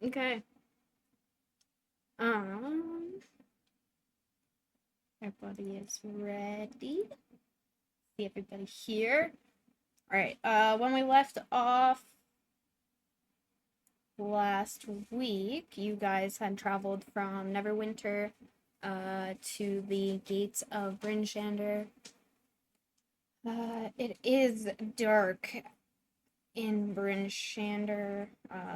Okay. Everybody is ready. See everybody here. All right. When we left off last week, you guys had traveled from Neverwinter to the gates of Brinchander. It is dark in Brinchander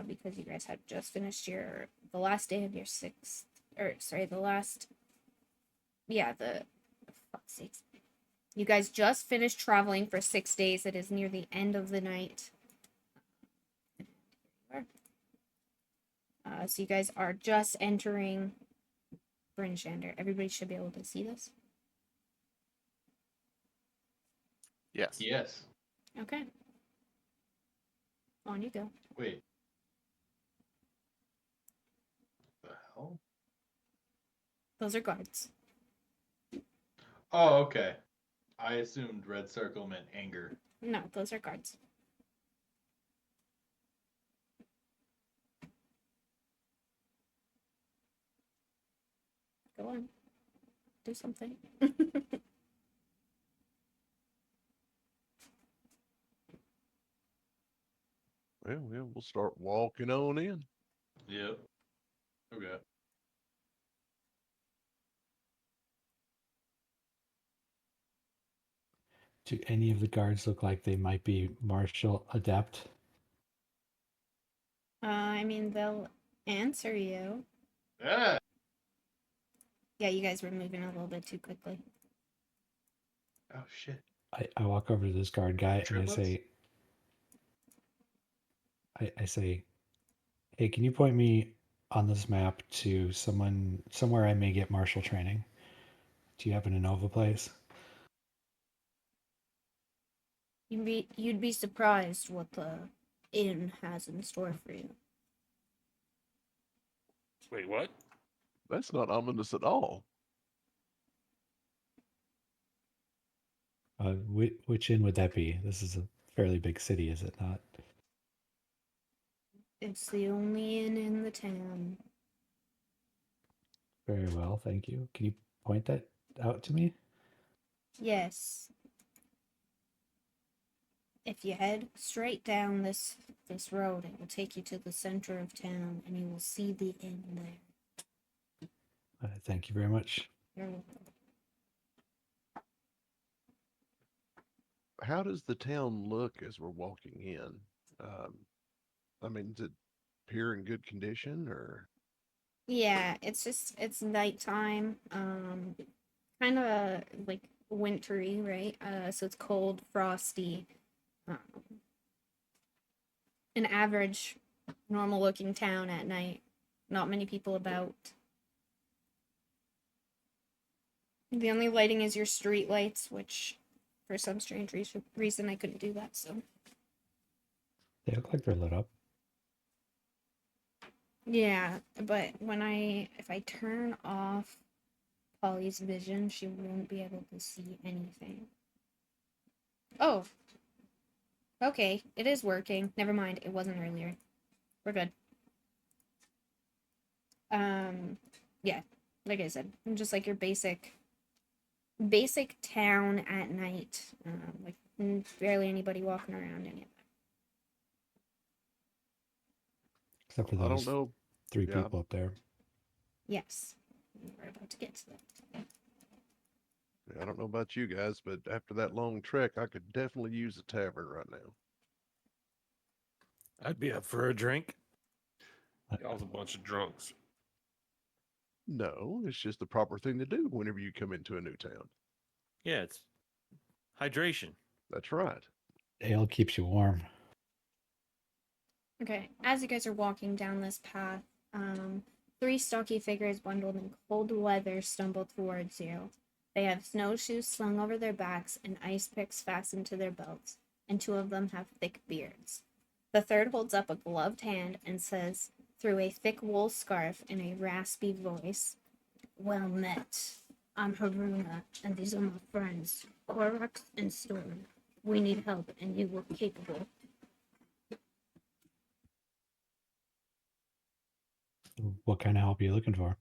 because you guys had just finished the last day of your sixth, or sorry, the last, yeah, the fuck's sakes. You guys just finished traveling for 6 days. It is near the end of the night. So you guys are just entering Brinchander. Everybody should be able to see this. Yes. Yes. Okay. On you go. Wait. The hell? Those are guards. Oh, okay. I assumed red circle meant anger. No, those are guards. Go on. Do something. Well, we'll start walking on in. Yep. Okay. Do any of the guards look like they might be martial adept? I mean, they'll answer you. Yeah. Yeah, you guys were moving a little bit too quickly. Oh shit. I walk over to this guard guy and Triplets? I say, hey, can you point me on this map to somewhere I may get martial training? Do you happen to know of a place? You'd be surprised what the inn has in store for you. Wait, what? That's not ominous at all. Which inn would that be? This is a fairly big city, is it not? It's the only inn in the town. Very well, thank you. Can you point that out to me? Yes. If you head straight down this road, it will take you to the center of town, and you will see the inn there. Thank you very much. You're welcome. How does the town look as we're walking in? I mean, does it appear in good condition or? Yeah, it's nighttime. Kind of like wintry, right? So it's cold, frosty. Um, an average, normal looking town at night. Not many people about. The only lighting is your street lights, which for some strange reason I couldn't do that, so. They look like they're lit up. Yeah, but if I turn off Polly's vision, she won't be able to see anything. Oh. Okay, it is working. Never mind, it wasn't earlier. We're good. Yeah, like I said, just like your basic town at night. Like barely anybody walking around any of that. Except for I don't those know. three Yeah, people up there. Yes, we're about to get to that. I don't know about you guys, but after that long trek, I could definitely use a tavern right now. I'd be up for a drink. Y'all's a bunch of drunks. No, it's just the proper thing to do whenever you come into a new town. Yeah, it's hydration. That's right. Ale keeps you warm. Okay, as you guys are walking down this path, three stocky figures bundled in cold leather stumble towards you. They have snowshoes slung over their backs and ice picks fastened to their belts, and two of them have thick beards. The third holds up a gloved hand and says, through a thick wool scarf in a raspy voice, "Well met. I'm Haruna, and these are my friends, Korax and Storm. We need help, and you look capable." What kind of help are you looking for?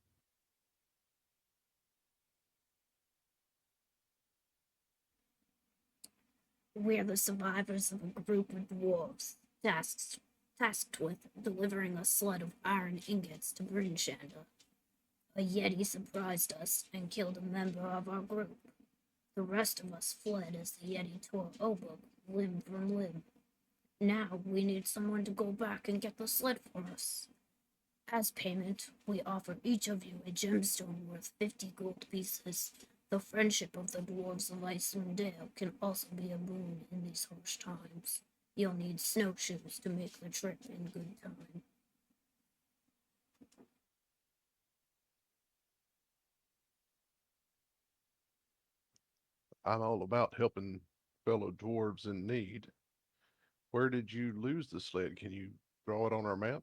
We're the survivors of a group of dwarves, tasked with delivering a sled of iron ingots to Brynshanda. A yeti surprised us and killed a member of our group. The rest of us fled as the yeti tore Obuk limb from limb. Now we need someone to go back and get the sled for us. As payment, we offer each of you a gemstone worth 50 gold pieces. The friendship of the dwarves of IceWind Dale can also be a boon in these harsh times. You'll need snowshoes to make the trip in good time. I'm all about helping fellow dwarves in need. Where did you lose the sled? Can you draw it on our map?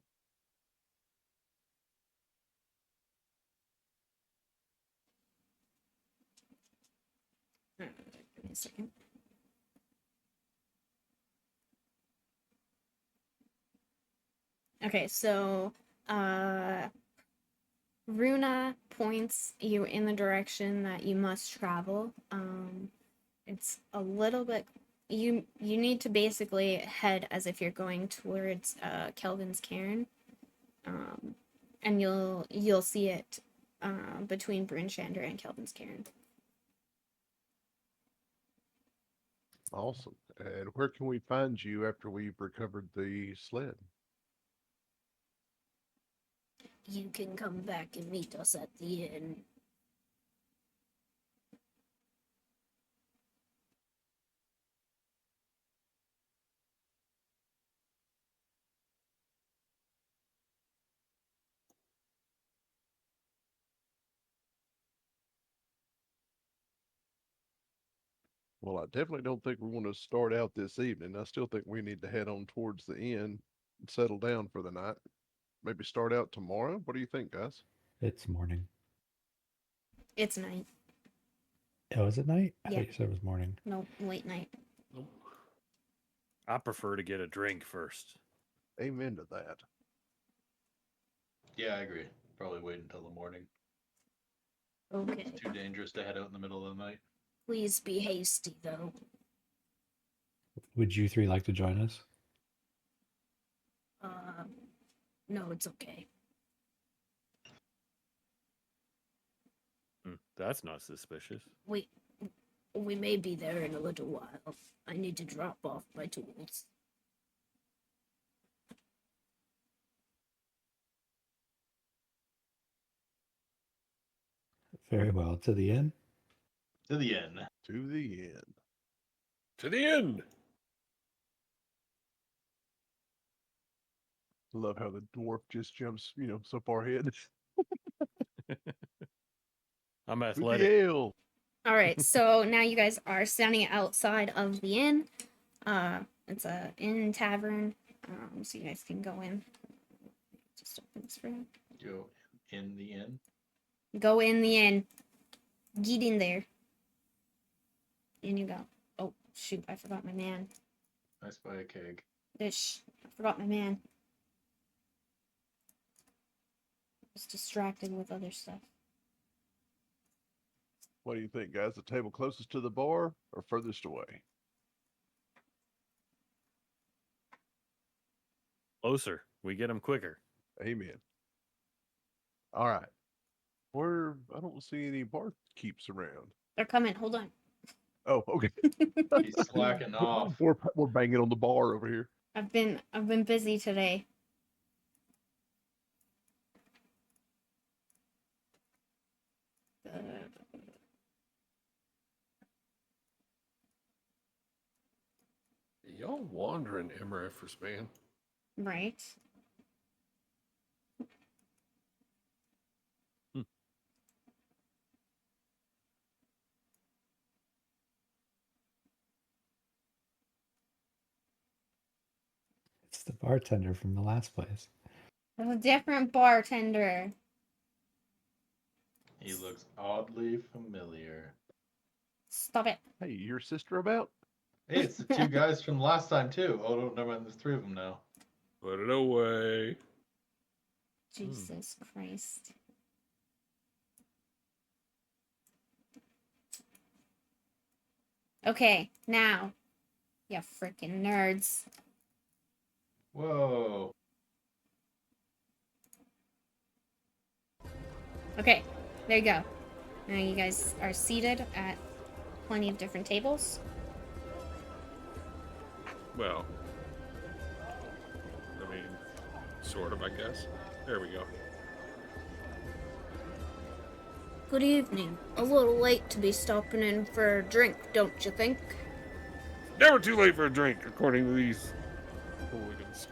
Give me a second. Okay, so Runa points you in the direction that you must travel. It's a little bit you need to basically head as if you're going towards Kelvin's Cairn. And you'll see it between Brynshanda and Kelvin's Cairn. Awesome. And where can we find you after we've recovered the sled? You can come back and meet us at the inn. Well, I definitely don't think we want to start out this evening. I still think we need to head on towards the inn and settle down for the night. Maybe start out tomorrow. What do you think, guys? It's morning. It's night. Oh, is it night? I Yeah. thought you said it was morning. No, late night. Nope. I prefer to get a drink first. Amen to that. Yeah, I agree. Probably wait until the morning. Okay. It's too dangerous to head out in the middle of the night. Please be hasty, though. Would you three like to join us? No, it's okay. That's not suspicious. We may be there in a little while. I need to drop off my tools. Very well. To the inn? To the inn. To the end. To the end. Love how the dwarf just jumps, so far ahead. I'm With the athletic. ale. All right, so now you guys are standing outside of the inn. It's a inn tavern. So you guys can go in. Just open this for you. Go in the inn. Go in the inn. Get in there. In you go. Oh shoot! I forgot my man. I spy a keg. Dish. I forgot my man. I was distracted with other stuff. What do you think, guys? The table closest to the bar or furthest away? Closer. We get them quicker. Amen. All right. I don't see any barkeeps around. They're coming. Hold on. Oh, okay. He's slacking off. We're banging on the bar over here. I've been busy today. Y'all wandering, MRFers, man. Right. It's the bartender from the last place. There's a different bartender. He looks oddly familiar. Stop it. Hey, your sister about? Hey, it's the two guys from last time too. Oh, no, never mind. There's three of them now. Put it away. Jesus Christ. Okay, now. You freaking nerds. Whoa. Okay, there you go. Now you guys are seated at plenty of different tables. Well, I mean, sort of, I guess. There we go. Good evening. A little late to be stopping in for a drink, don't you think? Never too late for a drink, according to these hooligans.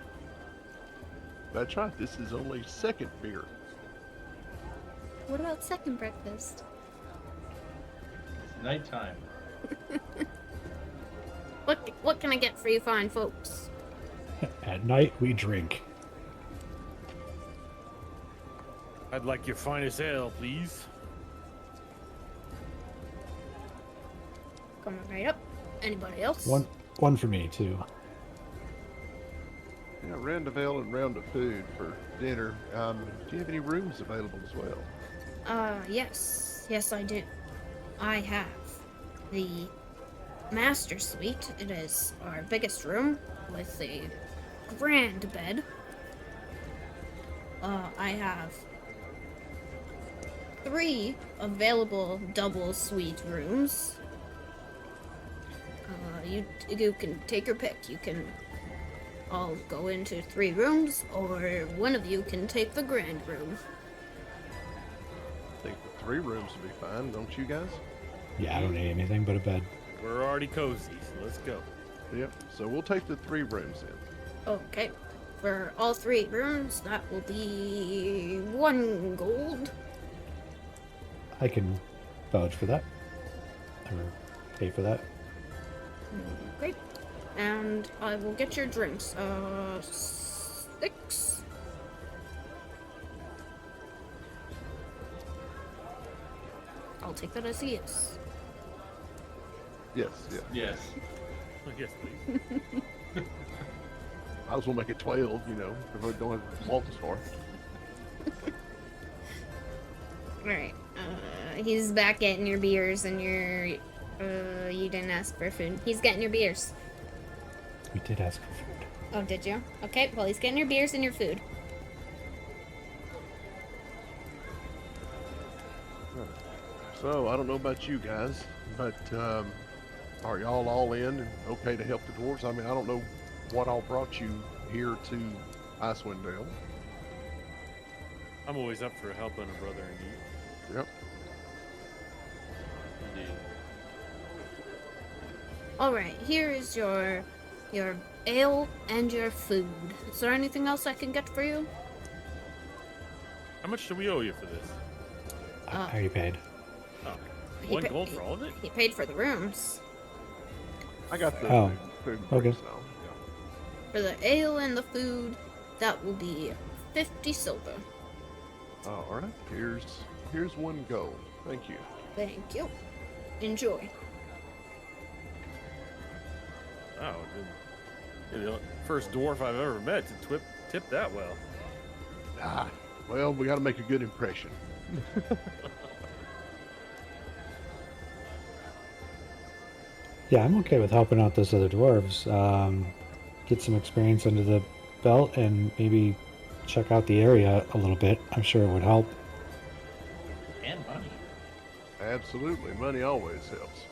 That's right. This is only second beer. What about second breakfast? It's nighttime. What can I get for you fine folks? At night, we drink. I'd like your finest ale, please. Coming right up. Anybody else? One for me too. Yeah, round of ale and round of food for dinner. Do you have any rooms available as well? Yes. Yes, I do. I have the Master Suite. It is our biggest room with a grand bed. I have 3 available double suite rooms. You can take your pick. You can all go into 3 rooms, or one of you can take the grand room. I think the 3 rooms would be fine, don't you guys? Yeah, I don't need anything but a bed. We're already cozy, so let's go. Yep. So we'll take the 3 rooms in. Okay. For all 3 rooms, that will be 1 gold. I can vouch for that. Or pay for that. Great. And I will get your drinks. 6. I'll take that as a yes. Yes, yeah. Yes. Yes, please. I was gonna make it 12, you know, if we don't have to walk as far. Alright. He's back getting your beers and your... you didn't ask for food. He's getting your beers. We did ask for food. Oh, did you? Okay, well, he's getting your beers and your food. So, I don't know about you guys, but are y'all all in and okay to help the dwarves? I mean, I don't know what all brought you here to IceWind Dale. I'm always up for helping a brother in need. Yep. Indeed. Alright, here is your ale and your food. Is there anything else I can get for you? How much do we owe you for this? I already paid. Oh, He 1 pa- gold for all of it? He paid for the rooms. I got the Oh, food okay. breaks now. For the ale and the food, that will be 50 silver. All right. Here's 1 gold. Thank you. Thank you. Enjoy. Wow, you're the first dwarf I've ever met to tip that well. Ah, well, we got to make a good impression. Yeah, I'm okay with helping out those other dwarves. Get some experience under the belt and maybe check out the area a little bit. I'm sure it would help. And money. Absolutely. Money always helps.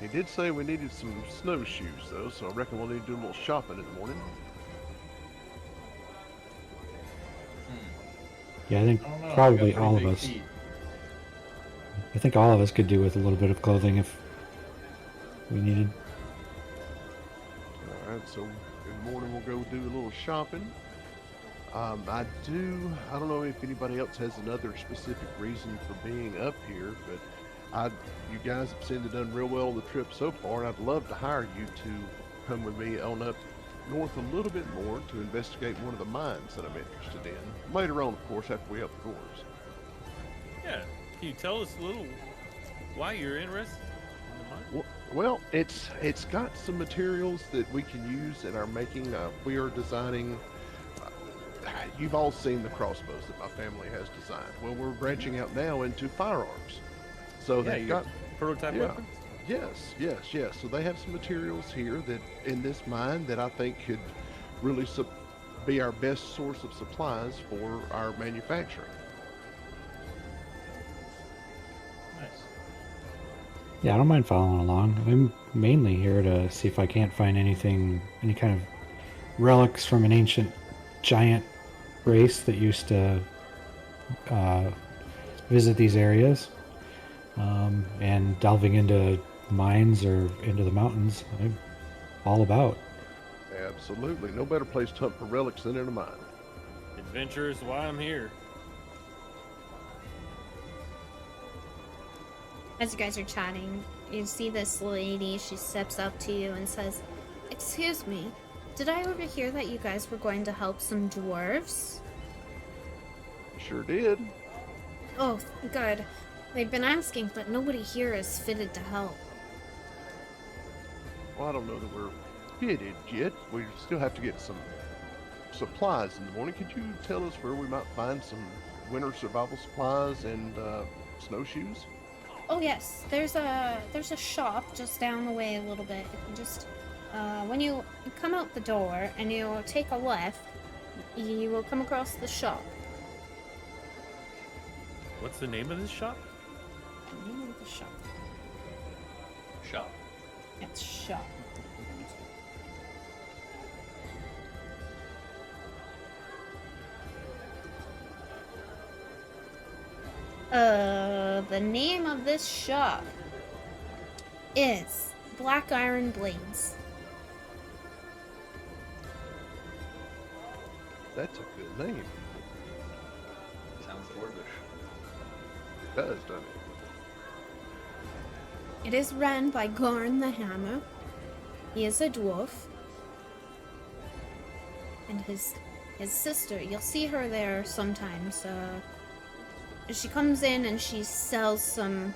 He did say we needed some snowshoes, though, so I reckon we'll need to do a little shopping in the morning. Yeah, I think I don't know. I probably got all of pretty us. big feet. I think all of us could do with a little bit of clothing if we needed. All right, so in the morning we'll go do a little shopping. I don't know if anybody else has another specific reason for being up here, but you guys have seemed to have done real well on the trip so far, and I'd love to hire you to come with me on up north a little bit more to investigate one of the mines that I'm interested in. Later on, of course, after we help the dwarves. Yeah. Can you tell us a little why you're interested in the mine? Well, it's got some materials that we can use in our making. We are designing you've all seen the crossbows that my family has designed. Well, we're branching out now into firearms. So Yeah, they've your got prototype yeah. weapons? Yes. So they have some materials here that in this mine that I think could really be our best source of supplies for our manufacturing. Nice. Yeah, I don't mind following along. I'm mainly here to see if I can't find anything, any kind of relics from an ancient giant race that used to visit these areas. And delving into mines or into the mountains, I'm all about. Absolutely. No better place to hunt for relics than in a mine. Adventure is why I'm here. As you guys are chatting, you see this lady. She steps up to you and says, "Excuse me, did I overhear that you guys were going to help some dwarves?" Sure did. Oh, good. They've been asking, but nobody here is fitted to help. Well, I don't know that we're fitted yet. We still have to get some supplies in the morning. Could you tell us where we might find some winter survival supplies and snowshoes? Oh yes, there's a shop just down the way a little bit. If you just when you come out the door and you take a left, you will come across the shop. What's the name of this shop? The name of the shop. Shop. It's shop. The name of this shop is Black Iron Blades. That's a good name. Sounds dwarvish. It does, doesn't it? It is run by Gorn the Hammer. He is a dwarf. And his sister, you'll see her there sometimes. She comes in and she sells some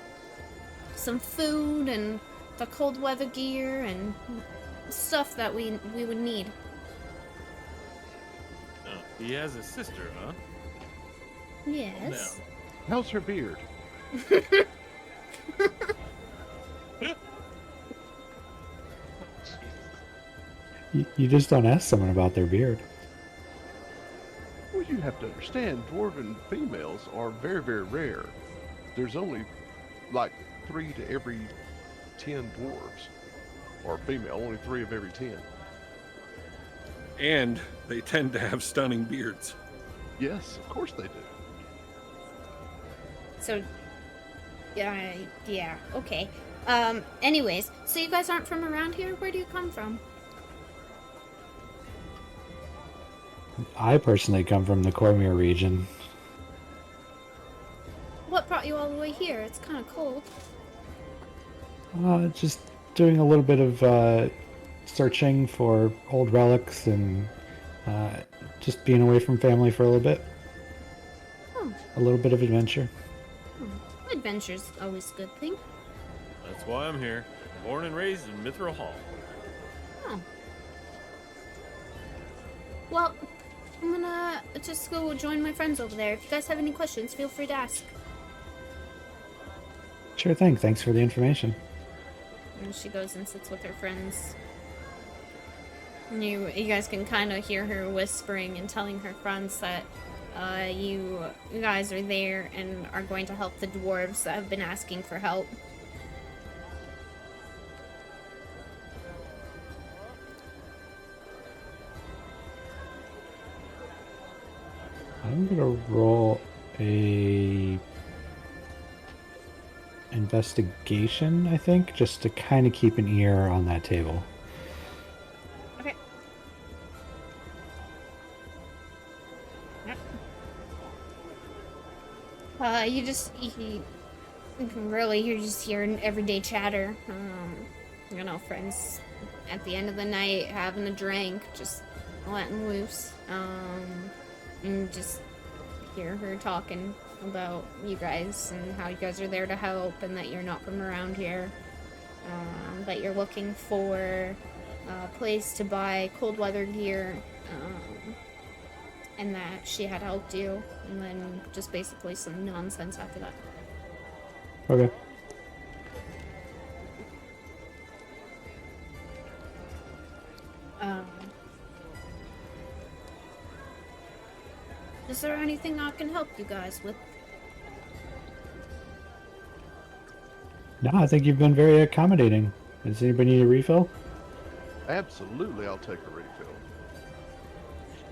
food and the cold weather gear and stuff that we would need. Oh, he has a sister, huh? Yes. How's her beard? You just don't ask someone about their beard. Well, you have to understand, dwarven females are very, very rare. There's only like 3 to every 10 dwarves. Or female, only 3 of every 10. And they tend to have stunning beards. Yes, of course they do. So, yeah, okay. Anyways, so you guys aren't from around here? Where do you come from? I personally come from the Cormier region. What brought you all the way here? It's kind of cold. Just doing a little bit of searching for old relics and just being away from family for a little bit. Oh. A little bit of adventure. Adventure's always a good thing. That's why I'm here. Born and raised in Mithril Hall. Oh. Well, I'm gonna just go join my friends over there. If you guys have any questions, feel free to ask. Sure thing. Thanks for the information. And she goes and sits with her friends. And you guys can kind of hear her whispering and telling her friends that you guys are there and are going to help the dwarves that have been asking for help. I'm gonna roll a investigation, I think, just to kind of keep an ear on that table. Okay. Yep. You're just hearing everyday chatter. Friends at the end of the night having a drink, just letting loose. And just hear her talking about you guys and how you guys are there to help and that you're not from around here. That you're looking for a place to buy cold weather gear. and that she had helped you, and then just basically some nonsense after that. Okay. Um, is there anything I can help you guys with? No, I think you've been very accommodating. Does anybody need a refill? Absolutely, I'll take a refill.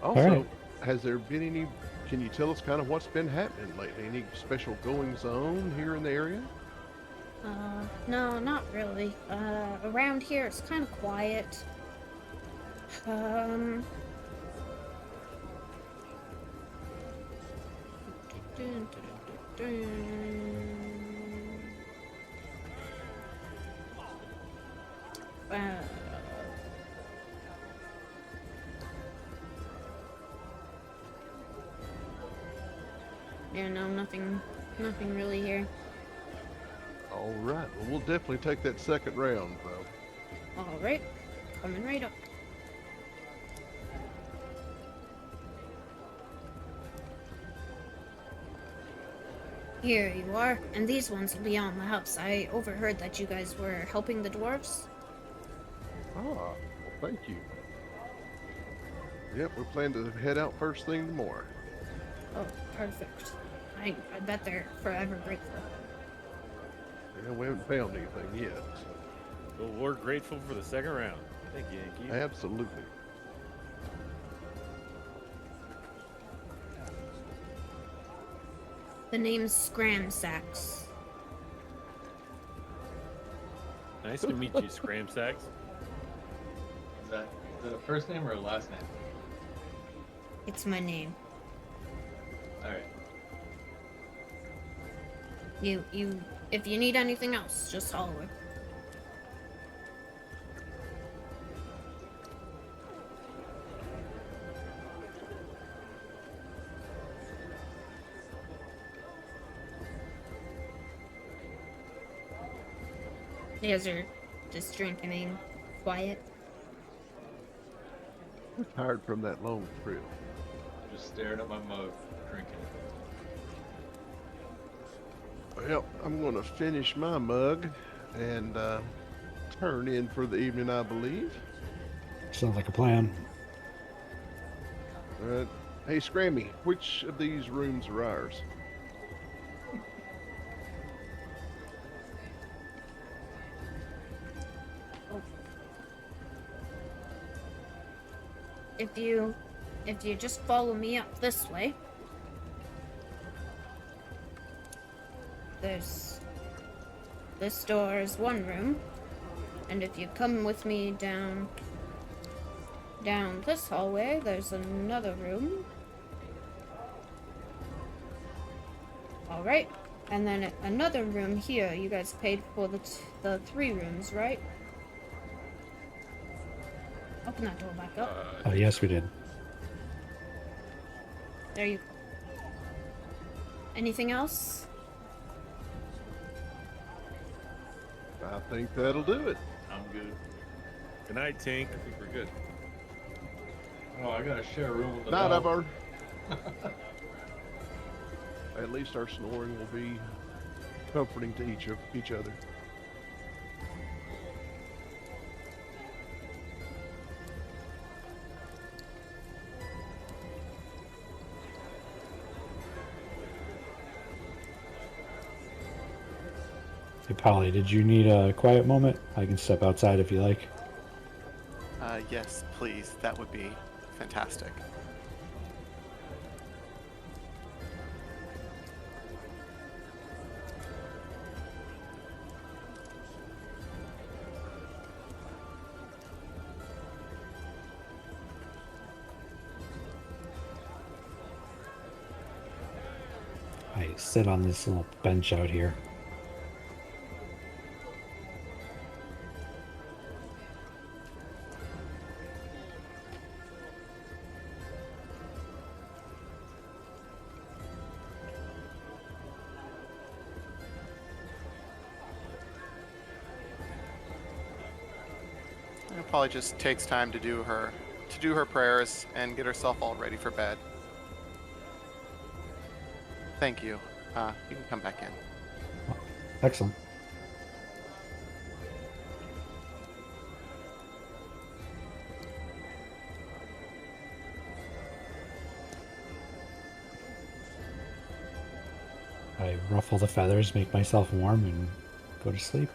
All Also, right. has there been any? Can you tell us kind of what's been happening lately? Any special goings on here in the area? No, not really. Around here it's kind of quiet. Um. Dun, dun, dun, dun. Yeah, no, nothing really here. All right. Well, we'll definitely take that second round, though. All right, coming right up. Here you are, and these ones will be on the house. I overheard that you guys were helping the dwarves. Ah, well, thank you. Yep, we're planning to head out first thing tomorrow. Oh, perfect. I bet they're forever grateful. Yeah, we haven't found anything yet. Well, we're grateful for the second round. Thank you, Yankee. Absolutely. The name's Scramsax. Nice to meet you, Scramsax. Is that a first name or a last name? It's my name. All right. If you need anything else, just holler. You guys are just drinking quiet. We're tired from that long trip. Just staring at my mug, drinking. Well, I'm going to finish my mug and turn in for the evening, I believe. Sounds like a plan. Hey, Scrammy, which of these rooms are ours? If you just follow me up this way, this door is one room, and if you come with me down this hallway, there's another room. All right, and then another room here. You guys paid for the 3 rooms, right? Open that door back up. Oh, yes, we did. There you go. Anything else? I think that'll do it. I'm good. Good night, Tink. I think we're good. Oh, I gotta share a room with the Night, dog. Ivar. At least our snoring will be comforting to each other. Hey, Polly, did you need a quiet moment? I can step outside if you like. Yes, please. That would be fantastic. I sit on this little bench out here. It probably just takes time to do her prayers and get herself all ready for bed. Thank you. You can come back in. Excellent. I ruffle the feathers, make myself warm, and go to sleep.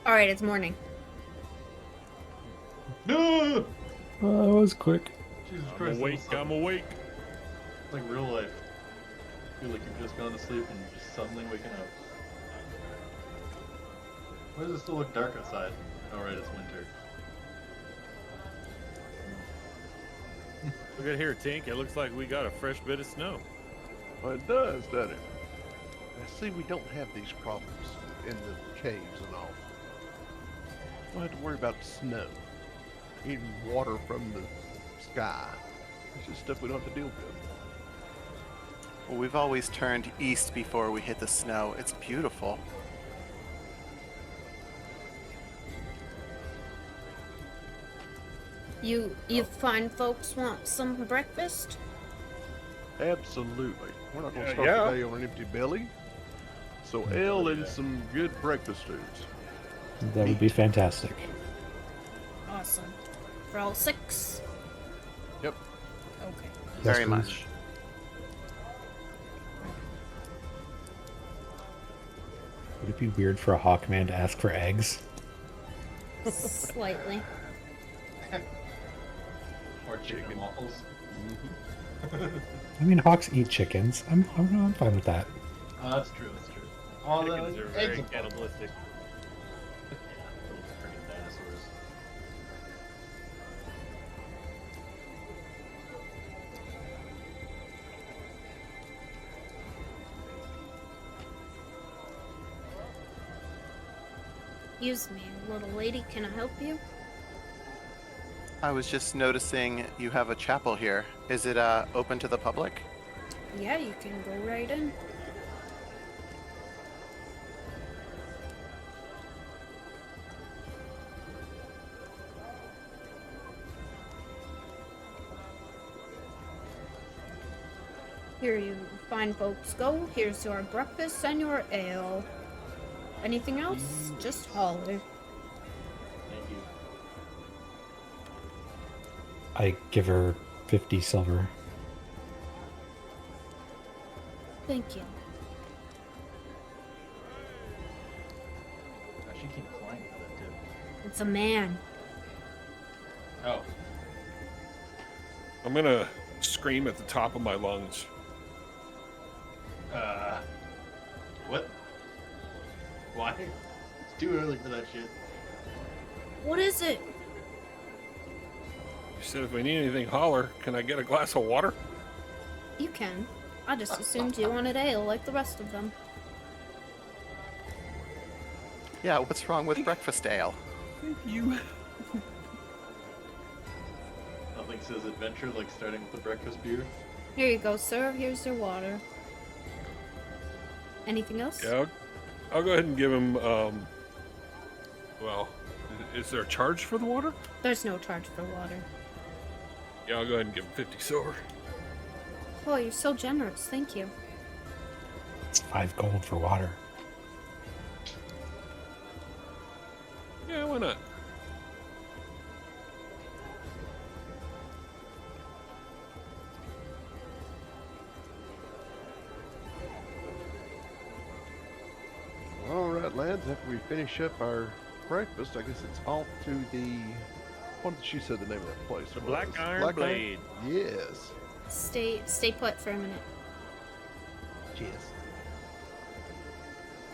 All right, it's morning. No! Well, that was quick. Jesus I'm Christ. awake. that was I'm awake. It's like real life. I feel like you've just gone to sleep and just suddenly waking up. Why does it still look dark outside? Oh, right, it's winter. Look at here, Tink. It looks like we got a fresh bit of snow. Well, it does, doesn't it? Now, see, we don't have these problems in the caves and all. We don't have to worry about snow, even water from the sky. It's just stuff we don't have to deal with. Well, we've always turned east before we hit the snow. It's beautiful. You fine folks want some breakfast? Absolutely. We're not going to Yeah, start yeah. the day on an empty belly. So ale and some good breakfast foods. That would be fantastic. Awesome. For all 6? Yep. Okay. Yes, Very please. much. Would it be weird for a Hawkman to ask for eggs? Slightly. Or chicken and waffles. I mean, hawks eat chickens. I'm fine with that. Oh, that's true, that's true. All the Chickens are eggs very and cannibalistic. Those freaking dinosaurs. Excuse me, little lady, can I help you? I was just noticing you have a chapel here. Is it open to the public? Yeah, you can go right in. Here you fine folks go. Here's your breakfast and your ale. Anything else? Just holler. Thank you. I give her 50 silver. Thank you. Oh, she keeps flying for that too. It's a man. Oh, I'm gonna scream at the top of my lungs. what? Why? It's too early for that shit. What is it? You said if we need anything, holler. Can I get a glass of water? You can. I just assumed you wanted ale like the rest of them. Yeah, what's wrong with breakfast ale? Thank you. Nothing says adventure like starting with the breakfast beer. Here you go, sir. Here's your water. Anything else? Yeah, I'll go ahead and give him, well, is there a charge for the water? There's no charge for water. Yeah, I'll go ahead and give him 50 silver. Oh, you're so generous. Thank you. It's 5 gold for water. Yeah, why not? All right, lads. After we finish up our breakfast, I guess it's off to the. What did she say the name of that place? The was? Black Iron Blade. Yes. Stay put for a minute. Cheers.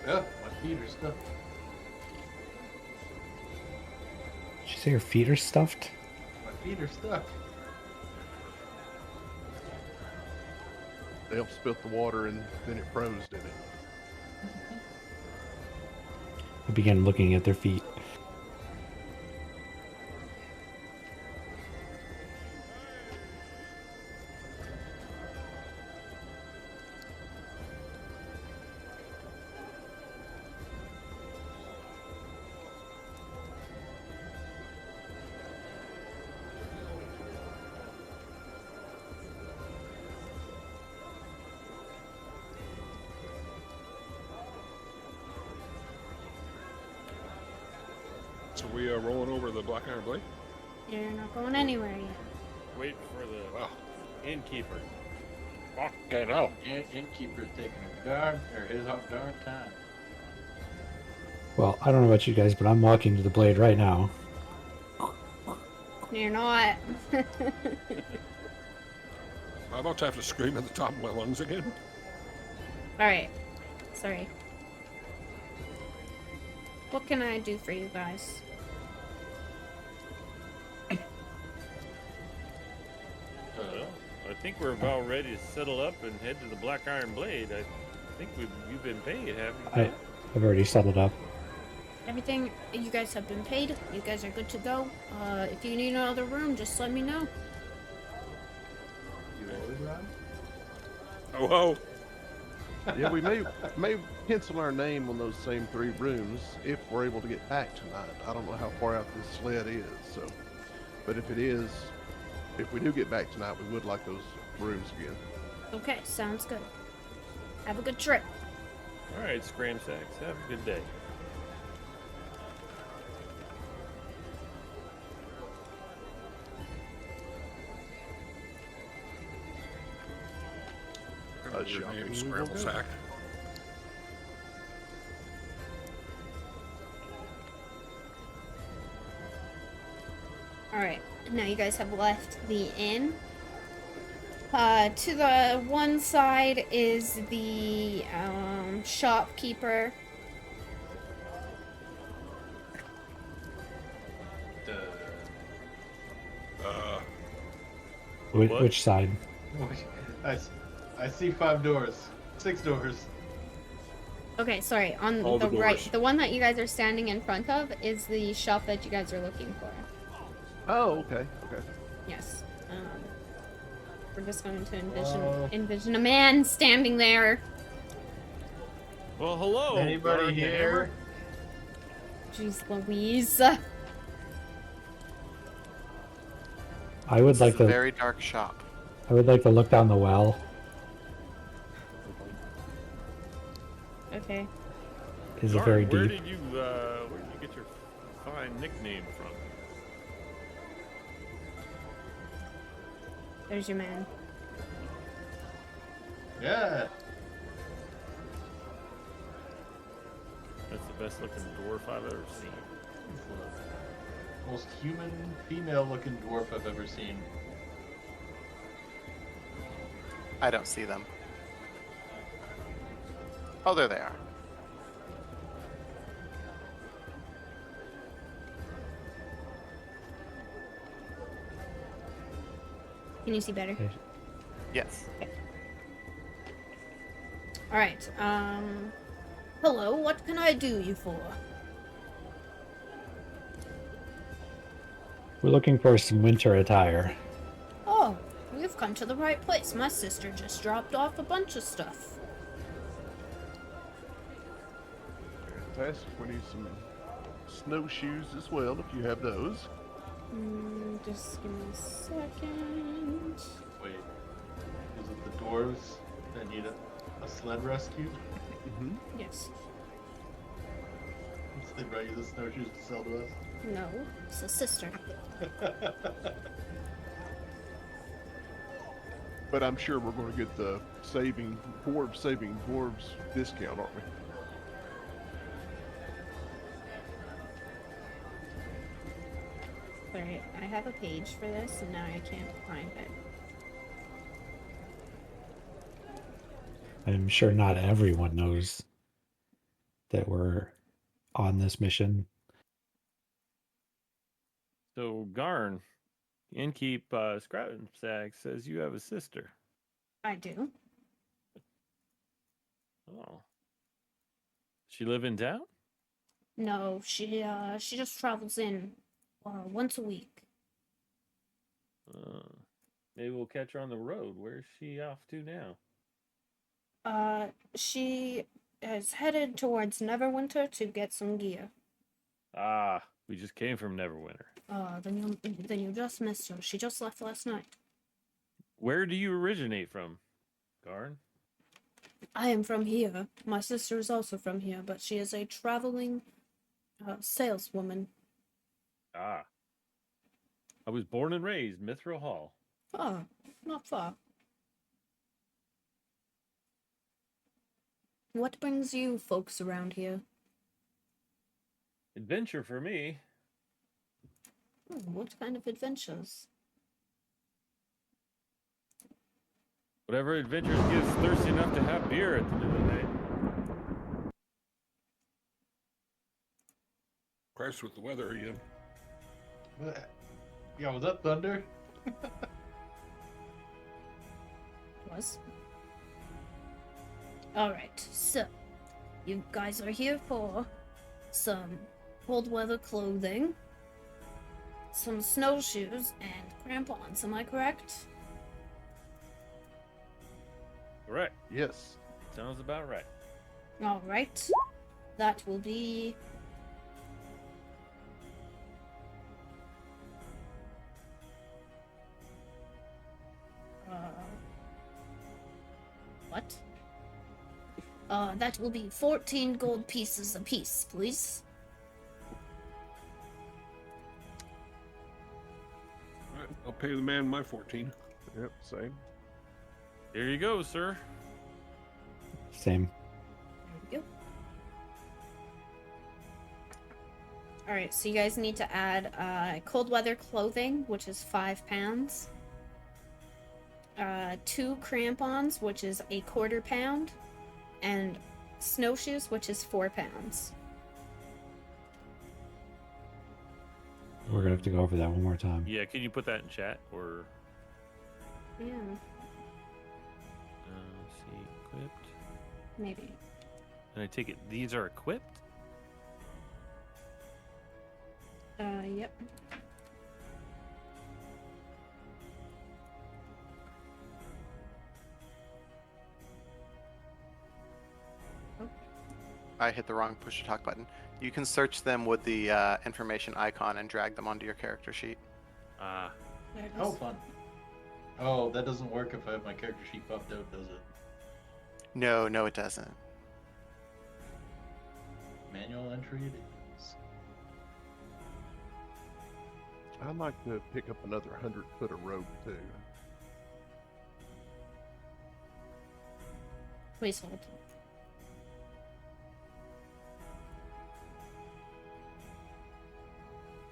Yeah, my feet are stuck. Did you say your feet are stuffed? My feet are stuck. They helped spilt the water and then it froze, didn't it? I began looking at their feet. So we rolling over the Black Iron Blade? You're not going anywhere yet. Wait for the Wow. innkeeper. Fucking hell. Innkeeper's taking darn time. Well, I don't know about you guys, but I'm walking to the blade right now. You're not. I'm about to have to scream at the top of my lungs again. Alright. Sorry. What can I do for you guys? Well, I think we're about ready to settle up and head to the Black Iron Blade. I think you've been paid, haven't you? I've already settled up. Everything, you guys have been paid. You guys are good to go. If you need another room, just let me know. You always run? Oh, oh. Yeah, we may pencil our name on those same 3 rooms if we're able to get back tonight. I don't know how far out this sled is, so. But if it is, if we do get back tonight, we would like those rooms again. Okay, sounds good. Have a good trip. All right, Scram Sacks. Have a good day. Shopping, Your name, we will Scramble go. Sack. Alright, now you guys have left the inn. To the one side is the shopkeeper. What? Which side? I see 5 doors. 6 doors. Okay, sorry, on All the the right. doors. The one that you guys are standing in front of is the shop that you guys are looking for. Oh, okay, okay. Yes. We're just going to envision a man standing there. Well, hello. Anybody Guard the here? Hammer. Jeez Louise. I would This like is a to. very dark shop. I would like to look down the well. Okay. Is it Guard, very where deep? did you get your fine nickname from? There's your man. Yeah. That's the best looking dwarf I've ever seen. It's the most human, female-looking dwarf I've ever seen. I don't see them. Oh, there they are. Can you see better? Okay. Yes. Alright, hello, what can I do you for? We're looking for some winter attire. Oh, you've come to the right place. My sister just dropped off a bunch of stuff. Fantastic. We need some snowshoes as well, if you have those. Just give me a second. Wait. Is it the dwarves that need a sled rescue? Mm-hmm. Yes. So they brought you the snowshoes to sell to us? No, it's a sister. But I'm sure we're going to get the saving dwarves discount, aren't we? Sorry, I have a page for this and now I can't find it. I'm sure not everyone knows that we're on this mission. So, Garn, innkeep Scram Sacks says you have a sister. I do. Oh. She live in town? No, she just travels in once a week. Maybe we'll catch her on the road. Where's she off to now? She is headed towards Neverwinter to get some gear. Ah, we just came from Neverwinter. Then you just missed her. She just left last night. Where do you originate from, Garn? I am from here. My sister is also from here, but she is a traveling saleswoman. Ah. I was born and raised Mithril Hall. Oh, not far. What brings you folks around here? Adventure for me. What kind of adventures? Whatever adventures gets thirsty enough to have beer at the end of the night. Christ with the weather again. Yeah, was that thunder? Was. Alright, so you guys are here for some cold weather clothing, some snowshoes, and crampons, am I correct? Correct. Yes. Sounds about right. Alright. That will be what? That will be 14 gold pieces apiece, please. All right, I'll pay the man my 14. Yep, same. Here you go, sir. Same. There we go. Alright, so you guys need to add cold weather clothing, which is 5 pounds. 2 crampons, which is a quarter pound. And snowshoes, which is 4 pounds. We're gonna have to go over that one more time. Yeah, can you put that in chat or Yeah, let's see, equipped? maybe. And I take it these are equipped? Yep. I hit the wrong push to talk button. You can search them with the information icon and drag them onto your character sheet. Ah, There it is. Oh, fun. Oh, that doesn't work if I have my character sheet buffed out, does it? No, it doesn't. Manual entry it is. I'd like to pick up another 100 foot of rope too. Please hold.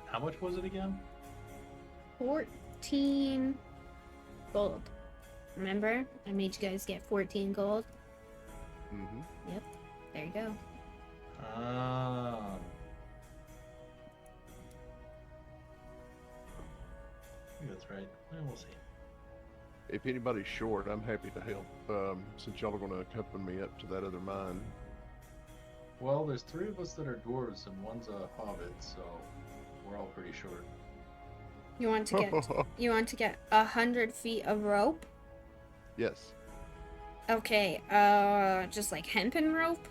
How much was it again? 14 gold. Remember? I made you guys get 14 gold. Mm-hmm. Yep. There you go. Ah. I think that's right. We'll see. If anybody's short, I'm happy to help. Since y'all are going to accompany me up to that other mine. Well, there's 3 of us that are dwarves and one's a hobbit, so we're all pretty short. You want to get 100 feet of rope? Yes. Okay, just like hempen rope?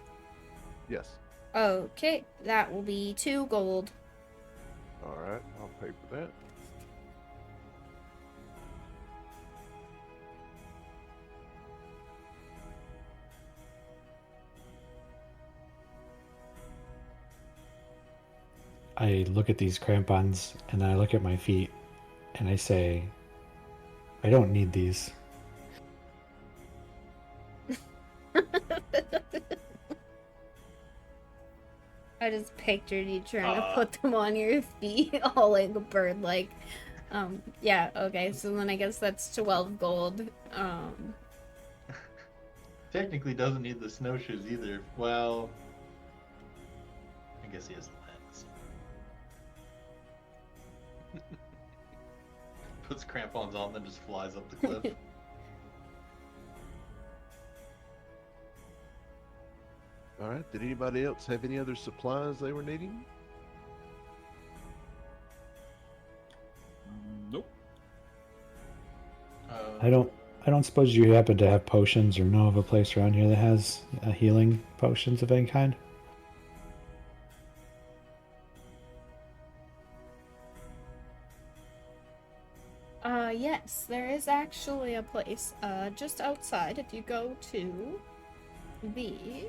Yes. Okay, that will be 2 gold. All right. I'll pay for that. I look at these crampons and then I look at my feet and I say, I don't need these. I just pictured you trying to put them on your feet, all like a bird, like. Yeah, okay, so then I guess that's 12 gold. Technically doesn't need the snowshoes either. Well, I guess he has the lens. Puts crampons on, then just flies up the cliff. All right. Did anybody else have any other supplies they were needing? Nope. I don't suppose you happen to have potions or know of a place around here that has healing potions of any kind? Yes, there is actually a place, just outside if you go to the...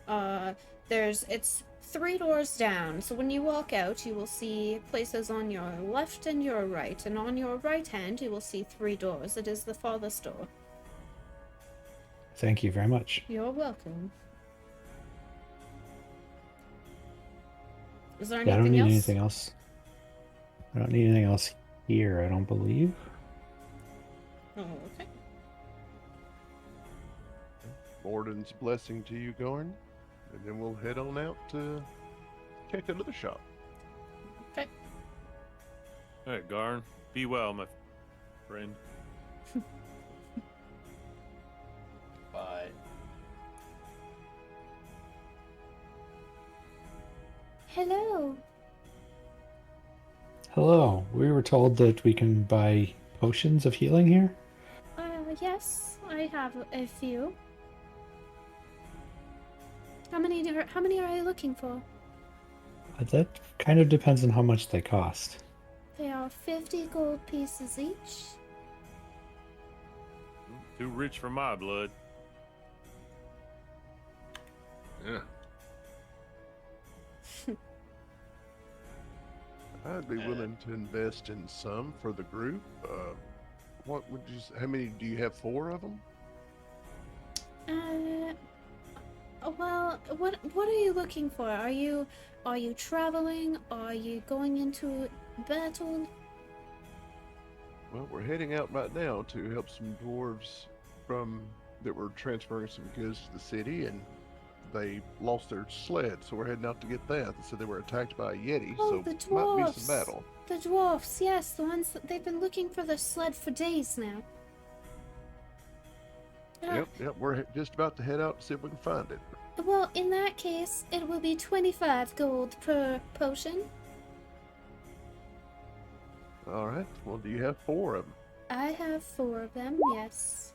It's 3 doors down. So when you walk out, you will see places on your left and your right, and on your right hand, you will see 3 doors. It is the farthest door. Thank you very much. You're welcome. Is there Yeah, I don't anything need else? anything else. I don't need anything else here, I don't believe. Oh, okay. Morden's blessing to you, Garn, and then we'll head on out to check another shop. Okay. All right, Garn. Be well, my friend. Bye. Hello. Hello, we were told that we can buy potions of healing here. Yes, I have a few. How many are you looking for? That kind of depends on how much they cost. They are 50 gold pieces each. Too rich for my blood. Yeah. I'd be willing to invest in some for the group. What would you? How many do you have? 4 of them? Well, what are you looking for? Are you traveling? Are you going into battle? Well, we're heading out right now to help some dwarves that were transferring some goods to the city, and they lost their sled, so we're heading out to get that. They said they were attacked by a yeti, Oh, so the might be dwarfs. some battle. The dwarfs, yes, the ones that they've been looking for the sled for days now. Yep, we're just about to head out to see if we can find it. Well, in that case, it will be 25 gold per potion. All right. Well, do you have 4 of them? I have 4 of them, yes.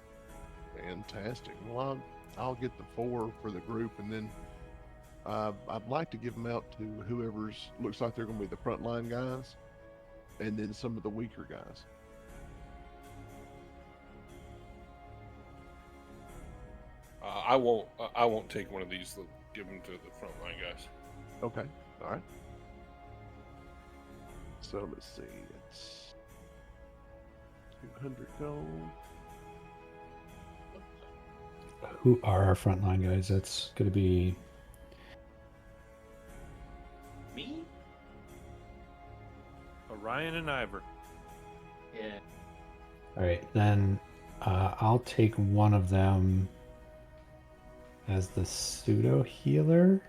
Fantastic. Well, I'll get the 4 for the group, and then I'd like to give them out to whoever's looks like they're going to be the frontline guys, and then some of the weaker guys. I won't take one of these. Give them to the frontline guys. Okay. All right. So let's see. It's 200 gold. Who are our frontline guys? That's going to be Me? Orion and Ivor. Yeah. all right. Then I'll take one of them as the pseudo healer.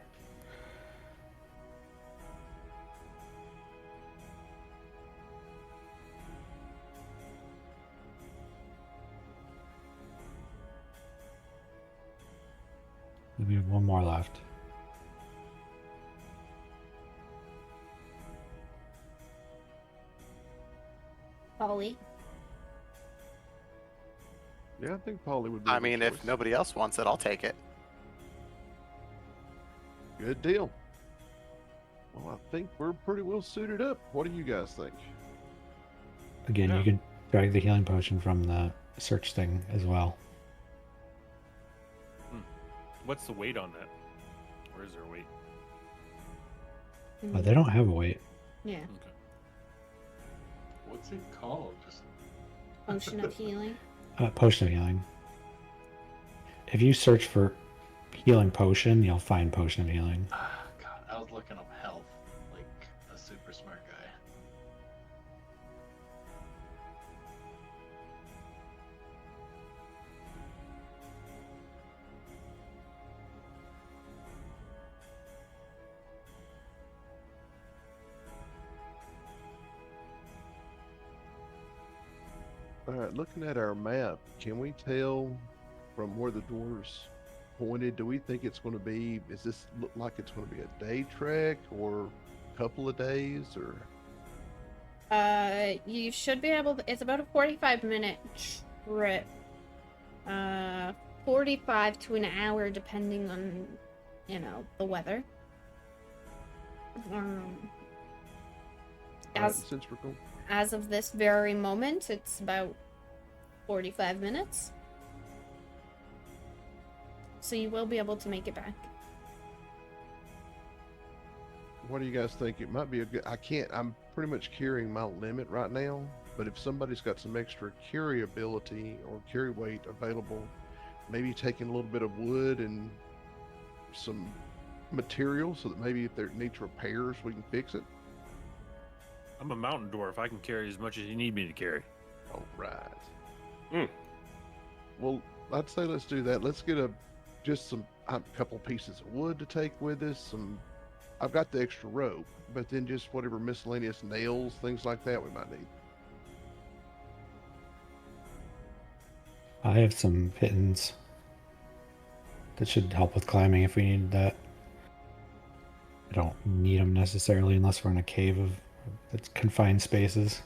We have one more left. Polly. Yeah, I think Polly would be. I a good mean, if choice. nobody else wants it, I'll take it. Good deal. Well, I think we're pretty well suited up. What do you guys think? Again, Yeah. you can drag the healing potion from the search thing as well. What's the weight on that? Or is there weight? They don't have a weight. Yeah. Okay. What's it called? Just Potion of healing. Potion of healing. If you search for healing potion, you'll find potion of healing. God, I was looking up health, like a super smart guy. All right, looking at our map, can we tell from where the dwarves pointed? Do we think it's going to be? Does this look like it's going to be a day trek or a couple of days, or? You should be able to, it's about a 45-minute trip. 45 to an hour depending on, the weather. All right, As since we're going, as of this very moment, it's about 45 minutes. So you will be able to make it back. what do you guys think? It might be a good. I'm pretty much carrying my limit right now. But if somebody's got some extra carry ability or carry weight available, maybe taking a little bit of wood and some material so that maybe if there needs repairs, we can fix it. I'm a mountain dwarf. I can carry as much as you need me to carry. All right. Mm. Well, I'd say let's do that. Let's get a couple pieces of wood to take with us. I've got the extra rope, but then just whatever miscellaneous nails, things like that, we might need. I have some pittons that should help with climbing if we need that. I don't need them necessarily unless we're in a cave of that's confined spaces.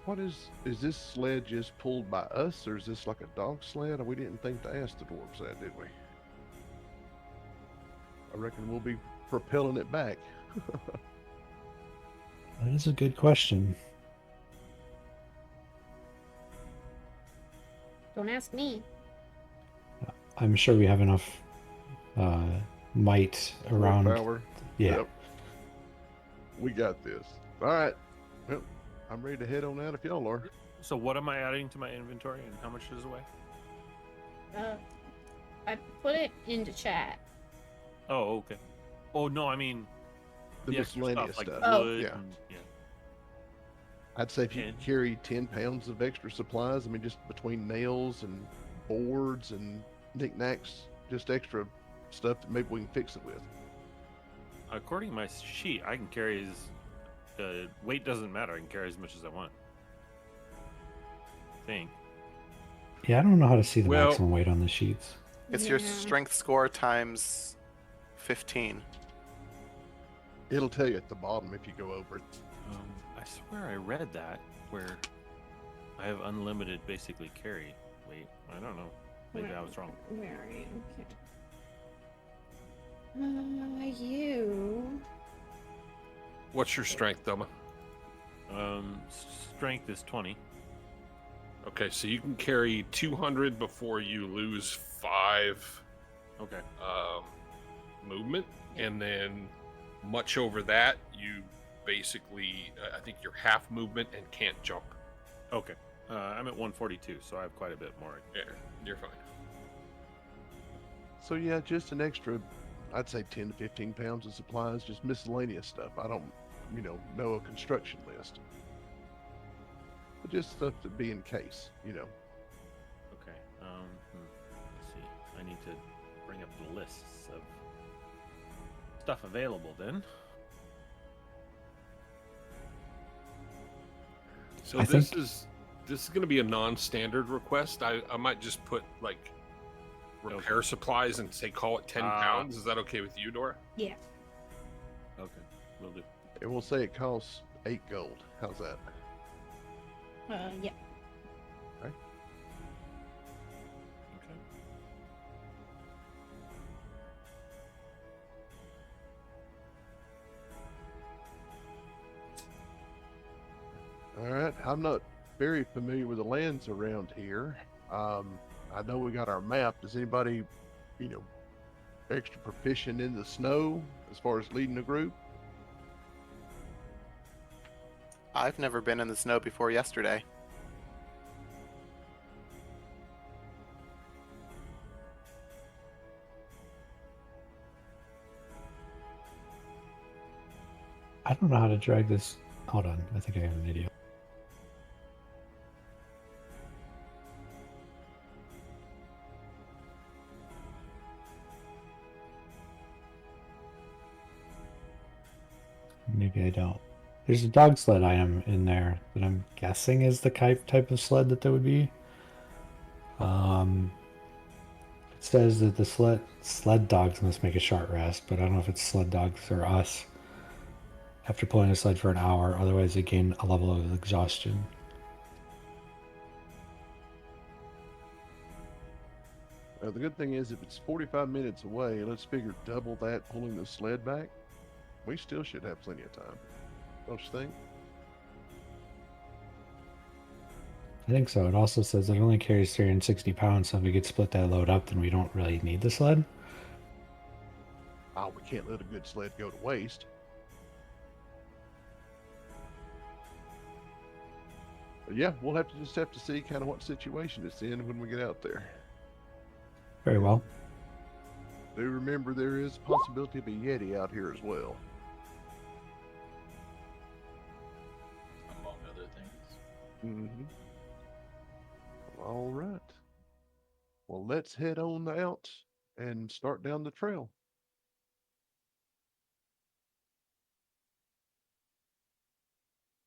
What is this sled just pulled by us, or is this like a dog sled? We didn't think to ask the dwarves that, did we? I reckon we'll be propelling it back. That is a good question. Don't ask me. I'm sure we have enough might around. Power. Yeah. Yep. We got this. All right. Well, I'm ready to head on out if y'all are. So what am I adding to my inventory, and how much does it weigh? I put it into chat. Oh, okay. Oh no, I mean The extra miscellaneous like stuff. Oh. wood Yeah. and, yeah. I'd say if you 10. carry 10 pounds of extra supplies, I mean, just between nails and boards and knickknacks, just extra stuff that maybe we can fix it with. According to my sheet, I can carry as weight doesn't matter. I can carry as much as I want. I think. Yeah, I don't know how to see the Well- maximum weight on the sheets. It's your Yeah. strength score times 15. It'll tell you at the bottom if you go over it. I swear I read that where I have unlimited basically carry weight. I don't know. Maybe I was wrong. Where are you? Okay. You. What's your strength, Doma? Strength is 20. Okay, so you can carry 200 before you lose 5 Okay. movement, and then much over that, you basically, I think you're half movement and can't jump. Okay. I'm at 142, so I have quite a bit more. Yeah, you're fine. So yeah, just an extra, I'd say 10 to 15 pounds of supplies, just miscellaneous stuff. I don't, know a construction list. But just stuff to be in case, Okay. Let's see. I need to bring up the lists of stuff available then. So I this think- is going to be a non-standard request. I might just put like repair supplies and say call it 10 pounds. Is that okay with you, Dora? Yeah. Okay. Will do. and we'll say it costs 8 gold. How's that? Yeah. Okay. All right. I'm not very familiar with the lands around here. I know we got our map. Does anybody, extra proficient in the snow as far as leading a group? I've never been in the snow before yesterday. I don't know how to drag this. Hold on, I think I have an video. Maybe I don't. There's a dog sled item in there that I'm guessing is the type of sled that would be. It says that the sled dogs must make a short rest, but I don't know if it's sled dogs or us. After pulling a sled for an hour, otherwise they gain a level of exhaustion. The good thing is, if it's 45 minutes away, let's figure double that pulling the sled back. We still should have plenty of time. Don't you think? I think so. It also says it only carries 360 pounds, so if we could split that load up, then we don't really need the sled. we can't let a good sled go to waste. But yeah, we'll just have to see kind of what situation it's in when we get out there. Very well. Do remember there is a possibility of a Yeti out here as well. Among other things. Mm-hmm. All right. Well, let's head on out and start down the trail.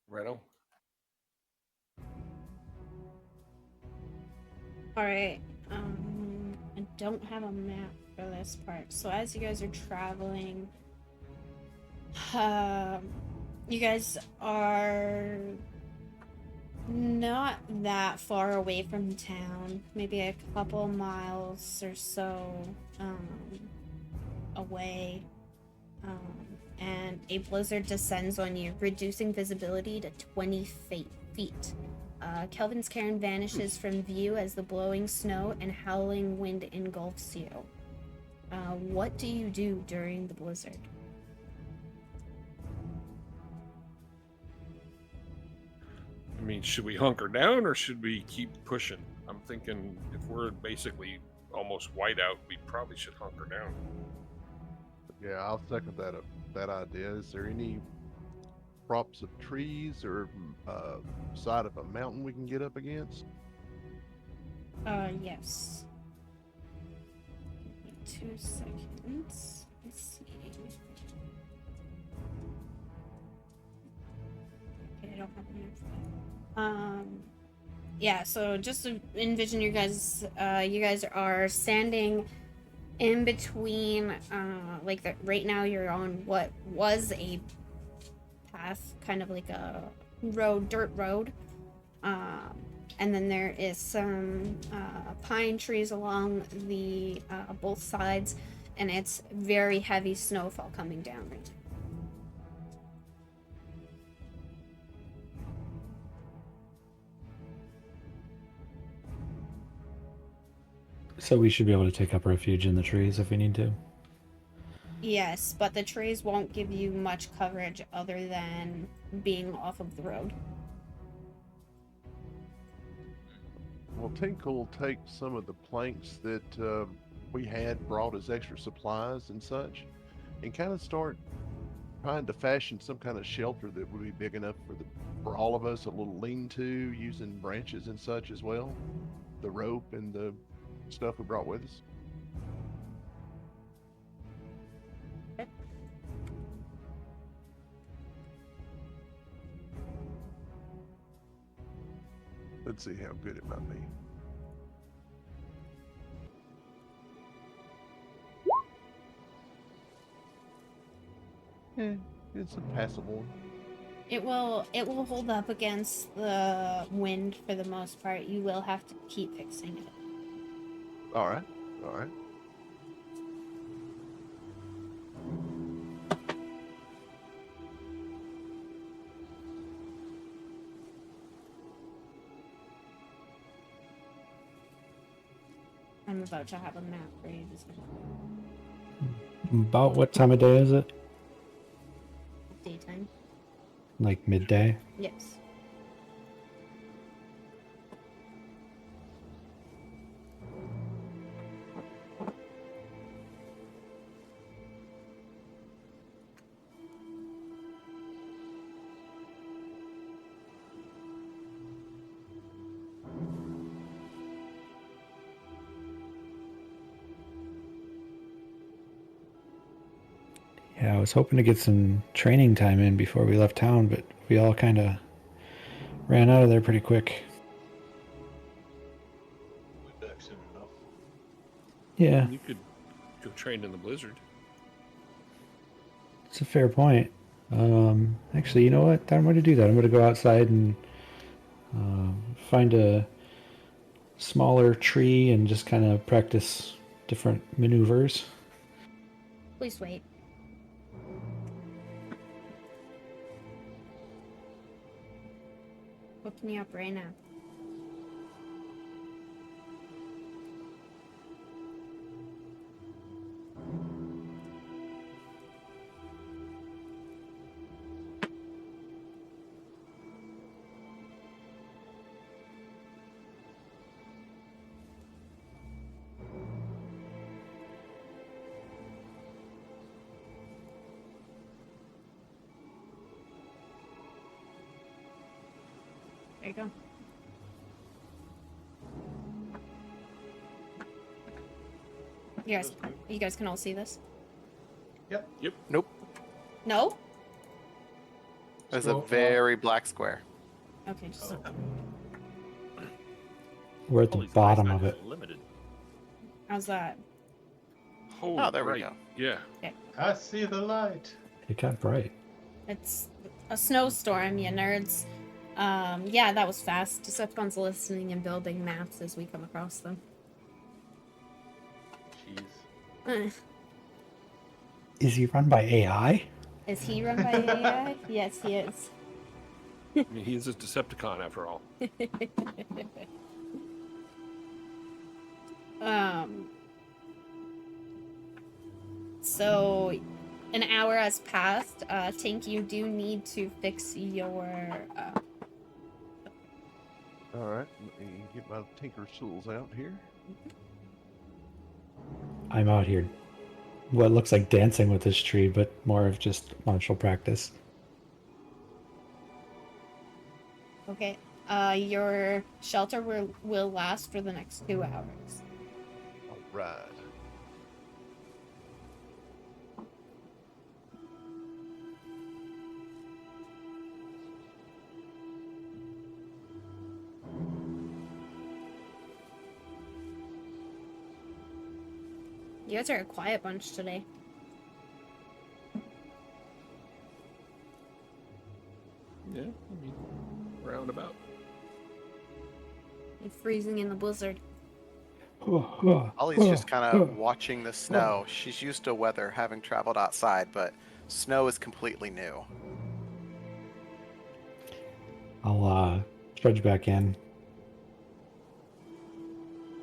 Right on. All right. I don't have a map for this part. So as you guys are traveling, you guys are not that far away from town. Maybe a couple miles or so away. And a blizzard descends on you, reducing visibility to 20 feet. Kelvin's cairn vanishes from view as the blowing snow and howling wind engulfs you. What do you do during the blizzard? I mean, should we hunker down or should we keep pushing? I'm thinking if we're basically almost whiteout, we probably should hunker down. Yeah, I'll second that idea. Is there any props of trees or side of a mountain we can get up against? Yes. Give me 2 seconds. Let's see. Okay, I don't have enough for that. Yeah, so just to envision you guys are standing in between, right now you're on what was a path, kind of like a dirt road. And then there is some pine trees along the both sides, and it's very heavy snowfall coming down right now. So we should be able to take up refuge in the trees if we need to. Yes, but the trees won't give you much coverage other than being off of the road. Well, Tinkle will take some of the planks that we had brought as extra supplies and such, and kind of start trying to fashion some kind of shelter that would be big enough for all of us, a little lean-to using branches and such as well, the rope and the stuff we brought with us. Let's see how good it might be. It's a passable one. It will hold up against the wind for the most part. You will have to keep fixing it. All right. All right. I'm about to have a map for you. About what time of day is it? Daytime. Like midday? Yes. Yeah, I was hoping to get some training time in before we left town, but we all kind of ran out of there pretty quick. We'll be back soon enough. Yeah, You could go train in the blizzard. it's a fair point. Actually, you know what? I'm going to do that. I'm going to go outside and find a smaller tree and just kind of practice different maneuvers. Please wait. Hooking you up right now. There you go. You guys can all see this? Yep. Nope. No? There's a Scroll- very black square. Okay, just We're at the Holly's bottom eyesight of is it. Limited. how's that? Holy there we right. go. Yeah. I see the light. It got bright. It's a snowstorm, you nerds. Yeah, that was fast. Decepticon's listening and building maps as we come across them. Jeez. Is he run by AI? Is he run by AI? Yes, he is. I mean, he's a Decepticon after all. So an hour has passed. Tink, you do need to fix your All right, let me get my tinker's tools out here. I'm out here. What looks like dancing with this tree, but more of just martial practice. okay. Your shelter will last for the next 2 hours. All right. You guys are a quiet bunch today. Yeah, I mean, roundabout. You're freezing in the blizzard. Ollie's just kind of watching the snow. She's used to weather, having traveled outside, but snow is completely new. I'll trudge back in.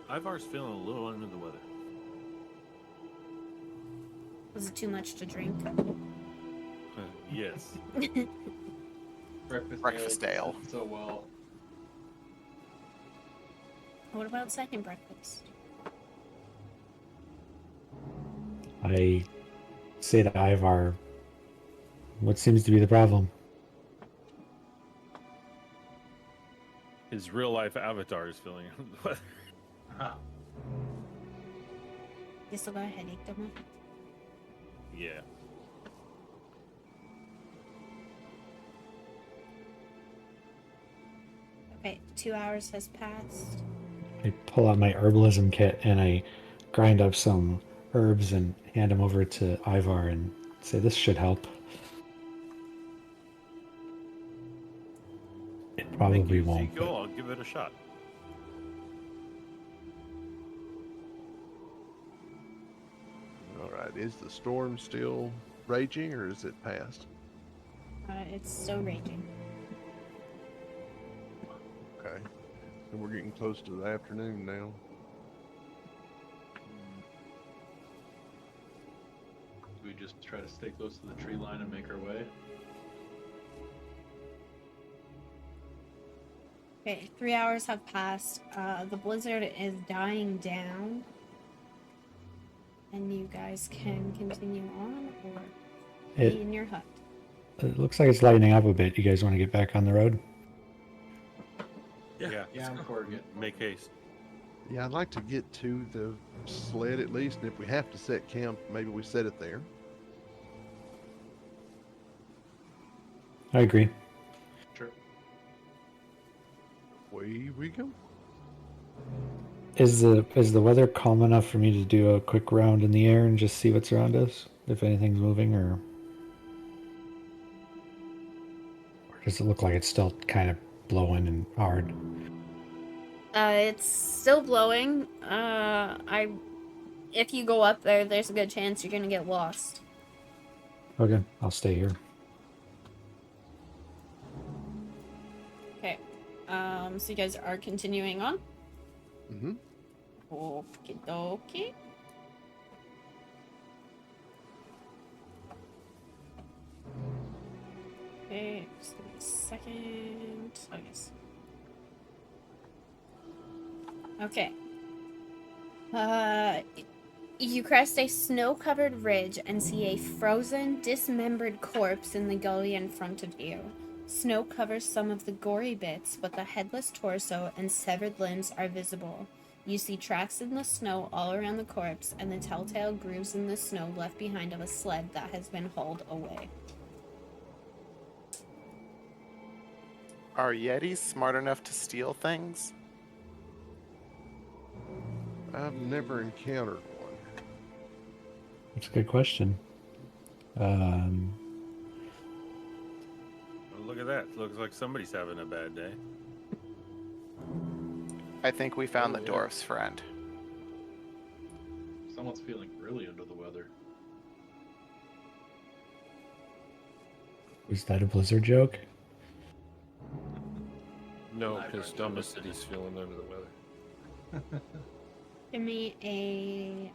Ivar's feeling a little under the weather. Was it too much to drink? Yes. Breakfast ale. So well. What about second breakfast? I say to Ivar, what seems to be the problem? His real life avatar is feeling under the weather. You still got a headache, don't you? Yeah. Okay, 2 hours has passed. I pull out my herbalism kit and I grind up some herbs and hand them over to Ivar and say, this should help. It Thank probably you, won't. Ezekiel. I'll give it a shot. All right. Is the storm still raging or is it past? It's so raging. Okay. And we're getting close to the afternoon now. Do we just try to stay close to the tree line and make our way? Okay, 3 hours have passed. The blizzard is dying down. And you guys can continue on or be in your hut. It looks like it's lightening up a bit. You guys want to get back on the road? Yeah. Yeah, I'm for it. Make haste. Yeah, I'd like to get to the sled at least, and if we have to set camp, maybe we set it there. I agree. Sure. Away we go. Is the weather calm enough for me to do a quick round in the air and just see what's around us? If anything's moving, or does it look like it's still kind of blowing and hard? It's still blowing. If you go up there, there's a good chance you're gonna get lost. Okay, I'll stay here. Okay. So you guys are continuing on? Mm-hmm. Okie dokie. Okay, just give me a second. Oh, yes. Okay. You crest a snow-covered ridge and see a frozen, dismembered corpse in the gully in front of you. Snow covers some of the gory bits, but the headless torso and severed limbs are visible. You see tracks in the snow all around the corpse and the telltale grooves in the snow left behind of a sled that has been hauled away. Are Yetis smart enough to steal things? I've never encountered one. That's a good question. Well, look at that. Looks like somebody's having a bad day. I think we found Oh, the yeah. dwarf's friend. Someone's feeling really under the weather. Was that a Blizzard joke? No, I've his heard dumb that. is that he's feeling under the weather. Give me a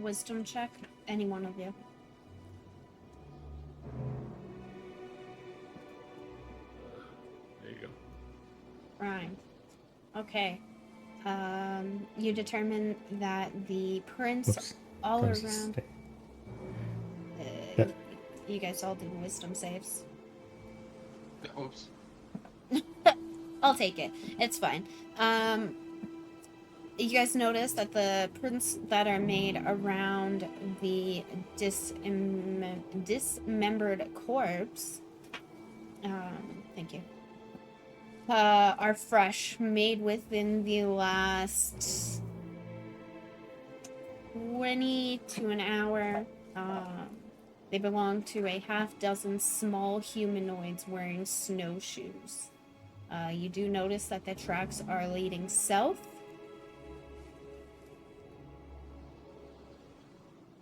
wisdom check, any one of you. There you go. Rime. Okay. You determine that the prints Whoops. all That was a around. mistake. Uh, you guys all do wisdom saves. Oops. I'll take it. It's fine. You guys notice that the prints that are made around the dismembered corpse, thank you, are fresh, made within the last 20 to an hour. They belong to a half-dozen small humanoids wearing snowshoes. You do notice that the tracks are leading south.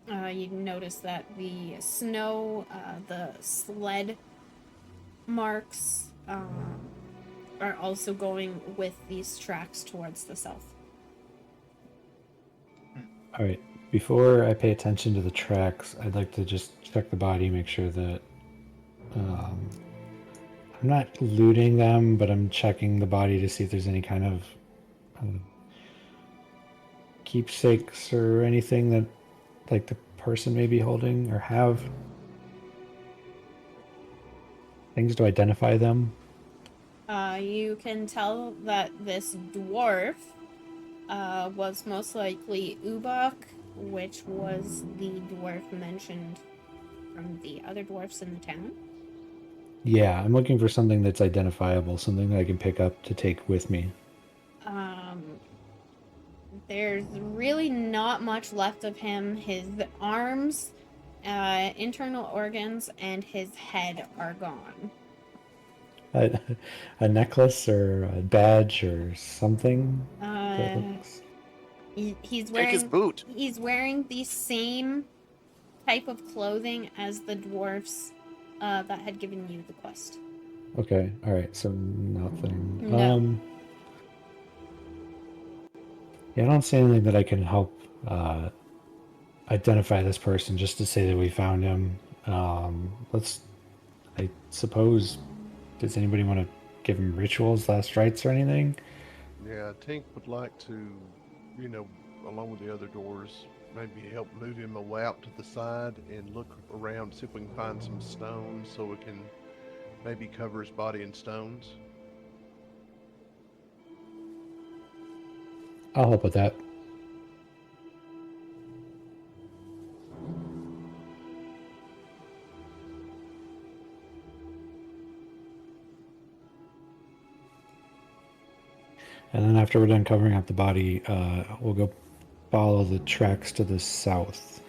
You notice that the snow, the sled marks, are also going with these tracks towards the south. All right. Before I pay attention to the tracks, I'd like to just check the body, make sure that I'm not looting them, but I'm checking the body to see if there's any kind of keepsakes or anything that, like, the person may be holding or have. Things to identify them. You can tell that this dwarf was most likely Ubok, which was the dwarf mentioned from the other dwarfs in the town. Yeah, I'm looking for something that's identifiable, something that I can pick up to take with me. There's really not much left of him. His arms, internal organs, and his head are gone. A necklace or a badge or something that looks... He's Take his wearing boot. he's wearing the same type of clothing as the dwarfs that had given you the quest. Okay, all right, so nothing. No. Yeah, I don't see anything that I can help identify this person just to say that we found him. I suppose, does anybody want to give him rituals, last rites, or anything? Yeah, Tink would like to, along with the other doors, maybe help move him away out to the side and look around, see if we can find some stones so we can maybe cover his body in stones. I'll help with that. And then after we're done covering up the body, we'll go follow the tracks to the south.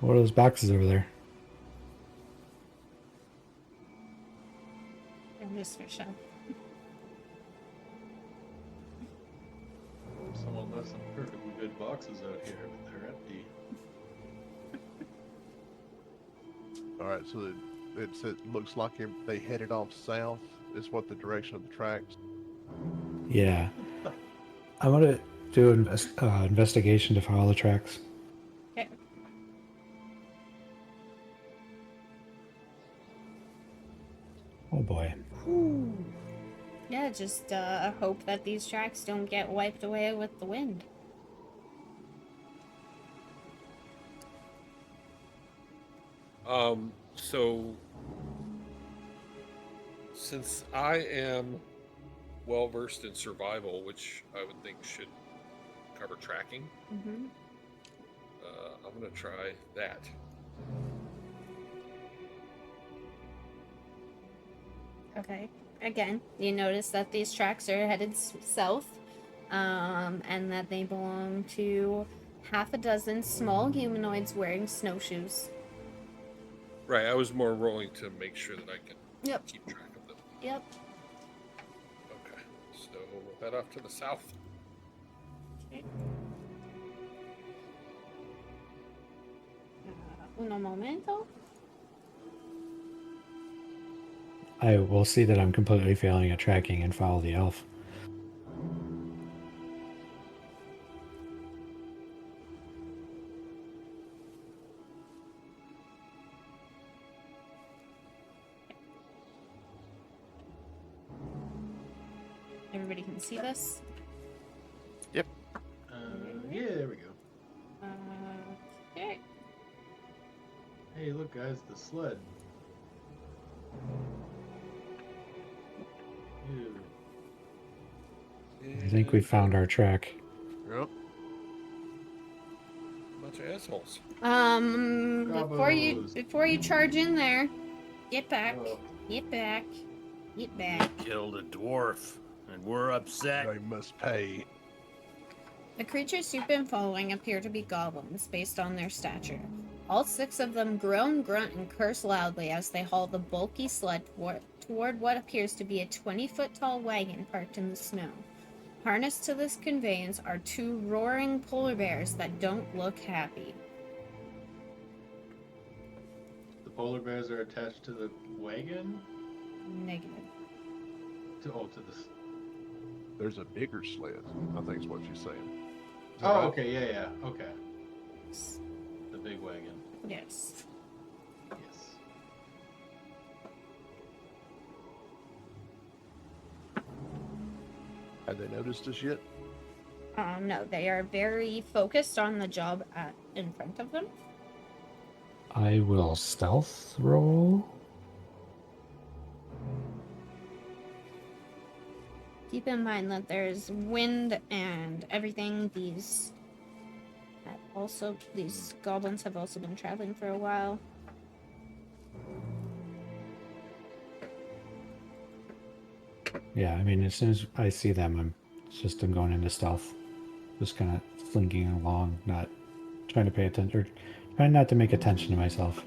What are those boxes over there? I'm just for show. Someone left some perfectly good boxes out here, but they're empty. All right, so it looks like they headed off south. Is what the direction of the tracks. Yeah. I want to do an investigation to follow the tracks. Okay. Oh boy. Yeah, just hope that these tracks don't get wiped away with the wind. So since I am well versed in survival, which I would think should cover tracking, Mm-hmm. I'm gonna try that. Okay. Again, you notice that these tracks are headed south, and that they belong to half a dozen small humanoids wearing snowshoes. Right, I was more rolling to make sure that I can Yep. keep track of them. Yep. Okay, so we'll head off to the south. Uno momento. I will see that I'm completely failing at tracking and follow the elf. Everybody can see this. Yeah, there we go. Okay. Hey, look, guys, the sled. Ew. I think we found our track. Yep. Bunch of assholes. Bravos. Before you charge in there, get back. Oh. Get back. Get back. Killed a dwarf, and we're upset. They must pay. The creatures you've been following appear to be goblins based on their stature. All 6 of them groan, grunt, and curse loudly as they haul the bulky sled toward what appears to be a 20-foot-tall wagon parked in the snow. Harnessed to this conveyance are 2 roaring polar bears that don't look happy. The polar bears are attached to the wagon? Negative. To the... There's a bigger sled, I think is what she's saying. Is that Oh, right? okay, yeah, okay. The big wagon. Yes. Yes. Have they noticed us yet? No, they are very focused on the job in front of them. I will stealth roll. Keep in mind that there's wind and everything. These goblins have also been traveling for a while. Yeah, I mean, as soon as I see them, I'm going into stealth. Just kind of slinking along, not trying to pay attention, or trying not to make attention to myself.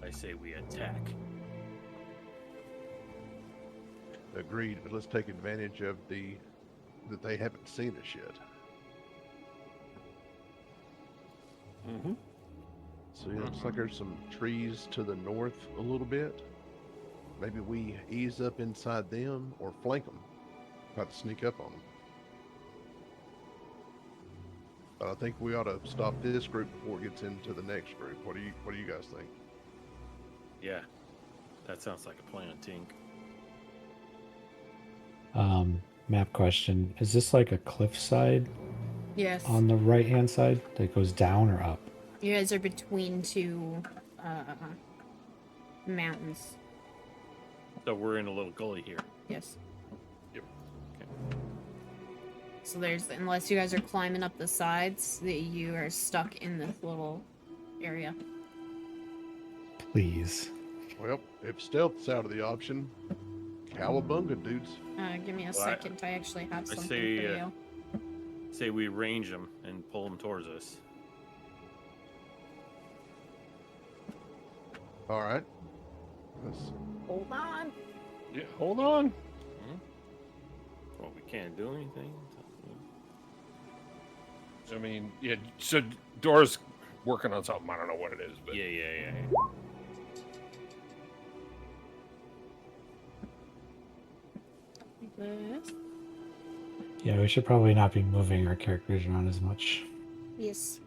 I say we attack. Agreed, but let's take advantage of that they haven't seen us yet. Mm-hmm. So yeah, it looks like there's some trees to the north a little bit. Maybe we ease up inside them or flank them. Try to sneak up on them. But I think we ought to stop this group before it gets into the next group. What do you guys think? Yeah, that sounds like a plan, Tink. Map question. Is this like a cliffside Yes. on the right-hand side that goes down or up? You guys are between 2 mountains. So we're in a little gully here. Yes. Yep. Okay. So unless you guys are climbing up the sides, you are stuck in this little area. Please. Well, if stealth's out of the option, cowabunga, dudes. Give me a Well, second. I actually have something say, for you. Say we range them and pull them towards us. All right. Let's, Hold on. Yeah, hold on. Well, we can't do anything. I mean, yeah. So Dora's working on something. I don't know what it is, but Yeah. This. Yeah, we should probably not be moving our characters around as much. Yes.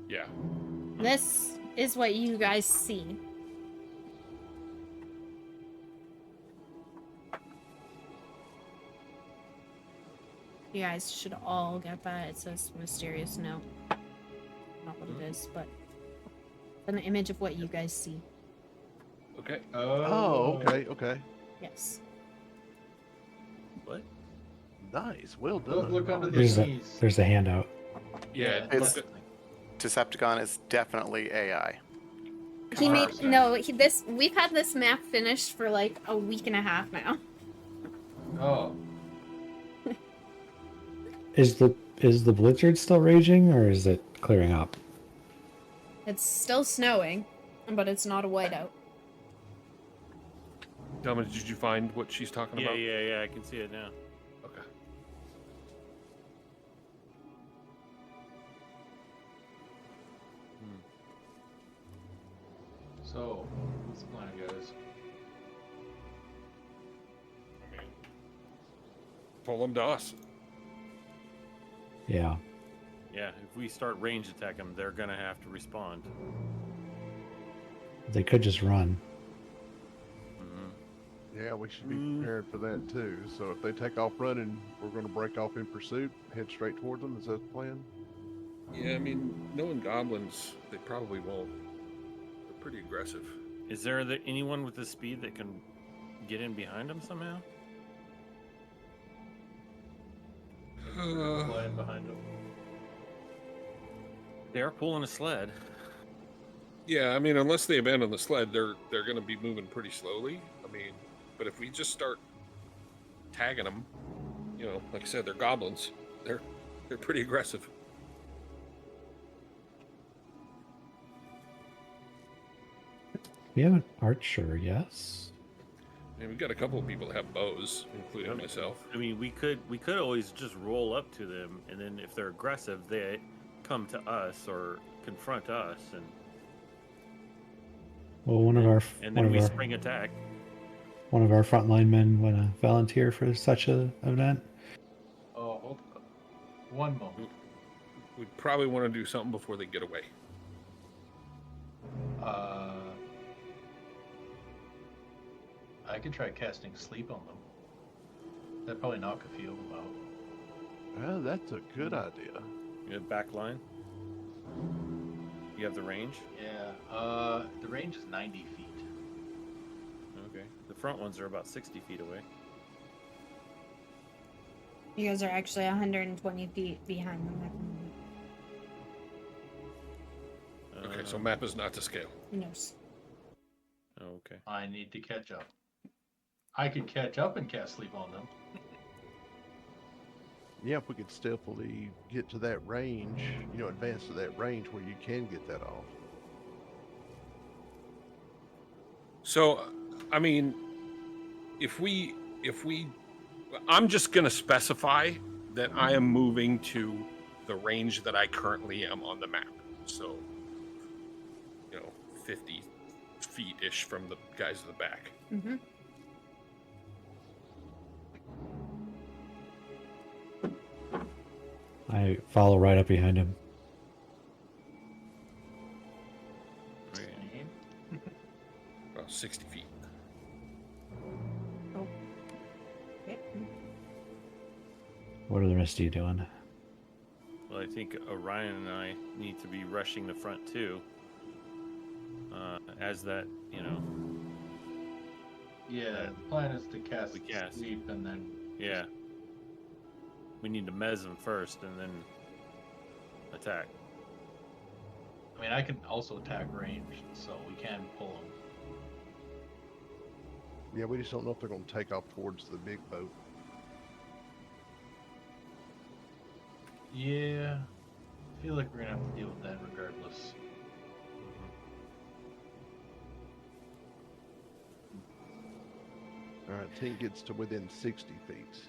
Yeah. This is what you guys see. You guys should all get that. It says mysterious note. Not what it is, but an image of what you guys see. Okay. Oh, okay, okay. Yes. What? Nice. Well Look done. under the There's a knees. there's a handout. Yeah. It's- look at- Decepticon is definitely AI. He made 100%. no. We've had this map finished for like a week and a half now. Oh, Is the blizzard still raging or is it clearing up? It's still snowing, but it's not a whiteout. Delma, did you find what she's talking Yeah, about? yeah, I can see it now. Okay. so what's the plan, guys? I mean, pull them to us. Yeah. Yeah, if we start range attack them, they're gonna have to respond. They could just run. Yeah, we should be prepared for that too. So if they take off running, we're going to break off in pursuit, head straight towards them. Is that the plan? Yeah, I mean, knowing goblins, they probably won't. They're pretty aggressive. Is there anyone with the speed that can get in behind them somehow? Flying behind them. They're pulling a sled. Yeah, I mean, unless they abandon the sled, they're going to be moving pretty slowly. I mean, but if we just start tagging them, you know, like I said, they're goblins. They're pretty aggressive. We have an archer, yes. I mean, we've got a couple of people that have bows, including myself. I mean, we could always just roll up to them, and then if they're aggressive, they come to us or confront us, and Well, one of our spring attack. one of our frontline men want to volunteer for such a event. Oh, hold up. One moment. We'd probably want to do something before they get away. I could try casting sleep on them. That'd probably knock a few of them out. Well, that's a good idea. You have back line. You have the range. Yeah. The range is 90 feet. Okay. The front ones are about 60 feet away. You guys are actually 120 feet behind them. Okay, so map is not to scale. Who knows? Okay. I need to catch up. I could catch up and cast sleep on them. Yeah, if we could stealthily get to that range, you know, advance to that range where you can get that off. So, I mean, I'm just going to specify that I am moving to the range that I currently am on the map. So, 50 feet-ish from the guys in the back. Mm-hmm. I follow right up behind him. About 60 feet. Oh. Okay. What are the rest of you doing? Well, I think Orion and I need to be rushing the front too. As that, Yeah, the plan is to cast We cast. sleep and then yeah. We need to mez them first and then attack. I mean, I can also attack ranged, so we can pull them. Yeah, we just don't know if they're going to take off towards the big boat. Yeah, I feel like we're gonna have to deal with that regardless. All right, team gets to within 60 feet.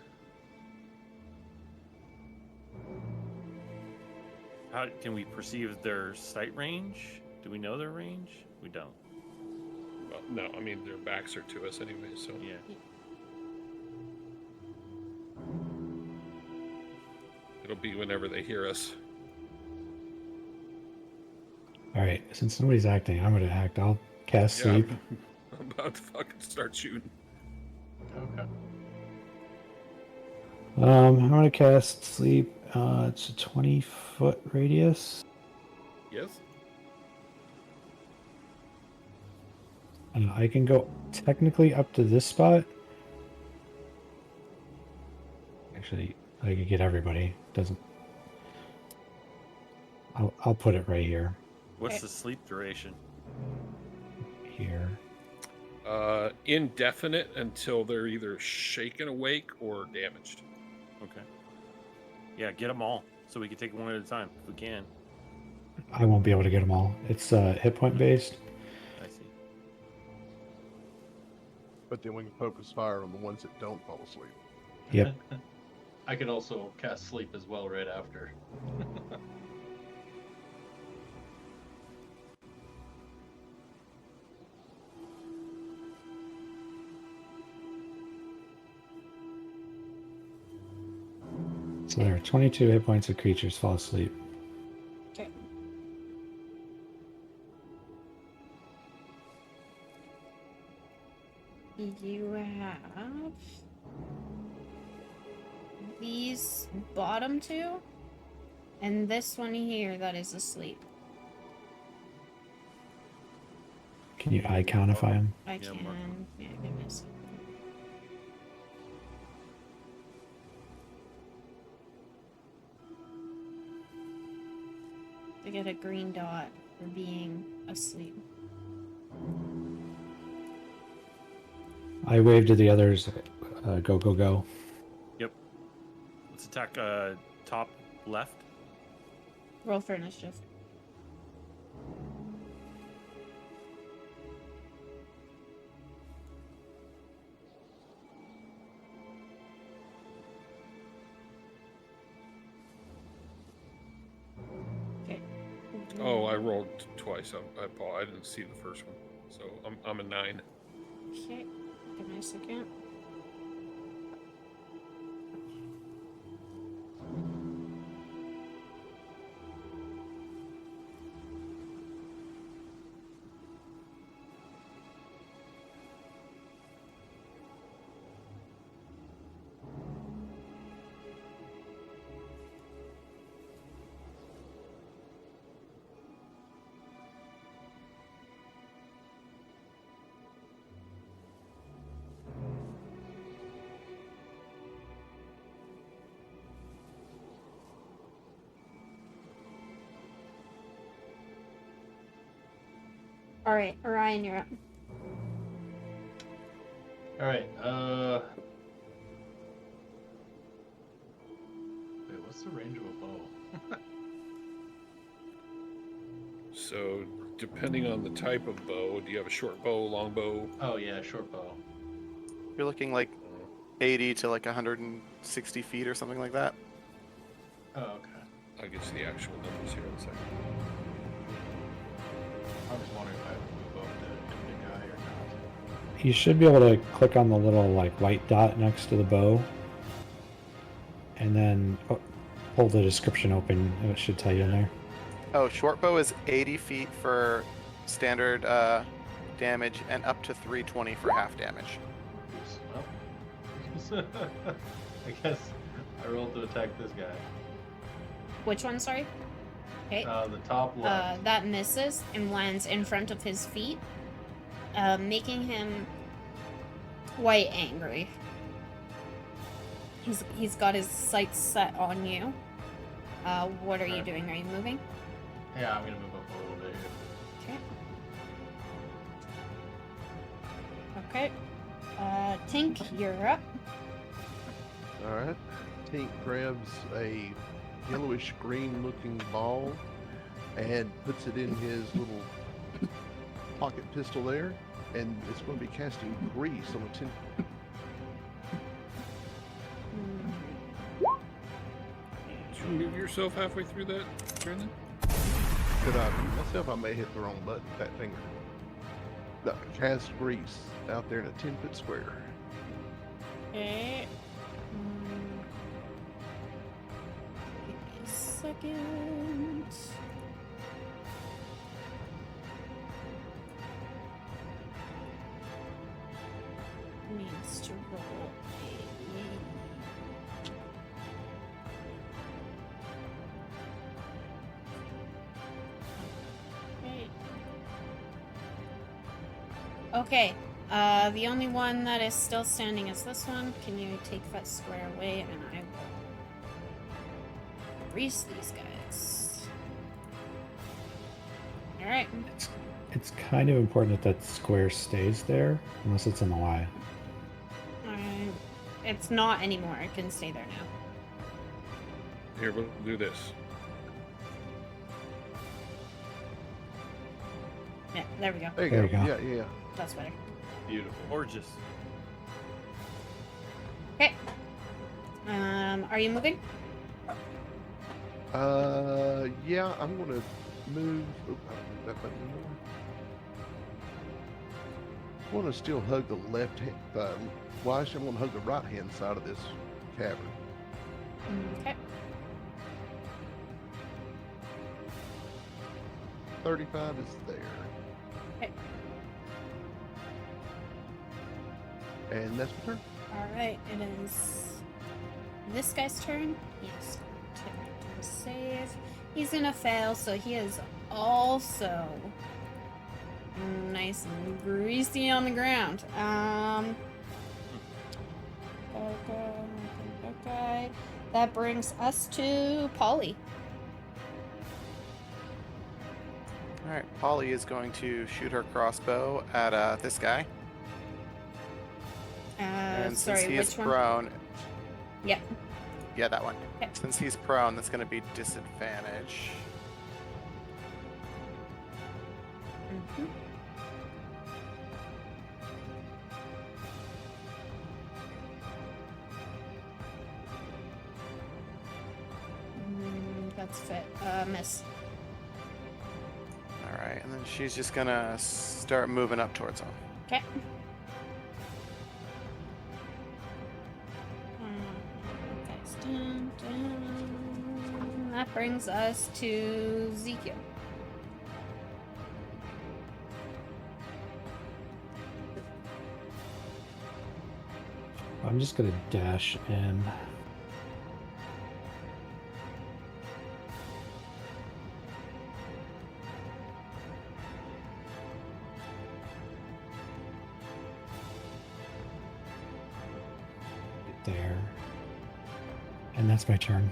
How can we perceive their sight range? Do we know their range? We don't. Well, no, I mean, their backs are to us anyway, so. Yeah. It'll be whenever they hear us. All right, since nobody's acting, I'm gonna act. I'll cast Yeah. sleep. I'm about to fucking start shooting. Okay. I'm gonna cast sleep. It's a 20-foot radius. Yes. I can go technically up to this spot. Actually, I could get everybody. Doesn't. I'll put it right here. What's the sleep duration? Here. Indefinite until they're either shaken awake or damaged. Okay. Yeah, get them all so we can take it one at a time if we can. I won't be able to get them all. It's hit point based. I see. But then we can focus fire on the ones that don't fall asleep. Yep. I could also cast sleep as well right after. So there are 22 hit points of creatures fall asleep. Okay. You have these bottom two, and this one here that is asleep. Can you iconify them? I Yeah, can. mark 'em. Yeah, give me a second. I get a green dot for being asleep. I wave to the others. Go, go, go. Yep. Let's attack top left. Roll for initiative. Okay. Oh, I rolled twice. I didn't see the first one, so I'm a 9. Okay. Give me a second. All right, Orion, you're up. All right. Wait, what's the range of a bow? So, depending on the type of bow, do you have a short bow, long bow? Oh yeah, short bow. You're looking like 80 to like 160 feet or something like that. Oh, okay. I'll get you the actual numbers here in a second. I was wondering if I would move up to hit the guy or not. You should be able to click on the little like white dot next to the bow, and then hold the description open. It should tell you in there. Oh, short bow is 80 feet for standard damage and up to 320 for half damage. Oops, well. I guess I rolled to attack this guy. Which one, sorry? Okay. The top left. That misses and lands in front of his feet, making him quite angry. He's got his sights set on you. What are you Okay. doing? Are you moving? Yeah, I'm gonna move up a little bit here. Okay. Okay. Tink, you're up. All right. Tink grabs a yellowish green looking ball and puts it in his little pocket pistol there, and it's going to be casting grease on the tin. Did you move yourself halfway through that, Brandon? Could I mute myself? I may hit the wrong button with that finger. No, cast grease out there in a 10-foot square. Okay. Give me a second. needs to roll Okay, the only one that is still standing is this one. Can you take that square away and I will grease these guys. Alright. It's kind of important that that square stays there, unless it's in the way. It's not anymore. It can stay there now. Here, we'll do this. Yeah, there we go. There you There go. you go. Yeah. That's better. Beautiful. Gorgeous. Okay. Are you moving? Yeah, I'm gonna move. Oh, I don't move that button anymore. I want to still hug the left hand. Well, actually, I'm gonna hug the right hand side of this cavern. Okay. 35 is there. Okay. And that's my turn. Alright, it is this guy's turn. He's going to do a save. He's gonna fail, so he is also nice and greasy on the ground. Okay. That brings us to Polly. Alright, Polly is going to shoot her crossbow at this guy. And Sorry, since he which is one? prone, Yep. yeah, that one. Okay. Since he's prone, that's going to be disadvantage. Mhm. That's fit. Miss. Alright, and then she's just going to start moving up towards him. Okay. That brings us to Ezekiel. I'm just gonna dash in. There. And that's my turn.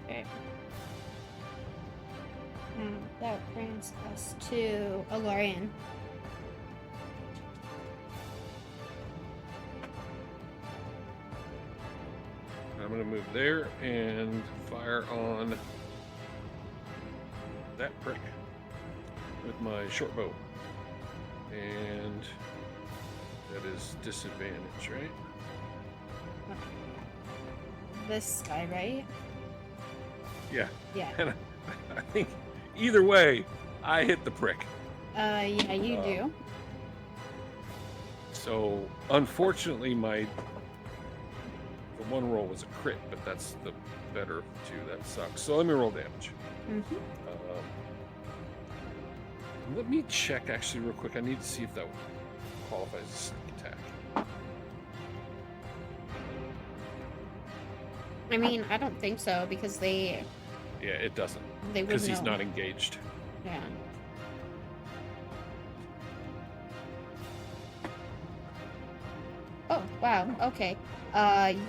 Okay. That brings us to Alarian. I'm going to move there and fire on that prick with my short bow. And that is disadvantage, right? This guy, right? Yeah. Yeah. And I think either way, I hit the prick. Yeah, you do. So unfortunately, the one roll was a crit, but that's the better of the two. That sucks. So let me roll damage. Mm-hmm. Let me check actually real quick. I need to see if that qualifies as a sneak attack. I mean, I don't think so because Yeah, it doesn't. they would Because he's know. not engaged. Yeah. Oh, wow. Okay.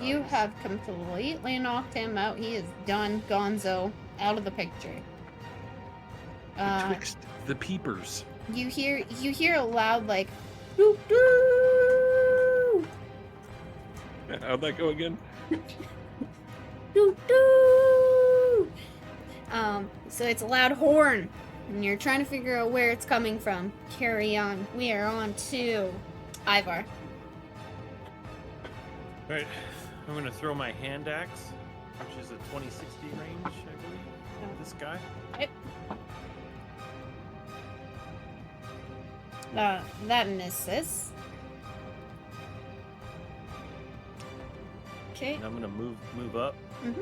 You have completely knocked him out. He is done. Gonzo. Out of the picture. Betwixt the peepers. You hear a loud like doop doo How'd that go again? doop doo. So it's a loud horn, and you're trying to figure out where it's coming from. Carry on. We are on to Ivar. Alright, I'm gonna throw my hand axe, which is a 2060 range, I believe. This guy. That misses. Okay. And I'm gonna move up Mm-hmm.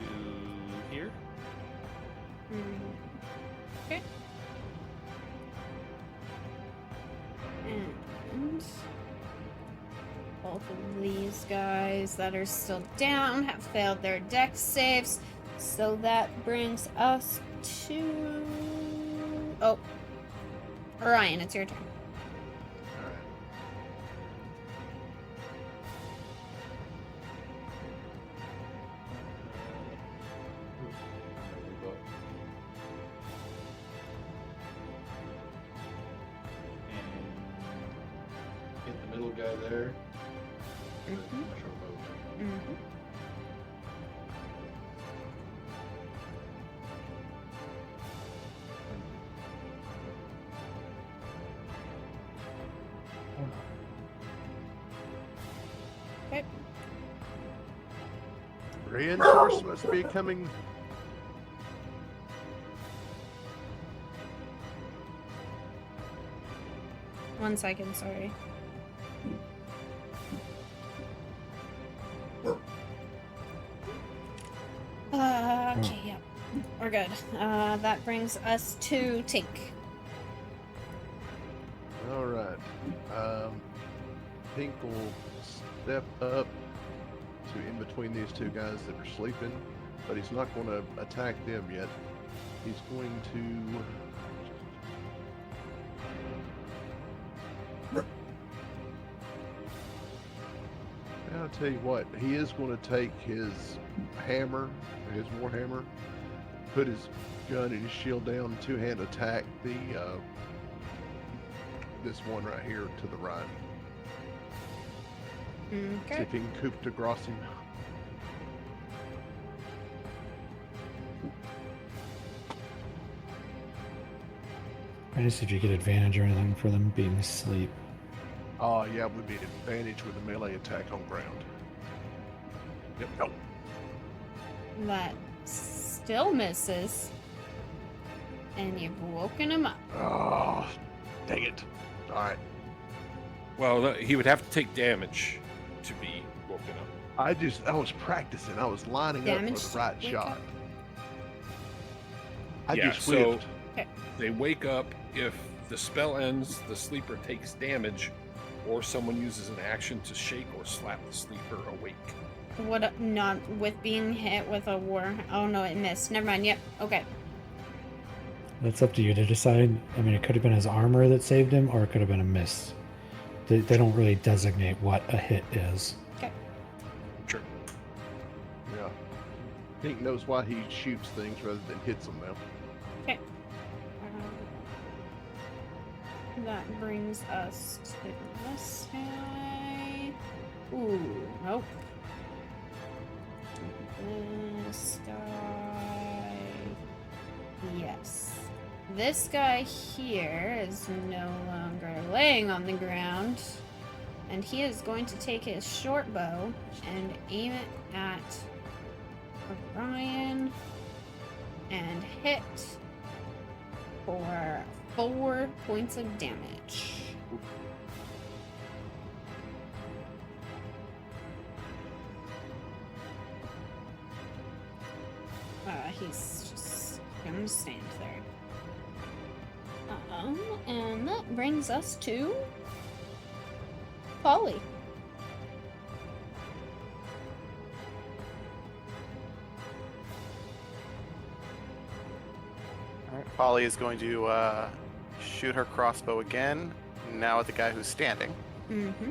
to here. Okay. both of these guys that are still down have failed their dex saves. So that brings us to... Oh. Orion, it's your turn. All right. Hit the middle guy there. with Mhm. my short bow. Mm-hmm. Okay. Reinforcements be coming. One second, sorry. Okay, yep. We're good. That brings us to Tink. All right. Pink will step up to in between these two guys that are sleeping, but he's not going to attack them yet. He's going to. I'll tell you what, he is going to take his hammer, his warhammer, put his gun and his shield down, two-hand attack the this one right here to the right. See Okay. if he can coup de grace him. I just see if you get advantage or anything for them being asleep. Oh yeah, would be an advantage with a melee attack on ground. Yep. Nope. That still misses. And you've woken him up. Oh, dang it. All right. Well, he would have to take damage to be woken up. I was practicing. I was lining Damage up for the right to wake shot. up? I Yeah, just so- whiffed. They wake up if the spell ends, the sleeper takes damage, or someone uses an action to shake or slap the sleeper awake. What? Not with being hit with a war. Oh no, it missed. Never mind. Yep. Okay. That's up to you to decide. I mean, it could have been his armor that saved him, or it could have been a miss. They don't really designate what a hit is. Sure. Yeah. Pink knows why he shoots things rather than hits them now. Okay. That brings us to this guy. Ooh, nope. This guy. Yes. This guy here is no longer laying on the ground. And he is going to take his short bow and aim it at Orion and hit for 4 points of damage. He's just gonna stand there. And that brings us to Polly. Alright, Polly is going to shoot her crossbow again, now at the guy who's standing. Mm-hmm.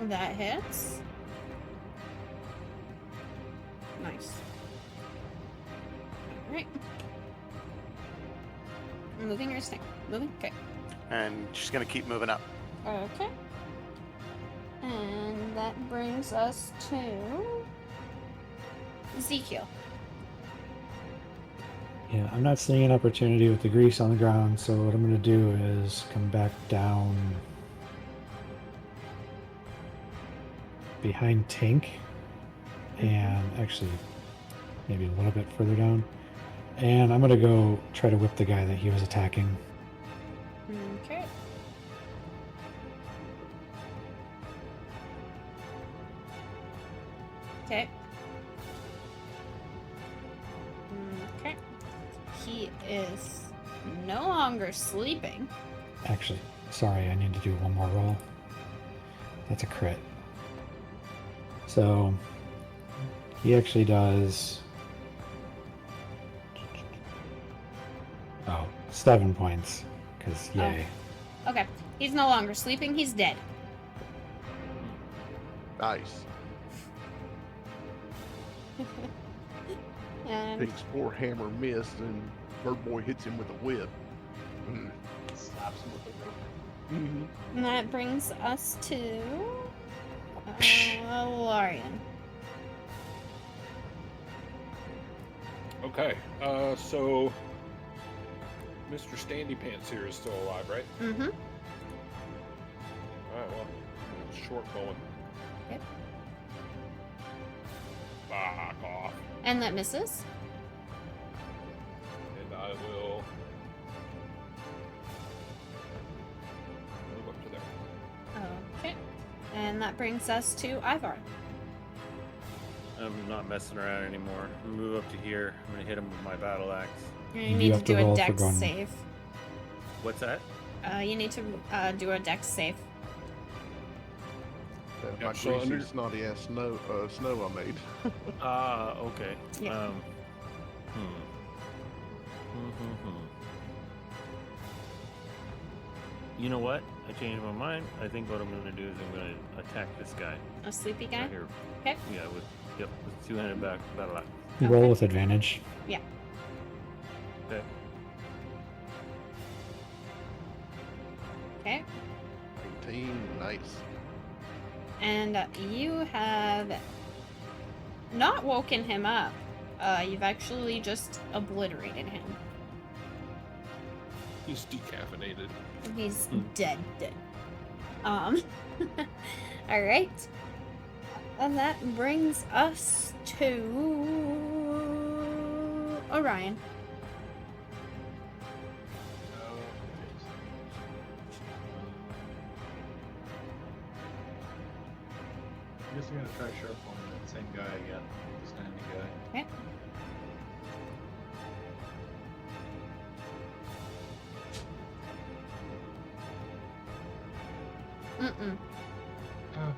That hits. Nice. Alright. Moving or staying? Moving? Okay. And she's going to keep moving up. Okay. And that brings us to Ezekiel. Yeah, I'm not seeing an opportunity with the grease on the ground, so what I'm going to do is come back down behind Tink, and actually maybe a little bit further down, and I'm going to go try to whip the guy that he was attacking. Okay. Okay. Okay. He is no longer sleeping. Actually, sorry, I need to do one more roll. That's a crit. So he actually does 7 points. Because yay. Okay, he's no longer sleeping. He's dead. Nice. And Pink's poor hammer missed, and Bird Boy hits him with a whip. Mm. Slaps him with the rope. Mm-hmm. And that brings us to Larian. Okay. So Mr. Standy Pants here is still alive, right? Mm-hmm. All right. Well, short bowing. Okay. Back off. And that misses. And I will move up to there. Okay. And that brings us to Ivar. I'm not messing around anymore. I'm gonna move up to here. I'm gonna hit him with my battle axe. You You need to have to do a roll for dex going- save. What's that? You need to do a dex save. That Yeah, my so greasy, under- snotty ass snow I made. Okay. Yeah. You know what? I changed my mind. I think what I'm gonna do is I'm gonna attack this guy A sleepy guy? right here. Okay. Yeah, with two-handed battle axe. Roll with advantage. Yeah. Okay. Okay. 19, nice. And you have not woken him up. You've actually just obliterated him. He's decaffeinated. He's dead. All right. And that brings us to Orion. I guess I'm gonna try sharp on that same guy again, the standing guy. Okay. Mm-mm. Oh.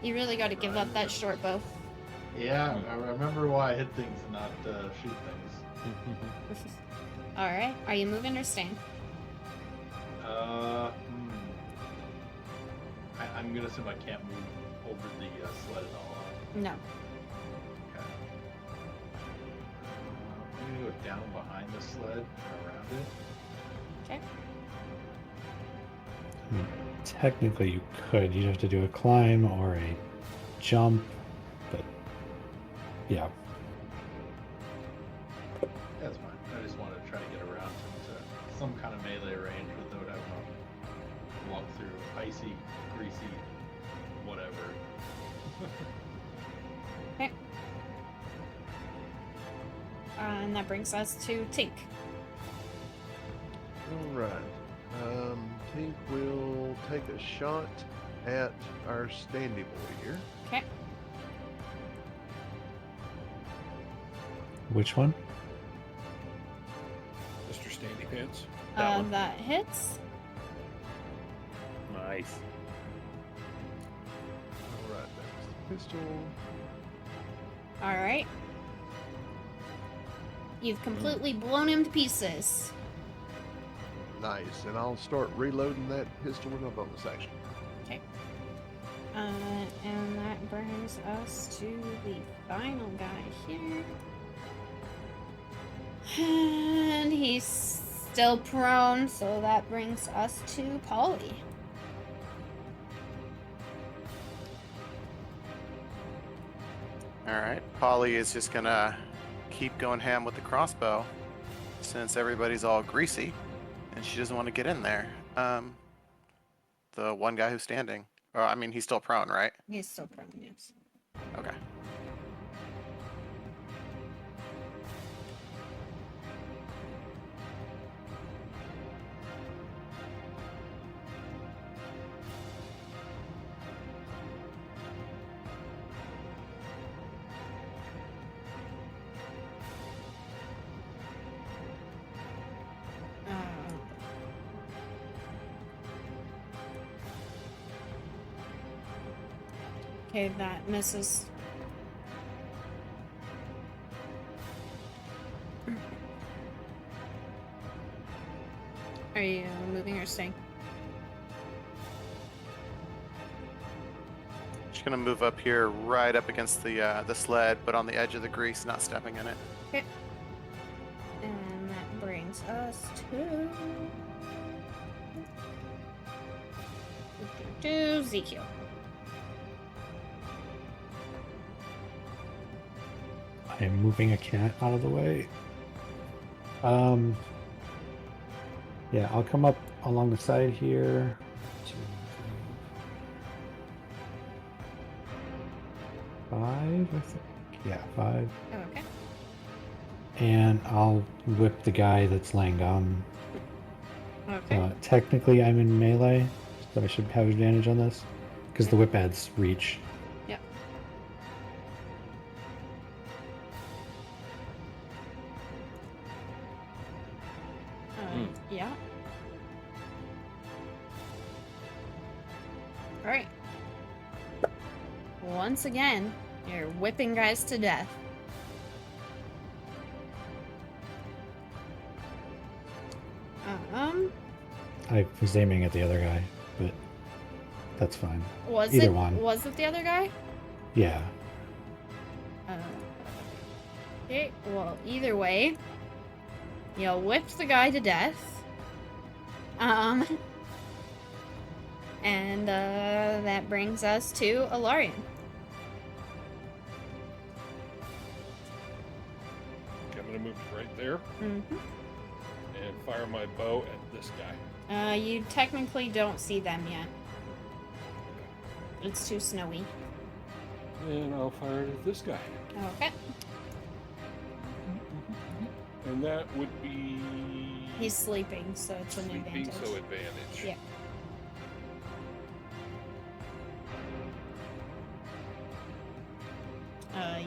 You really got to give up that short bow. Yeah, I remember why I hit things and not shoot things. All right. Are you moving or staying? I'm gonna assume I can't move over the sled at all. No. Okay. I'm gonna go down behind the sled and around it. Okay. Technically, you could. You'd have to do a climb or a jump, but yeah. That's fine. I just want to try to get around him to some kind of melee range without having to walk through icy, greasy, whatever. Okay. And that brings us to Tink. Alright. Tink will take a shot at our standy boy here. Okay. Which one? Mr. Standy Pants. That one. That hits. Nice. Alright, that's the pistol. All right. You've completely blown him to pieces. Nice, and I'll start reloading that pistol with my bonus action. Okay. And that brings us to the final guy here. And he's still prone, so that brings us to Polly. Alright, Polly is just gonna keep going ham with the crossbow since everybody's all greasy and she doesn't want to get in there. The one guy who's standing. Or, I mean, he's still prone, right? He's still prone, yes. Okay. Okay, that misses. Are you moving or staying? Just gonna move up here, right up against the sled, but on the edge of the grease, not stepping in it. Okay. And that brings us to Ezekiel. I am moving a cat out of the way. Yeah, I'll come up along the side here. 2, 3, 5, I think. Yeah, 5. Okay. And I'll whip the guy that's laying down. Okay. Technically, I'm in melee, so I should have advantage on this because the whip adds reach. Yep. Yeah. All right. Once again, you're whipping guys to death. I was aiming at the other guy, but that's fine. Was Either it one. Was it the other guy? Yeah. Okay. Well, either way, you whipped the guy to death. And that brings us to Alarian. Okay, I'm gonna move right there Mm-hmm. and fire my bow at this guy. You technically don't see them yet. It's too snowy. And I'll fire it at this guy. Okay. And that would be He's sleeping, so it's an sleeping, advantage. so advantage. Yeah.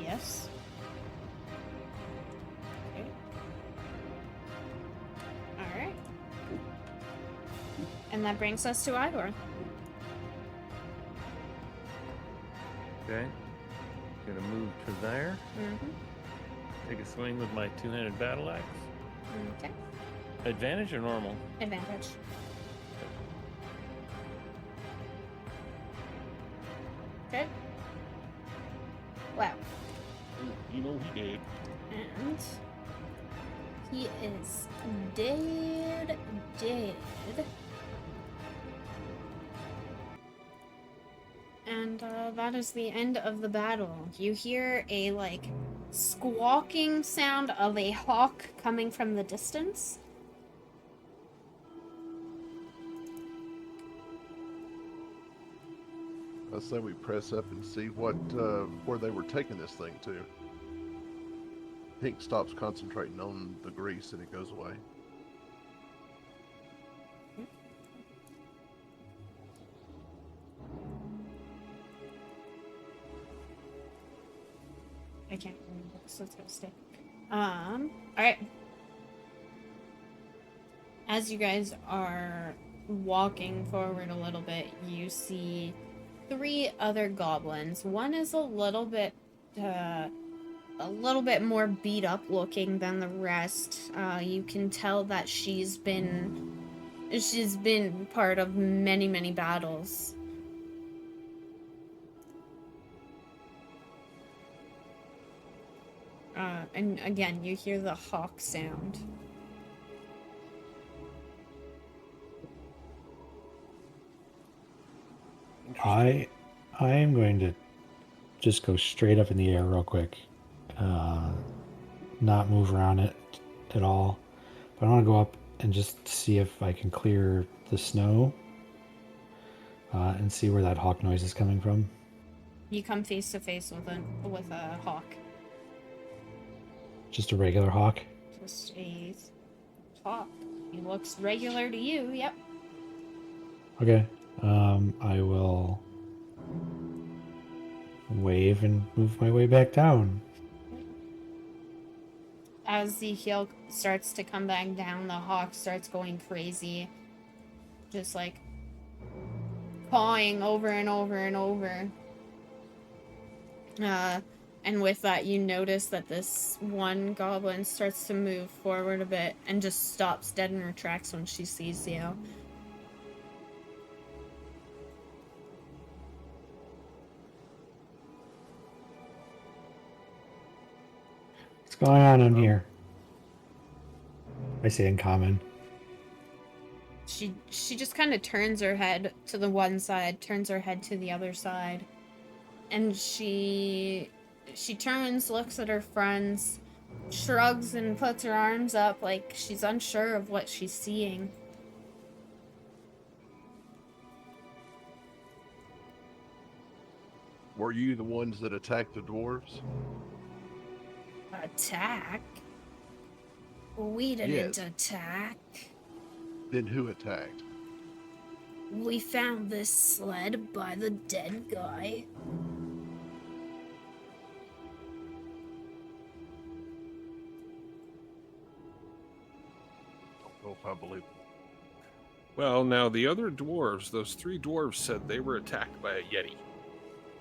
Yes. Okay. Alright. And that brings us to Igor. Okay. Gonna move to there. Mm-hmm. Take a swing with my two-handed battle axe. Okay. Advantage or normal? Advantage. Okay. Wow. You know he did. And he is dead. And that is the end of the battle. You hear a like squawking sound of a hawk coming from the distance. I say we press up and see what where they were taking this thing to. Pink stops concentrating on the grease and it goes away. I can't remember, so it's gonna stay. Alright. As you guys are walking forward a little bit, you see 3 other goblins. One is a little bit more beat up looking than the rest. You can tell that she's been part of many battles. And again, you hear the hawk sound. I am going to just go straight up in the air real quick. Not move around it at all. But I want to go up and just see if I can clear the snow. And see where that hawk noise is coming from. You come face to face with a hawk. Just a regular hawk? Just a hawk. He looks regular to you, yep. Okay. I will wave and move my way back down. As Ezekiel starts to come back down, the hawk starts going crazy. Just like pawing over and over and over. And with that, you notice that this one goblin starts to move forward a bit and just stops dead in her tracks when she sees you. What's going on in here? I say in common. She just kind of turns her head to the one side, turns her head to the other side, and she turns, looks at her friends, shrugs and puts her arms up like she's unsure of what she's seeing. Were you the ones that attacked the dwarves? Attack? We didn't attack. Then who attacked? We found this sled by the dead guy. Don't know if I believe it. Well, now the other dwarves, those 3 dwarves said they were attacked by a yeti,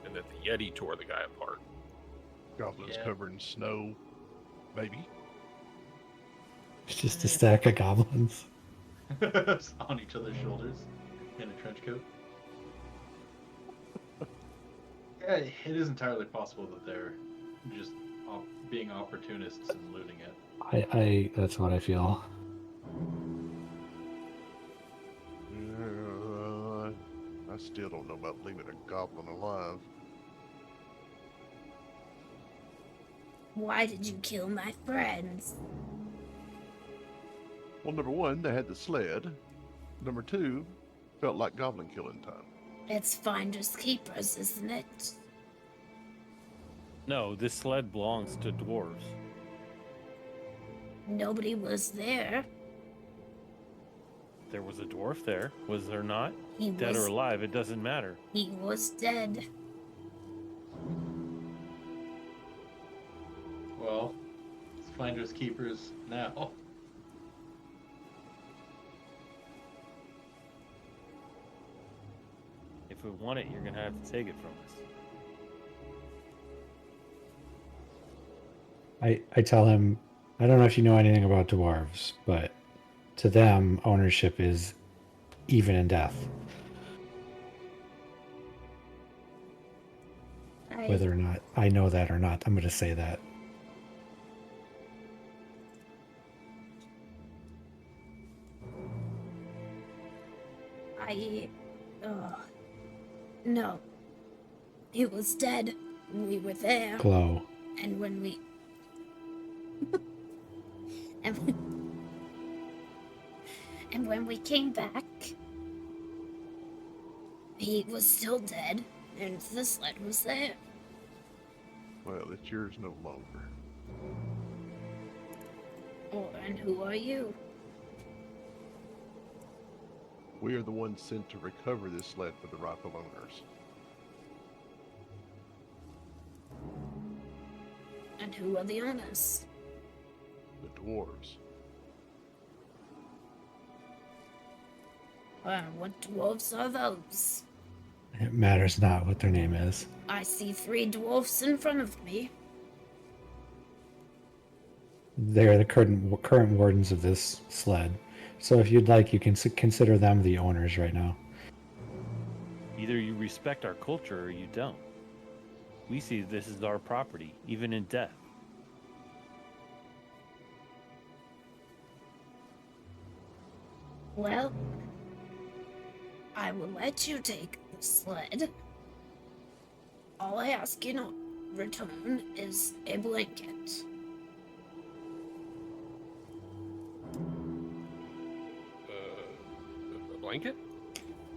and that the yeti tore the guy apart. Goblins Yeah. covered in snow, maybe. It's just a stack of goblins. On each other's shoulders in a trench coat. Yeah, it is entirely possible that they're just being opportunists and looting it. I that's what I feel. I still don't know about leaving a goblin alive. Why did you kill my friends? Well, number 1, they had the sled. Number 2, felt like goblin killing time. It's finders keepers, isn't it? No, this sled belongs to dwarves. Nobody was there. There was a dwarf there, was there not? He Dead was or alive, it doesn't matter. He was dead. Well, it's finders keepers now. If we want it, you're gonna have to take it from us. I tell him, I don't know if you know anything about dwarves, but to them, ownership is even in death. Whether or not I know that or not, I'm going to say that. No. He was dead. We were there. Glow. And when we... and when we came back, he was still dead, and the sled was there. Well, it's yours no longer. Oh, and who are you? We are the ones sent to recover this sled for the rightful owners. And who are the owners? The dwarves. What dwarves are those? It matters not what their name is. I see 3 dwarfs in front of me. They're the current wardens of this sled. So if you'd like, you can consider them the owners right now. Either you respect our culture or you don't. We see this as our property, even in death. Well, I will let you take the sled. All I ask in return is a blanket. A blanket?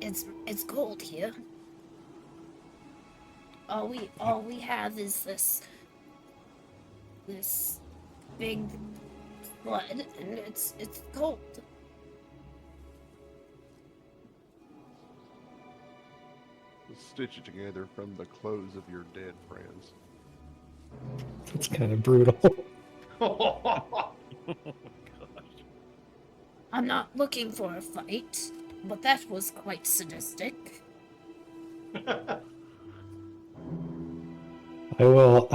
It's cold here. All we have is this big sled, and it's cold. Let's stitch it together from the clothes of your dead friends. It's kind of brutal. I'm not looking for a fight, but that was quite sadistic. I will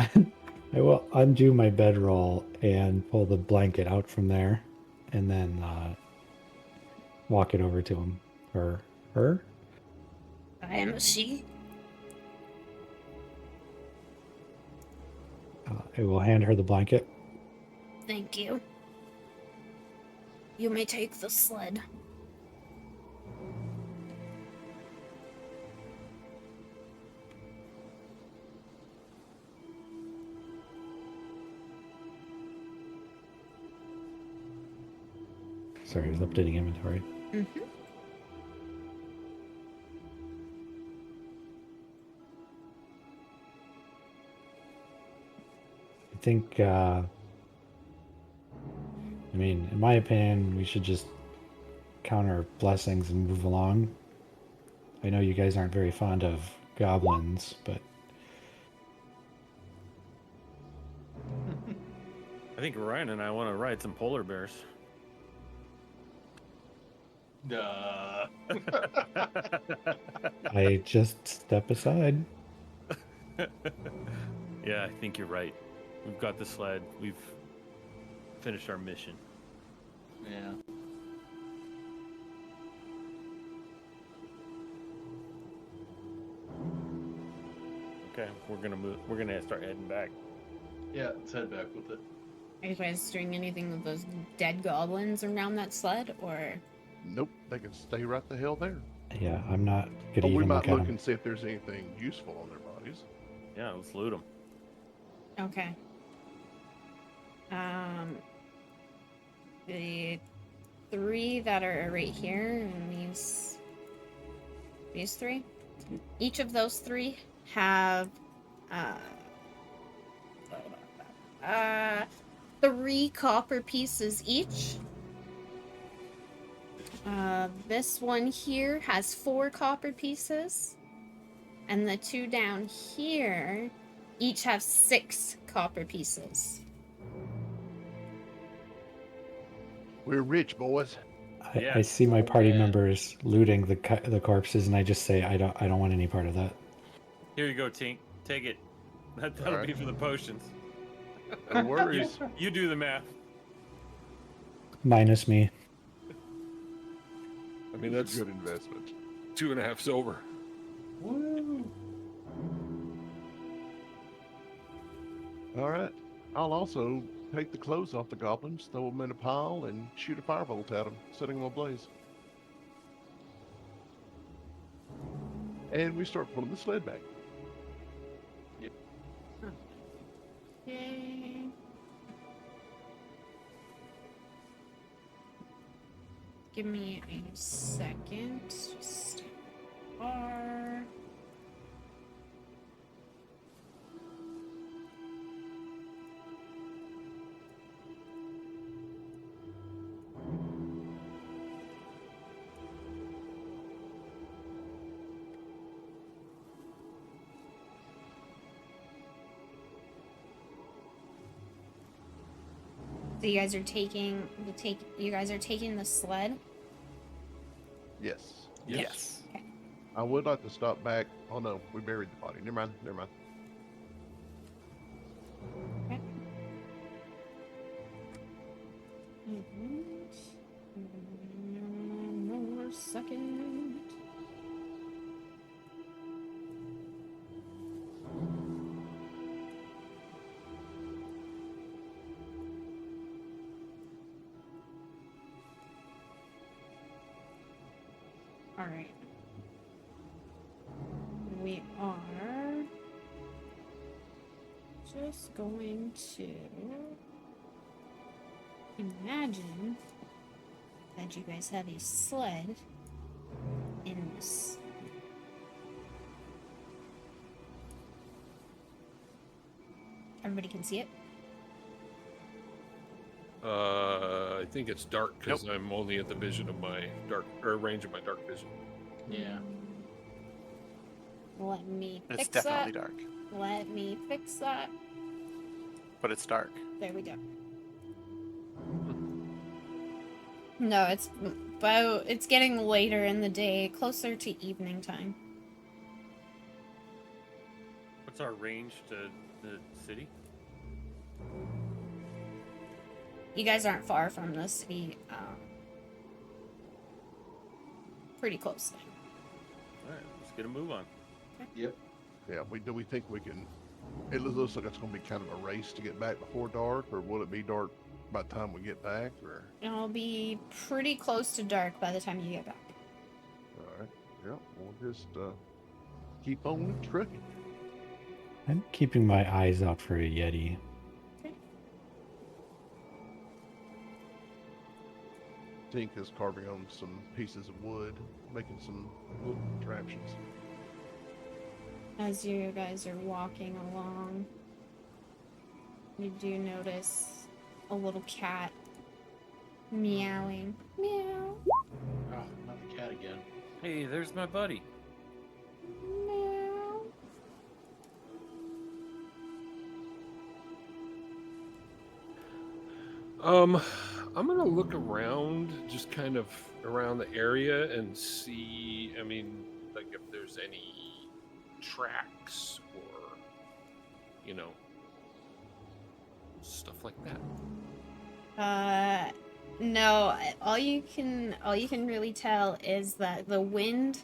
I will undo my bedroll and pull the blanket out from there and then walk it over to him. Her? I am a she. I will hand her the blanket. Thank you. You may take the sled. Sorry, I was updating inventory. Mm-hmm. I think, I mean, in my opinion, we should just count our blessings and move along. I know you guys aren't very fond of goblins, but I think Ryan and I want to ride some polar bears. Duh. I just step aside. Yeah, I think you're right. We've got the sled. We've finished our mission. Yeah. Okay, we're gonna move. We're gonna start heading back. Yeah, let's head back with it. Are you guys doing anything with those dead goblins around that sled, or? Nope, they can stay right the hell there. Yeah, I'm not gonna Oh, we even might look at look them. and see if there's anything useful on their bodies. Yeah, let's loot them. Okay. The 3 that are right here, and these 3, each of those 3 have 3 copper pieces each. This one here has 4 copper pieces, and the 2 down here each have 6 copper pieces. We're rich, boys. Yeah. I see my party Yeah. members looting the corpses, and I just say I don't want any part of that. Here you go, Tink. Take it. That'll Alright. be for the potions. No worries. You do the math. Minus me. I mean, It's that's a good investment. 2.5 silver. Woo! All right. I'll also take the clothes off the goblins, throw them in a pile, and shoot a firebolt at them, setting them ablaze. And we start pulling the sled back. Yay. Give me a second. Just R. So you guys are taking the sled. Yes. Yes. I would like to stop back. Oh no, we buried the body. Never mind. Never mind. Okay. One more second. All right. We are just going to imagine that you guys have a sled in this. Everybody can see it? I think it's dark because I'm only at the vision of my range of my dark vision. Yeah. Let me It's fix definitely that. dark, Let me fix that. but it's dark. There we go. No, it's getting later in the day, closer to evening time. What's our range to The city? You guys aren't far from the city. Pretty close. Alright, let's get a move on. Yep. Yeah, do we think we can? It looks like it's going to be kind of a race to get back before dark, or will it be dark by the time we get back? Or It'll be pretty close to dark by the time you get back. all right, yeah, we'll just keep on trucking. I'm keeping my eyes out for a Yeti. Tink is carving on some pieces of wood, making some little contraptions. As you guys are walking along, you do notice a little cat meowing. Meow. Oh, not the cat again. Hey, there's my buddy. Meow. I'm gonna look around, just kind of around the area and see. I mean, like if there's any tracks or, you know, stuff like that. No. All you can really tell is that the wind,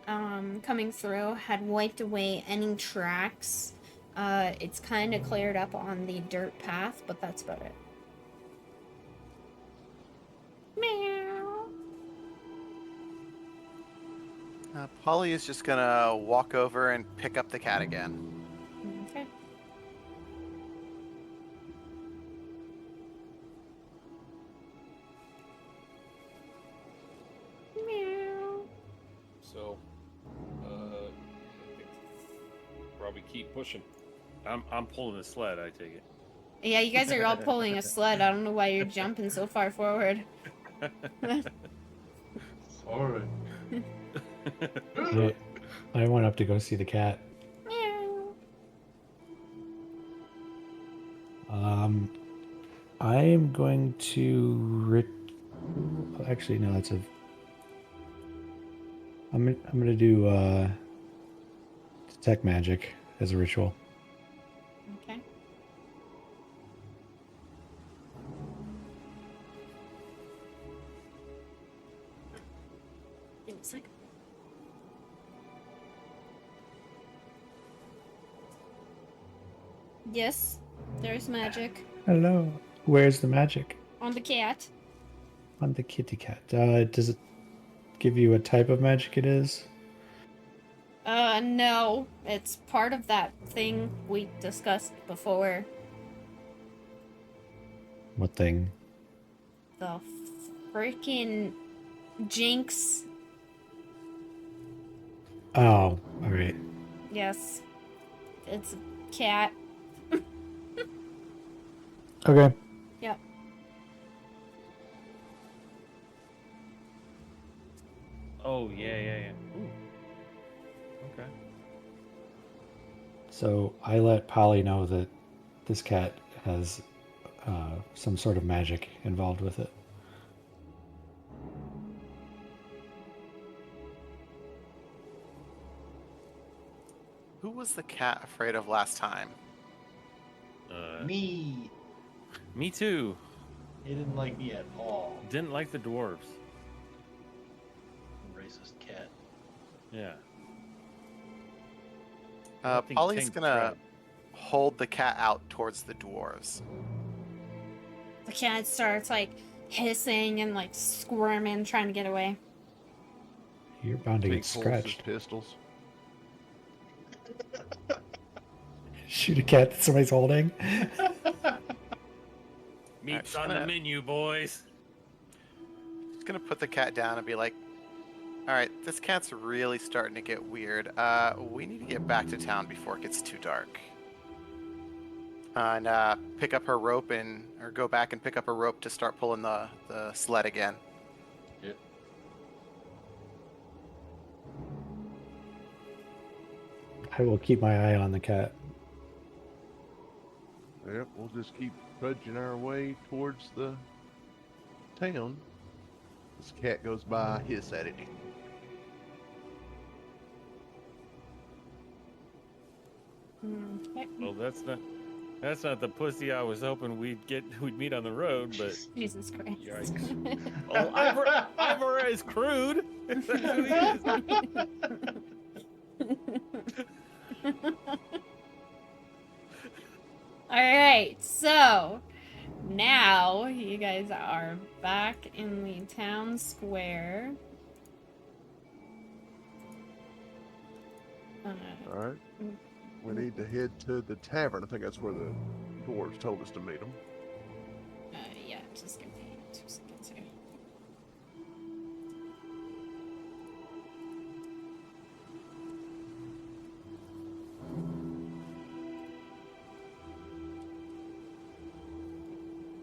coming through had wiped away any tracks. It's kind of cleared up on the dirt path, but that's about it. Meow. Polly is just gonna walk over and pick up the cat again. Okay. Meow. So, I think probably keep pushing. I'm pulling the sled, I take it. Yeah, you guys are all pulling a sled. I don't know why you're jumping so far forward. Sorry. Yeah, I went up to go see the cat. Meow. I am going to actually, no, that's a. I'm gonna do detect magic as a ritual. Okay. Give me a second. Yes, there's magic Hello. Where's the magic? on the cat. On the kitty cat. Does it give you a type of magic it is? No, it's part of that thing we discussed before. What thing? The freaking jinx. Oh, alright. Yes, it's a cat. Okay. Yep. Oh, yeah. Ooh. Okay. So I let Polly know that this cat has some sort of magic involved with it. Who was the cat afraid of last time? Me. Me too. He didn't like me at all. Didn't like the dwarves. Racist cat. Yeah. I think Polly's Tink gonna tried. hold the cat out towards the dwarves. The cat starts like hissing and like squirming, trying to get away. You're bound to get Tink pulls his scratched. pistols. Shoot a cat that somebody's holding. Meat's Alright, on the gonna- menu, boys. Just gonna put the cat down and be like, all right, this cat's really starting to get weird. We need to get back to town before it gets too dark. And pick up her rope or go back and pick up her rope to start pulling the sled again. Yep. I will keep my eye on the cat. Yep, we'll just keep trudging our way towards the town. This cat goes by, I hiss at it. Okay. Well, that's not the pussy I was hoping we'd meet on the road, but Jesus Christ. yikes. Oh, Ivor is crude. That's who he is. Alright, so now you guys are back in the town square. All right. We need to head to the tavern. I think that's where the dwarves told us to meet them. Yeah, just give me 2 seconds here.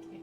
Okay.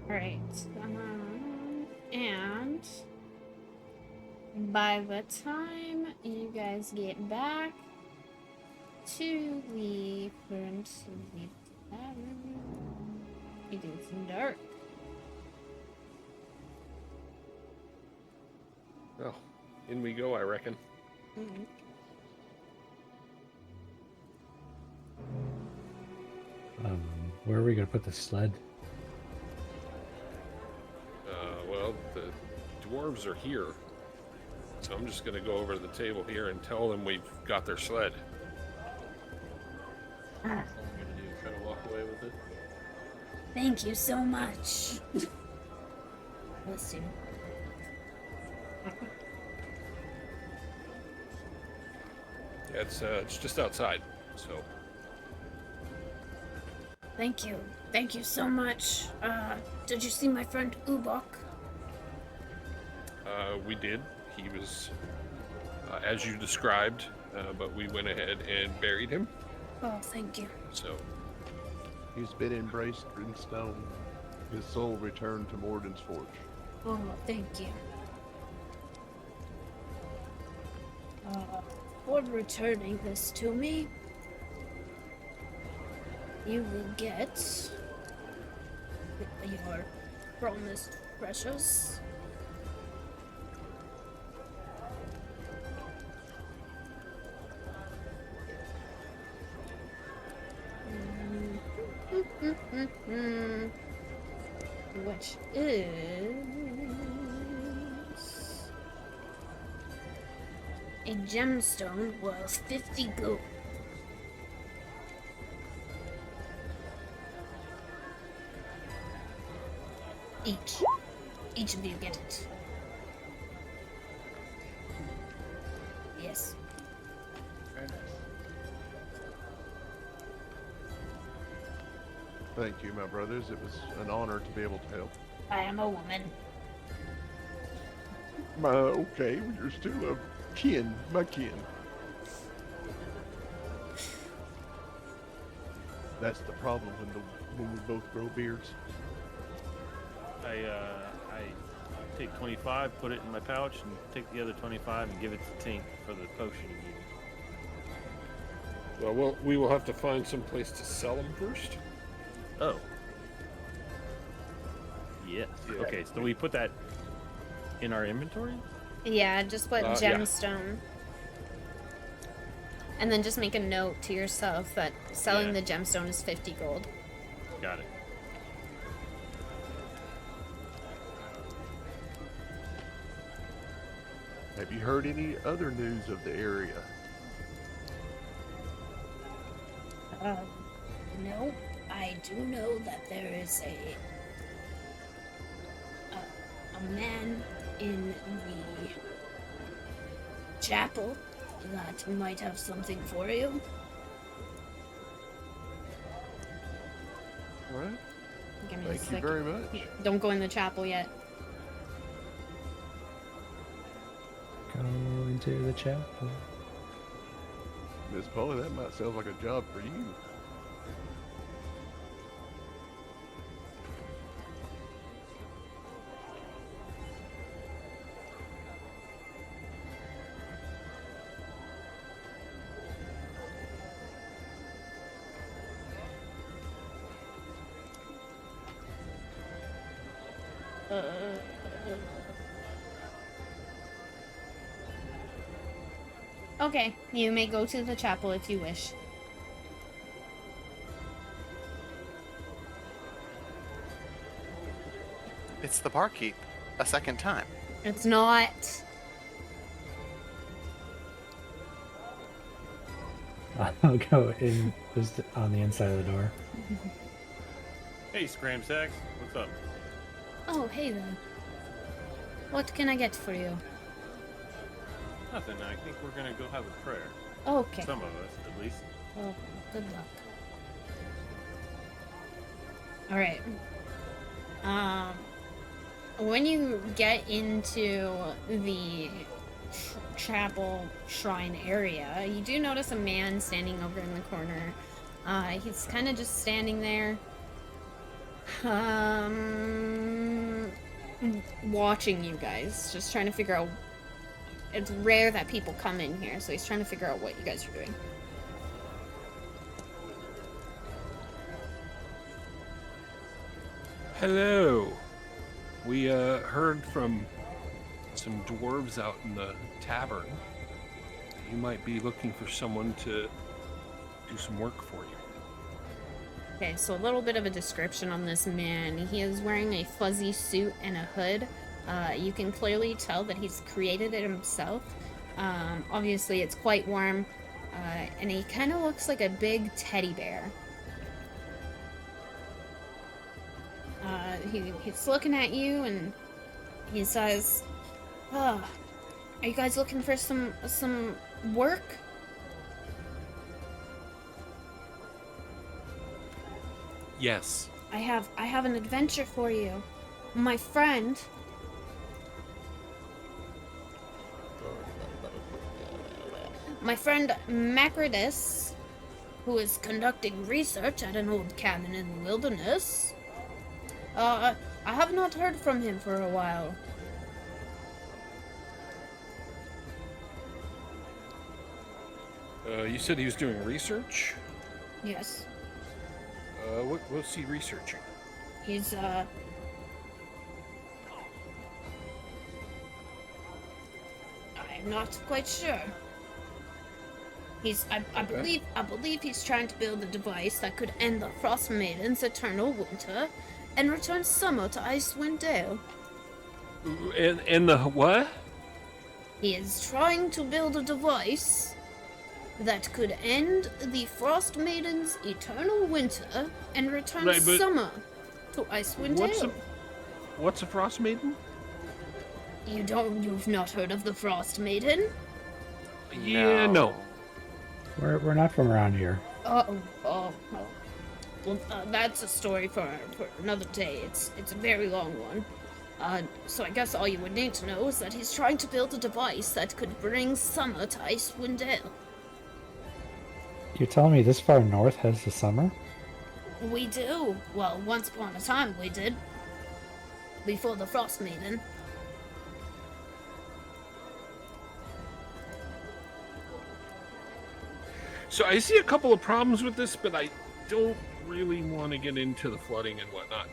Alright, and by the time you guys get back to the front of the tavern, it is dark. Oh, in we go, I reckon. Where are we gonna put the sled? Well, the dwarves are here. So I'm just going to go over to the table here and tell them we've got their sled. That's all I'm gonna do. Try to walk away with it. Thank you so much. Bless you. Yeah, it's just outside, so... Thank you. Thank you so much. Did you see my friend Ubok? We did. He was, as you described, but we went ahead and buried him. Oh, thank you. So, He's been embraced in stone. His soul returned to Morden's Forge. Oh, thank you. For returning this to me, you will get your promised precious. Which is a gemstone worth 50 gold. Each of you get it. Yes. Very nice. Thank you, my brothers. It was an honor to be able to help. I am a woman. Okay, you're still a kin, my kin. That's the problem when we both grow beards. I take 25, put it in my pouch, and take the other 25 and give it to Tink for the potion again. well, we will have to find some place to sell them first. Oh. Yes. Yeah. Okay, so we put that in our inventory? Yeah, just put Yeah. gemstone. And then just make a note to yourself that selling Yeah. the gemstone is 50 gold. Got it. Have you heard any other news of the area? No, I do know that there is a man in the chapel that might have something for you. All right. Give me a Thank you second. very much. Don't go in the chapel yet. Go into the chapel. Miss Polly, that might sound like a job for you. Okay, you may go to the chapel if you wish. It's the barkeep. A second time. It's not. I'll go in just on the inside of the door. Hey, Scramsacks, what's up? Oh, hey there. What can I get for you? Nothing. I think we're gonna go have a prayer. Okay. Some of us, at least. Oh, good luck. All right. When you get into the chapel shrine area, you do notice a man standing over in the corner. He's kind of just standing there, watching you guys, just trying to figure out. It's rare that people come in here, so he's trying to figure out what you guys are doing. Hello. We heard from some dwarves out in the tavern. You might be looking for someone to do some work for you. Okay, so a little bit of a description on this man. He is wearing a fuzzy suit and a hood. You can clearly tell that he's created it himself. Obviously, it's quite warm, and he kind of looks like a big teddy bear. He's looking at you, and he says, "Oh, are you guys looking for some work?" Yes. I have an adventure for you. My friend Macrodus, who is conducting research at an old cabin in the wilderness. I have not heard from him for a while. You said he was doing research? Yes. What's he researching? He's I'm not quite sure. I believe he's trying to build a device that could end the Frostmaiden's eternal winter and return summer to IceWind Dale. And the what? He is trying to build a device that could end the Frostmaiden's eternal winter and return Right, but summer to IceWind Dale. What's a Frostmaiden? You've not heard of the Frostmaiden? Yeah, no. We're not from around here. Oh. Well, that's a story for another day. It's a very long one. So I guess all you would need to know is that he's trying to build a device that could bring summer to IceWind Dale. You're telling me this far north has the summer? We do. Well, once upon a time we did. Before the Frostmaiden. So I see a couple of problems with this, but I don't really want to get into the flooding and whatnot.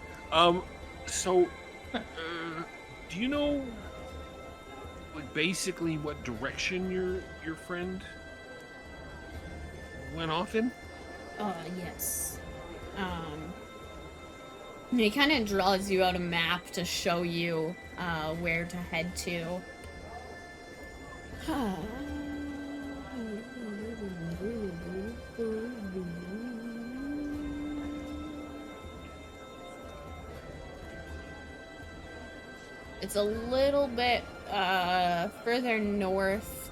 Do you know, like, basically what direction your friend went off in? Yes. He kind of draws you out a map to show you, where to head to. It's a little bit further north.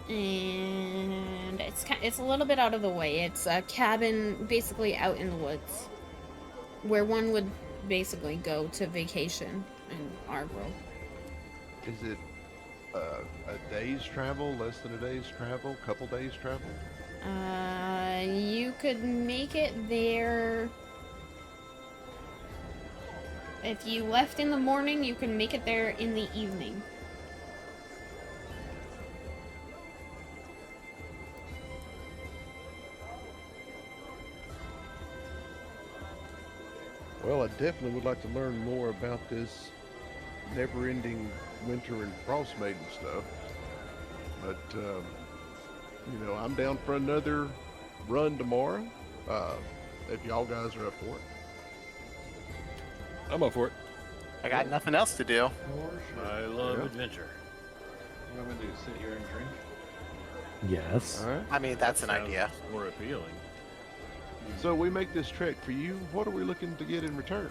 And it's a little bit out of the way. It's a cabin basically out in the woods where one would basically go to vacation in our world. Is it a day's travel, less than a day's travel, couple days travel? You could make it there. If you left in the morning, you can make it there in the evening. Well, I definitely would like to learn more about this never-ending winter and Frostmaiden stuff. But, you know, I'm down for another run tomorrow, if y'all guys are up for it. I'm up for it. I got nothing else to do. I love Yeah. adventure. What am I gonna do? Sit here and drink? Yes. All right. I mean, that's an Sounds idea. more appealing. So we make this trek for you. What are we looking to get in return?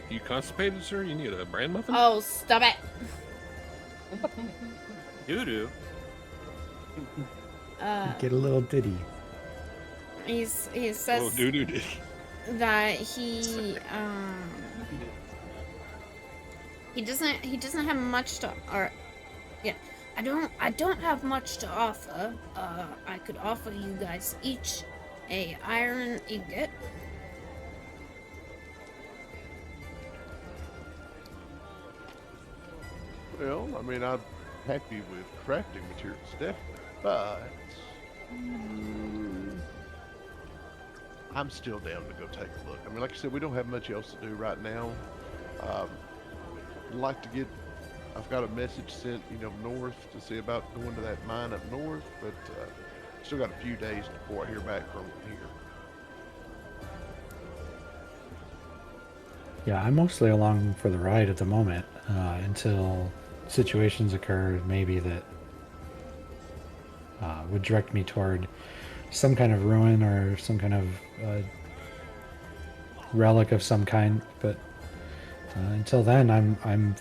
You constipated, sir? You need a bran muffin? Oh, stop it! Doo-doo. Get a little ditty. He Oh, says doo-doo. that he doesn't have much to I don't have much to offer. I could offer you guys each a iron ingot. Well, I mean, I'm happy with crafting materials, definitely, but I'm still down to go take a look. I mean, like I said, we don't have much else to do right now. I'd like to get. I've got a message sent, you know, north to see about going to that mine up north, but still got a few days before I hear back from here. Yeah, I'm mostly along for the ride at the moment until situations occur maybe that would direct me toward some kind of ruin or some kind of relic of some kind. But until then, I'm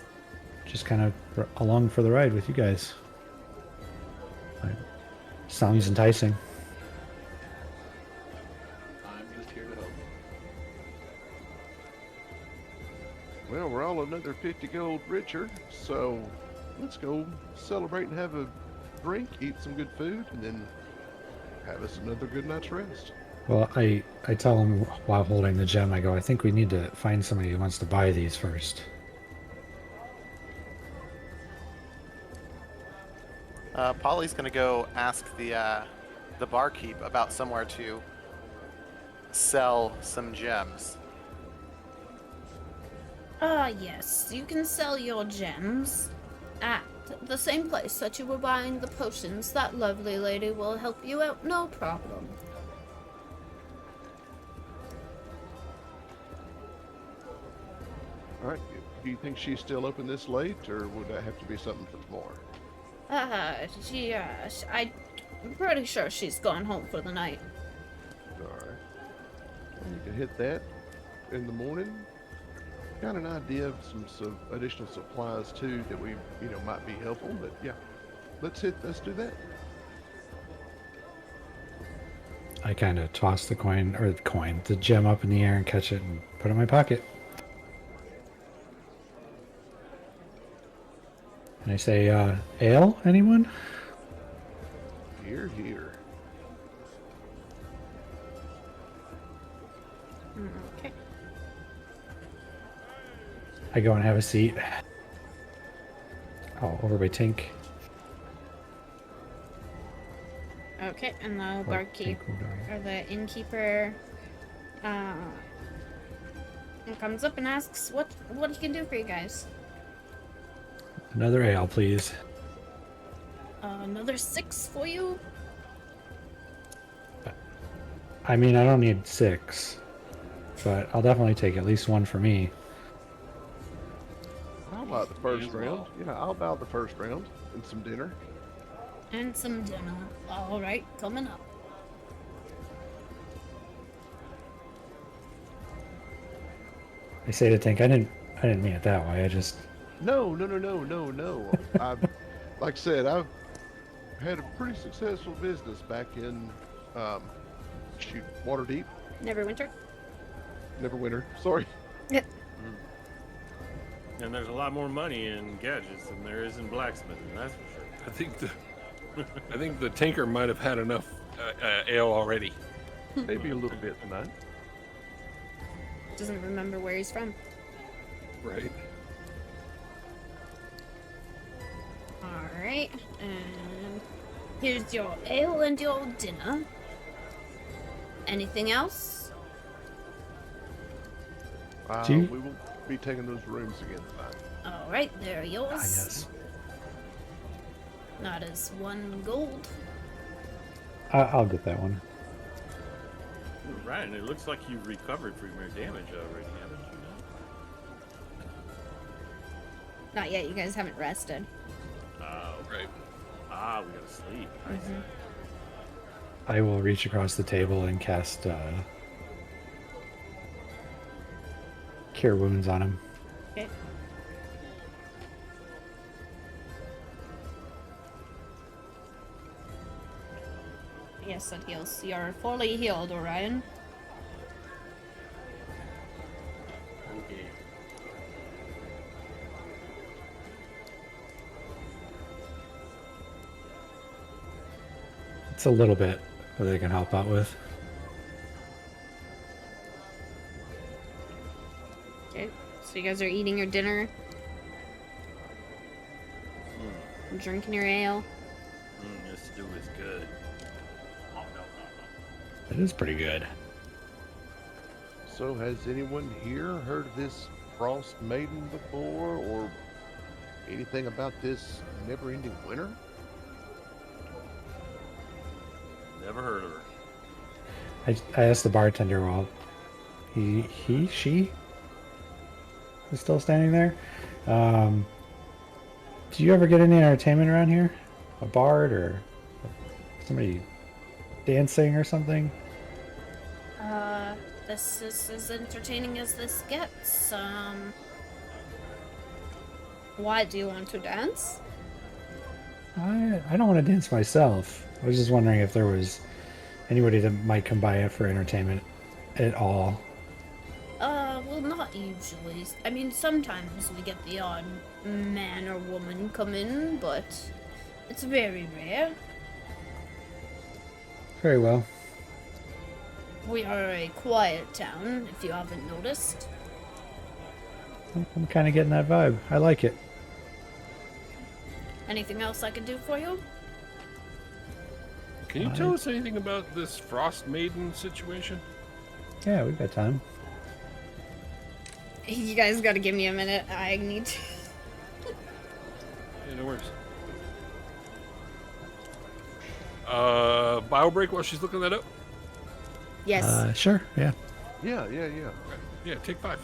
just kind of along for the ride with you guys. Sounds enticing. I'm just here to help. Well, we're all another 50 gold richer, so let's go celebrate and have a drink, eat some good food, and then have us another good night's rest. Well, I tell him while holding the gem, I go, I think we need to find somebody who wants to buy these first. Polly's gonna go ask the barkeep about somewhere to sell some gems. Yes, you can sell your gems at the same place that you were buying the potions. That lovely lady will help you out, no problem. All right, do you think she's still open this late, or would that have to be something for tomorrow? I'm pretty sure she's gone home for the night. All right. Well, you can hit that in the morning. Got an idea of some additional supplies too that we, you know, might be helpful. But yeah, let's do that. I kind of toss the gem up in the air and catch it and put it in my pocket. And I say, ale, anyone? Here, here. Okay. I go and have a seat. Oh, over by Tink. Okay, and the What barkeep Tink will do. or the innkeeper comes up and asks what he can do for you guys. Another ale, please. Another 6 for you. I mean, I don't need 6, but I'll definitely take at least 1 for me. I'll buy the Me first as round. well. Yeah, I'll buy the first round and some dinner. And some dinner. All right, coming up. I say to Tink, I didn't mean it that way. I just, No, no, no, no, no, no. Like I said, I've had a pretty successful business back in, um, shoot, Waterdeep, Neverwinter. Neverwinter. Sorry. And there's a lot more money in gadgets than there is in blacksmithing, that's for sure. I think the tinker might have had enough ale already. Maybe a little bit tonight. Doesn't remember where he's from. Right. All right, and here's your ale and your dinner. Anything else? Do you- We won't be taking those rooms again tonight. All right, they're yours. yes. Not as 1 gold. I'll get that one. Right, and it looks like you've recovered from your damage already, haven't you? Not yet. You guys haven't rested. Right. We gotta sleep. I see. I will reach across the table and cast Cure Wounds on him. Okay. Yes, that heals. You're fully healed, Orion. Okay. It's a little bit that they can help out with. Okay. So you guys are eating your dinner, drinking your ale. This stew is good. It is pretty good. So, has anyone here heard of this Frostmaiden before, or anything about this never-ending winter? Never heard of her. I asked the bartender while she is still standing there. Do you ever get any entertainment around here? A bard or somebody dancing or something? This is as entertaining as this gets. Why do you want to dance? I don't want to dance myself. I was just wondering if there was anybody that might come by for entertainment at all. Well, not usually. I mean, sometimes we get the odd man or woman come in, but it's very rare. Very well. We are a quiet town, if you haven't noticed. I'm kind of getting that vibe. I like it. Anything else I can do for you? Can you tell us anything about this Frostmaiden situation? Yeah, we've got time. You guys gotta give me a minute. I need to... Yeah, no worries. Bio break while she's looking that up? Yes. Sure, yeah. Yeah. Okay. Yeah, take 5.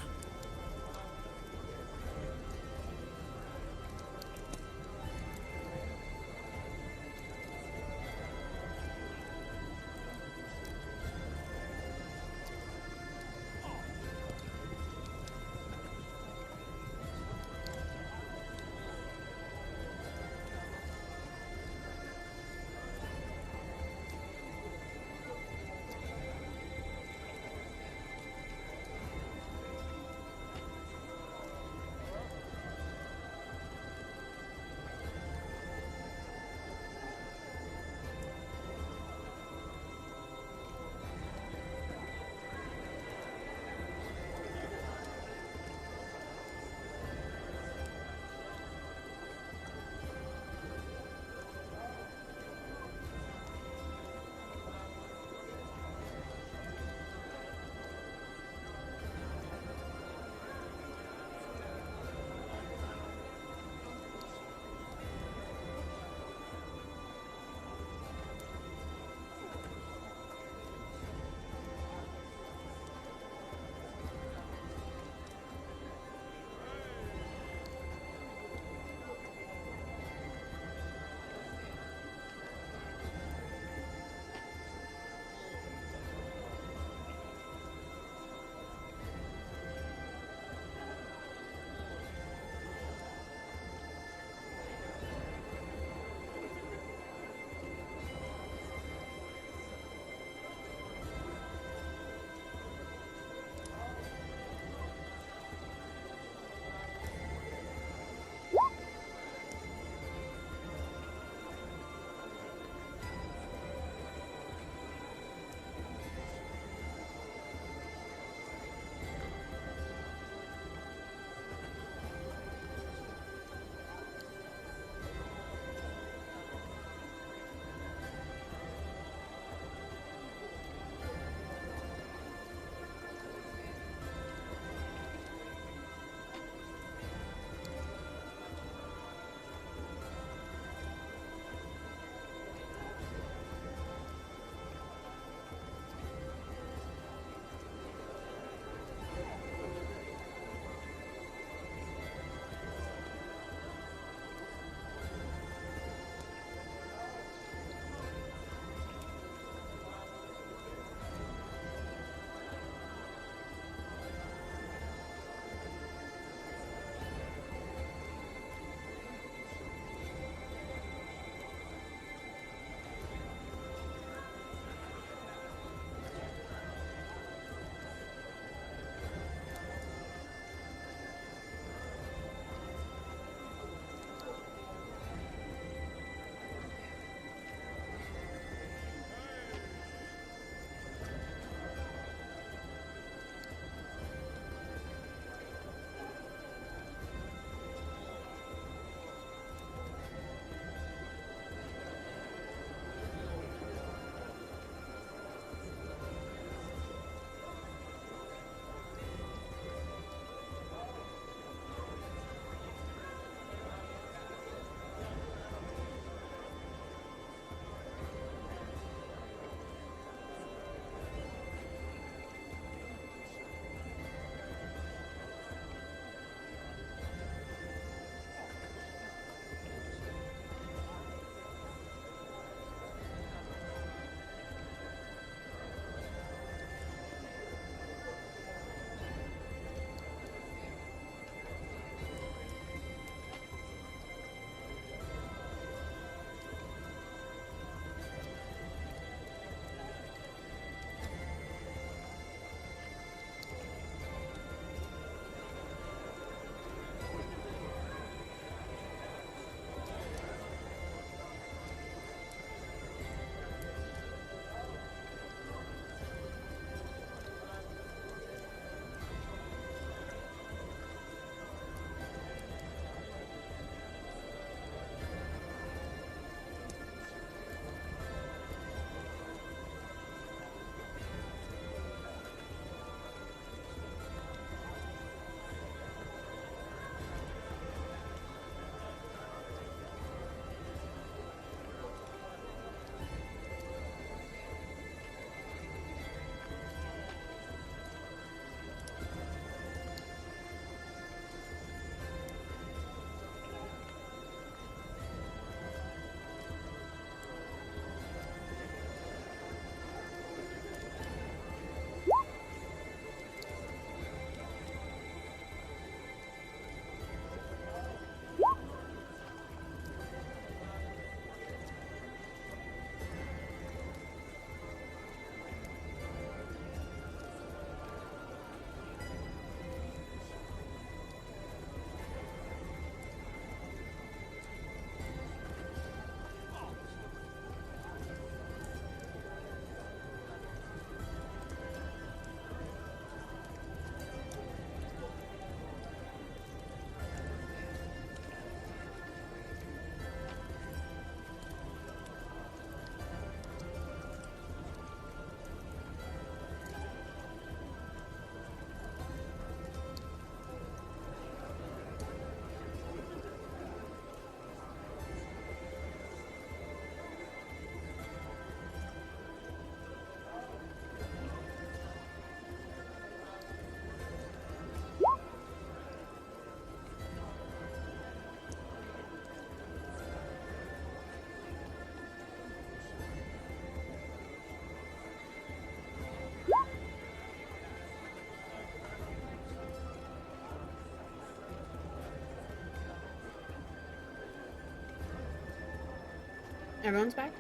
Everyone's back?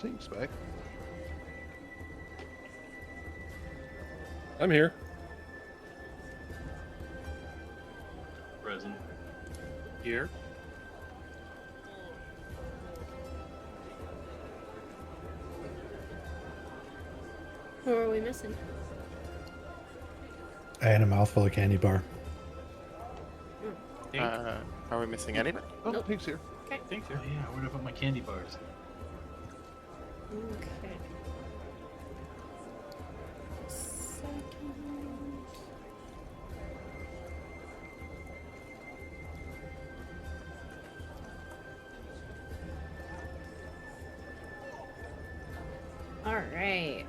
Team's back. I'm here. Present. Here. Who are we missing? And a mouthful of candy bar. Tink. Are we missing anybody? Oh, Nope. Pink's here. Tink's Oh here. yeah, where did I put my candy bars? Okay. Second. All right.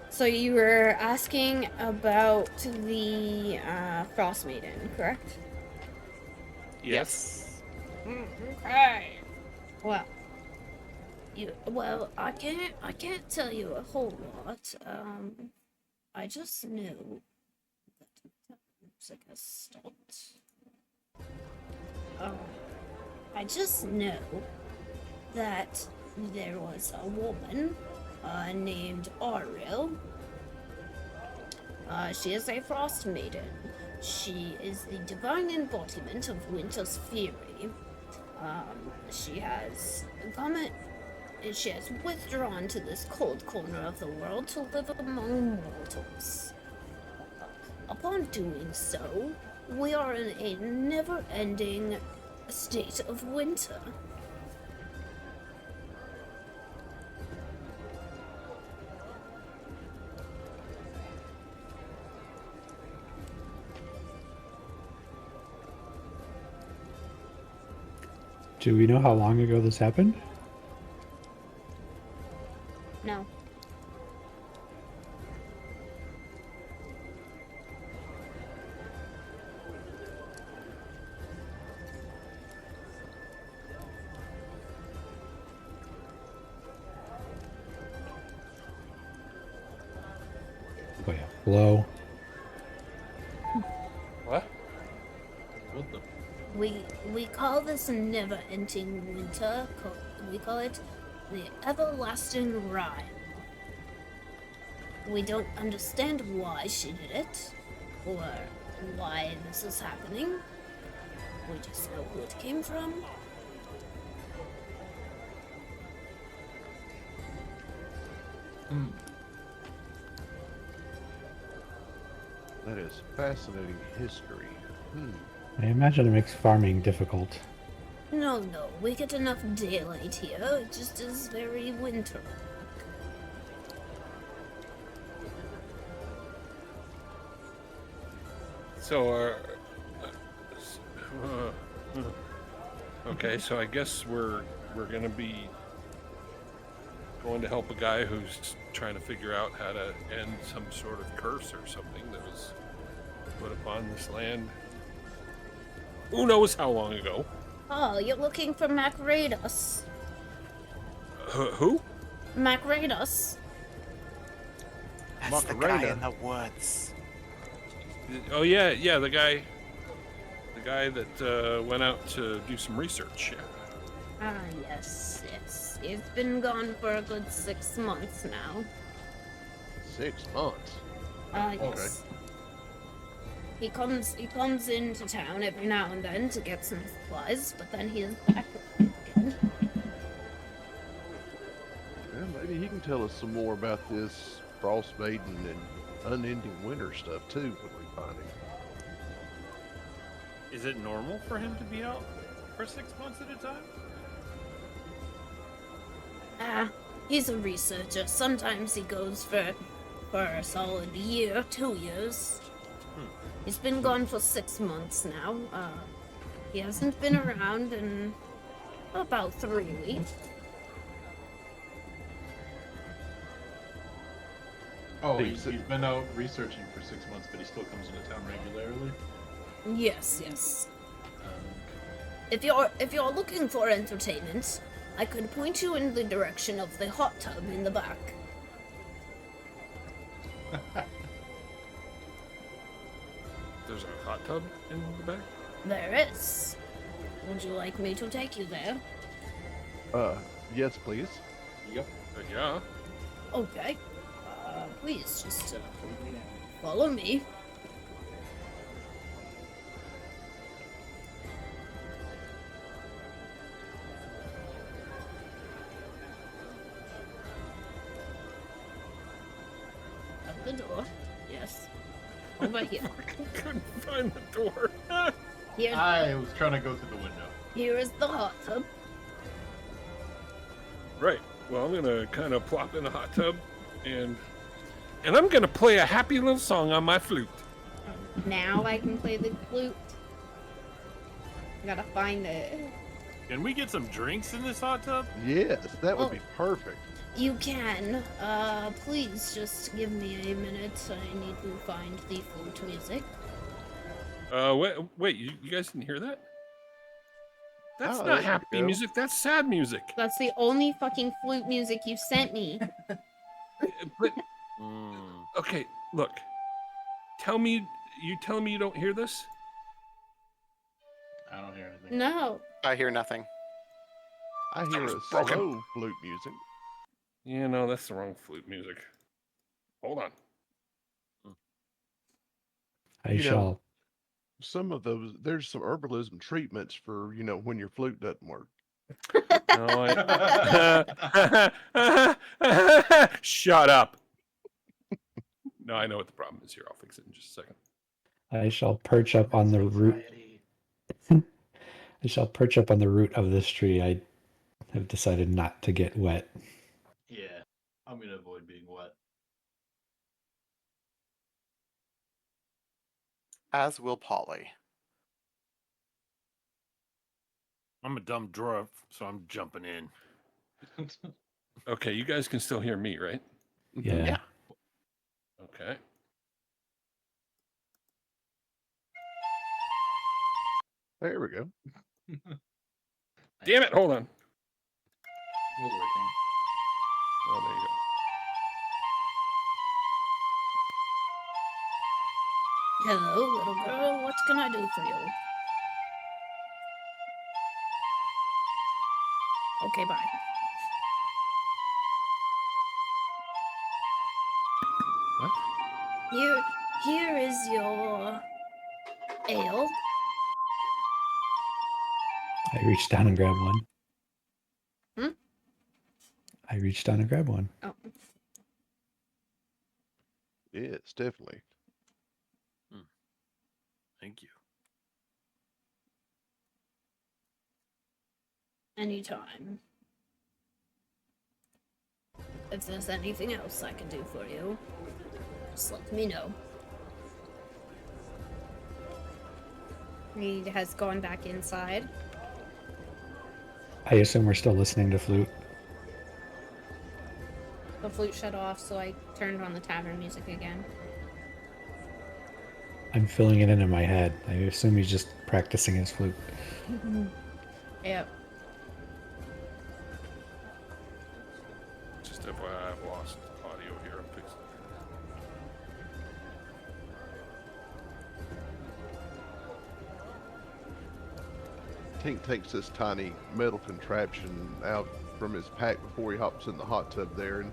So you were asking about the Frostmaiden, correct? Yes. Okay. Well, I can't tell you a whole lot. I just knew that music has stopped. I just know that there was a woman named Ariel. She is a frost maiden. She is the divine embodiment of winter's fury. She has withdrawn to this cold corner of the world to live among mortals. Upon doing so, we are in a never-ending state of winter. Do we know how long ago this happened? No. Oh yeah. Hello. What? What the? We call this never-ending winter. We call it the everlasting Rime. We don't understand why she did it, or why this is happening. We just know who it came from. That is fascinating history. I imagine it makes farming difficult. No, we get enough daylight here. It just is very winter. So, okay, so I guess we're gonna be going to help a guy who's trying to figure out how to end some sort of curse or something that was put upon this land. Who knows how long ago? Oh, you're looking for Macrados. Who? Macrados. That's the guy Macarena. in the woods. Oh yeah, the guy that went out to do some research. Yeah. Ah, yes. He's been gone for a good 6 months now. 6 months. Yes. He comes into town every now and then to get some supplies, but then he is back again. Well, maybe he can tell us some more about this Frostmaiden and unending winter stuff too when we find him. Is it normal for him to be out for 6 months at a time? He's a researcher. Sometimes he goes for a solid year, 2 years. He's been gone for 6 months now. He hasn't been around in about 3 weeks. Oh, he's been out researching for 6 months, but he still comes into town regularly. Yes. If you're looking for entertainment, I could point you in the direction of the hot tub in the back. There's a hot tub in the back. There is. Would you like me to take you there? Yes, please. Yep. Yeah. Okay. Please just follow me. Out the door. Yes. Over here. Couldn't find the door. Here, I was trying to go through the window. here is the hot tub. Right. Well, I'm gonna kind of plop in the hot tub, and I'm gonna play a happy little song on my flute. Now I can play the flute. I gotta find it. Can we get some drinks in this hot tub? Yes, that would Oh. be perfect. You can. Please just give me a minute. I need to find the flute music. Wait, you guys didn't hear that? That's Oh, not there you happy go. music. That's sad music. That's the only fucking flute music you sent me. But Mm. okay, look. Telling me you don't hear this? I don't hear anything. No. I hear nothing. I hear was a broken. slow flute music. Yeah, no, that's the wrong flute music. Hold on. I You know, shall. Some of those, there's some herbalism treatments for, when your flute doesn't work. No, I. Shut up. No, I know what the problem is here. I'll fix it in just a second. I shall perch up on the root. I shall perch up on the root of this tree. I have decided not to get wet. Yeah, I'm gonna avoid being wet. As will Polly. I'm a dumb dwarf, so I'm jumping in. Okay, you guys can still hear me, right? Yeah. Yeah. Okay. There we go. Damn it! Hold on. Was working. Oh, there you go. Hello, little girl. What can I do for you? Okay, bye. What? Here is your ale. I reached down and grabbed one. Hmm? I reached down and grabbed one. Oh, Yes, definitely. Thank you. anytime. If there's anything else I can do for you, just let me know. He has gone back inside. I assume we're still listening to flute. The flute shut off, so I turned on the tavern music again. I'm filling it in my head. I assume he's just practicing his flute. Yep. Just FYI, I've lost audio here. I'm fixing Tink takes this tiny metal contraption out from his pack before he hops in the hot tub there, and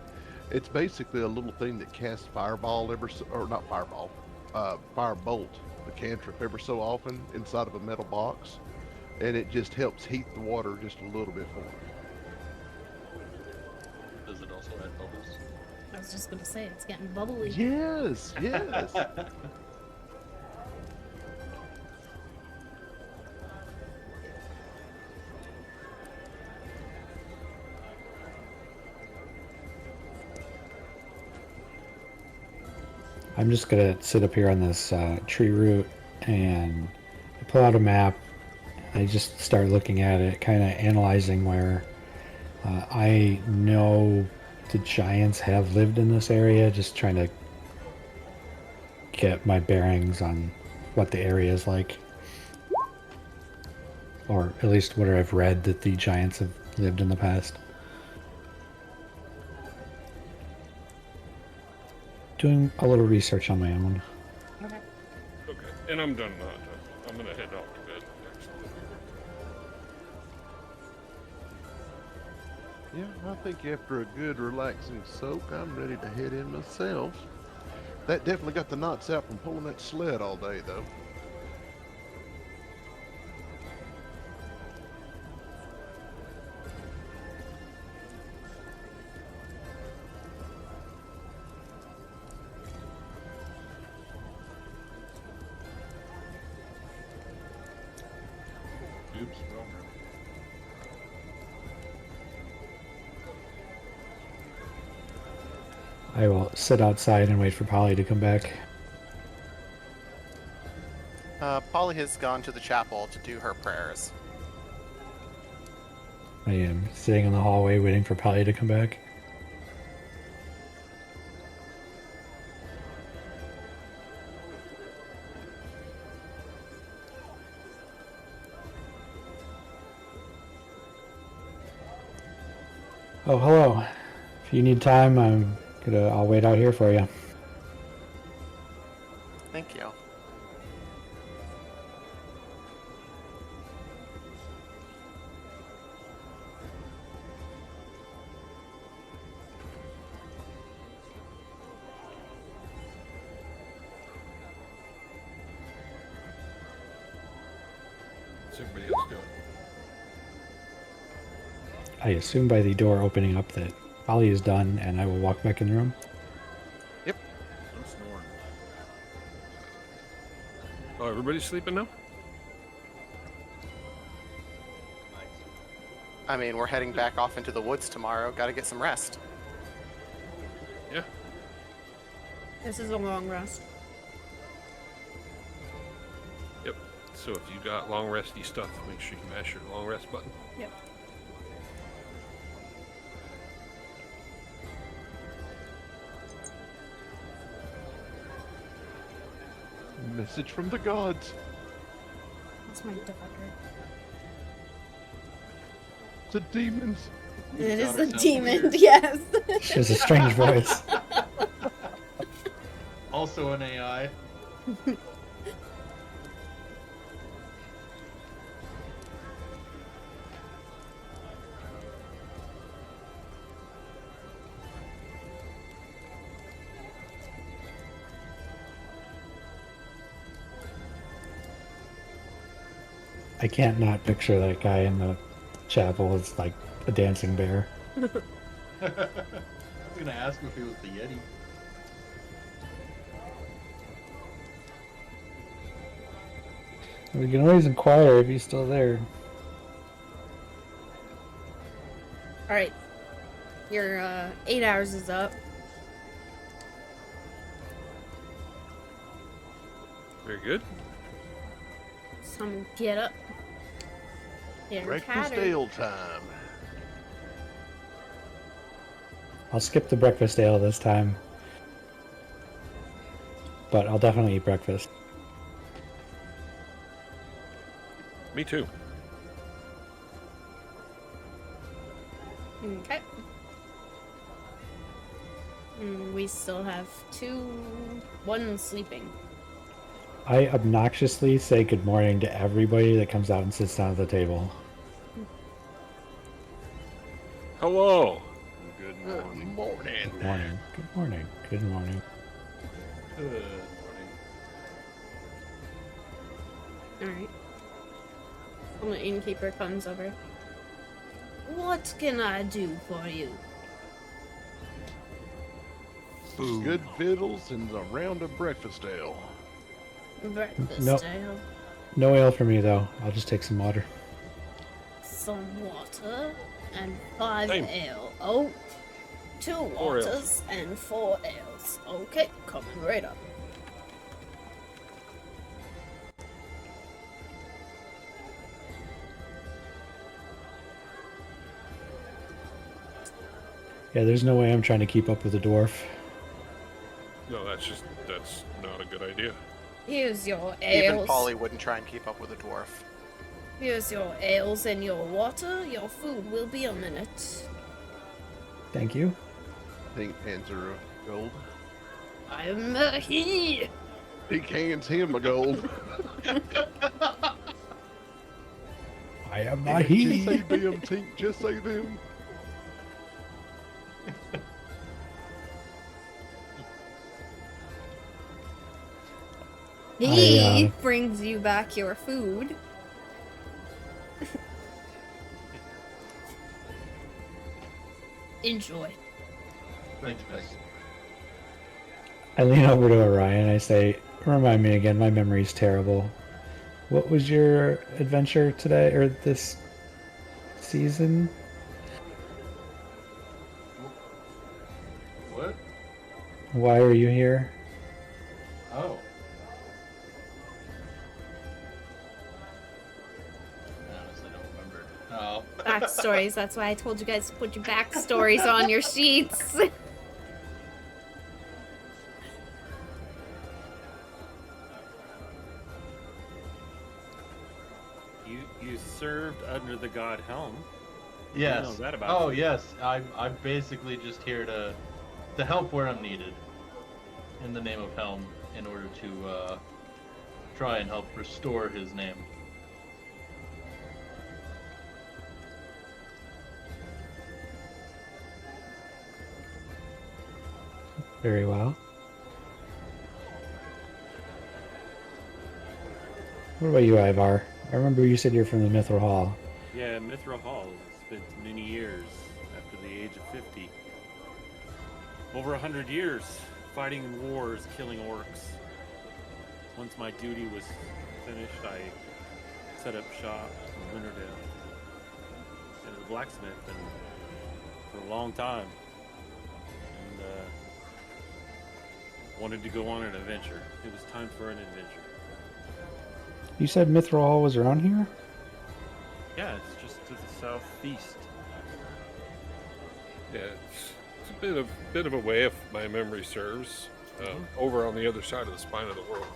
it's basically a little thing that casts fireball not fireball, firebolt, the cantrip ever so often inside of a metal box, and it just helps heat the water just a little bit for him. Does it also add bubbles? I was just gonna say, it's getting bubbly. Yes, yes. I'm just gonna sit up here on this tree root and I pull out a map. I just start looking at it, kind of analyzing where I know the giants have lived in this area, just trying to get my bearings on what the area is like. Or at least what I've read that the giants have lived in the past. Doing a little research on my own. Okay. it. Okay, and I'm done in the hot tub. I'm gonna head off to bed. Yeah, I think after a good relaxing soak, I'm ready to head in myself. That definitely got the knots out from pulling that sled all day, though. Oops, wrong room. I will sit outside and wait for Polly to come back. Polly has gone to the chapel to do her prayers. I am sitting in the hallway waiting for Polly to come back. Oh, hello. If you need time, I'll wait out here for you. Thank you. What's everybody else doing? I assume by the door opening up that Polly is done, and I will walk back in the room. I'm snoring. Oh, everybody's sleeping now? I mean, we're heading back off into the woods tomorrow. Gotta get some rest. Yeah. This is a long rest. Yep. So if you got long resty stuff, make sure you mash your long rest button. Yep. Message from the gods. That's my daughter. The demons. It is Daughter a sounds demon, weird. yes. She has a strange voice. Also an AI. I can't not picture that guy in the chapel as like a dancing bear. I was gonna ask him if he was the Yeti. We can always inquire if he's still there. Alright. Your 8 hours is up. Very good. Some get up. Get her Breakfast tattered. ale time. I'll skip the breakfast ale this time. But I'll definitely eat breakfast. Me too. Okay. We still have one sleeping. I obnoxiously say good morning to everybody that comes out and sits down at the table. Hello. Good morning. Good morning. Good morning. Good morning. Good morning. Alright. When the innkeeper comes over. What can I do for you? Good victuals and a round of breakfast ale. Breakfast No. ale. No ale for me though. I'll just take some water. Some water and 5 Same. ale. Oh, 2 ales. waters and 4 ales. Okay, coming right up. Yeah, there's no way I'm trying to keep up with the dwarf. No, that's not a good idea. Here's your Even ales. Polly wouldn't try and keep up with a dwarf. Here's your ales and your water. Your food will be a minute. Thank you. Pink Panther of gold. I'm he. He hands him a gold. I am not Just say he. them, Tink. Just say them. He brings you back your food. Enjoy. Thanks, guys. I lean over to Orion. I say, "Remind me again. My memory's terrible. What was your adventure today or this season?" What? Why are you here? Oh. I honestly don't remember. Oh. Backstories. That's why I told you guys to put your backstories on your sheets. You served under the god Helm. Yes. I know that about Oh, you. yes. I'm basically just here to help where I'm needed. In the name of Helm, in order to try and help restore his name. Very well. What about you, Ivar? I remember you said you're from the Mithril Hall. Yeah, Mithril Hall spent many years after the age of 50. Over 100 years fighting in wars, killing orcs. Once my duty was finished, I set up shop in Winterdale and a blacksmith and for a long time. And wanted to go on an adventure. It was time for an adventure. You said Mithril Hall was around here? Yeah, it's just to the southeast. Yeah, it's a bit of a way, if my memory serves, over on the other side of the spine of the world.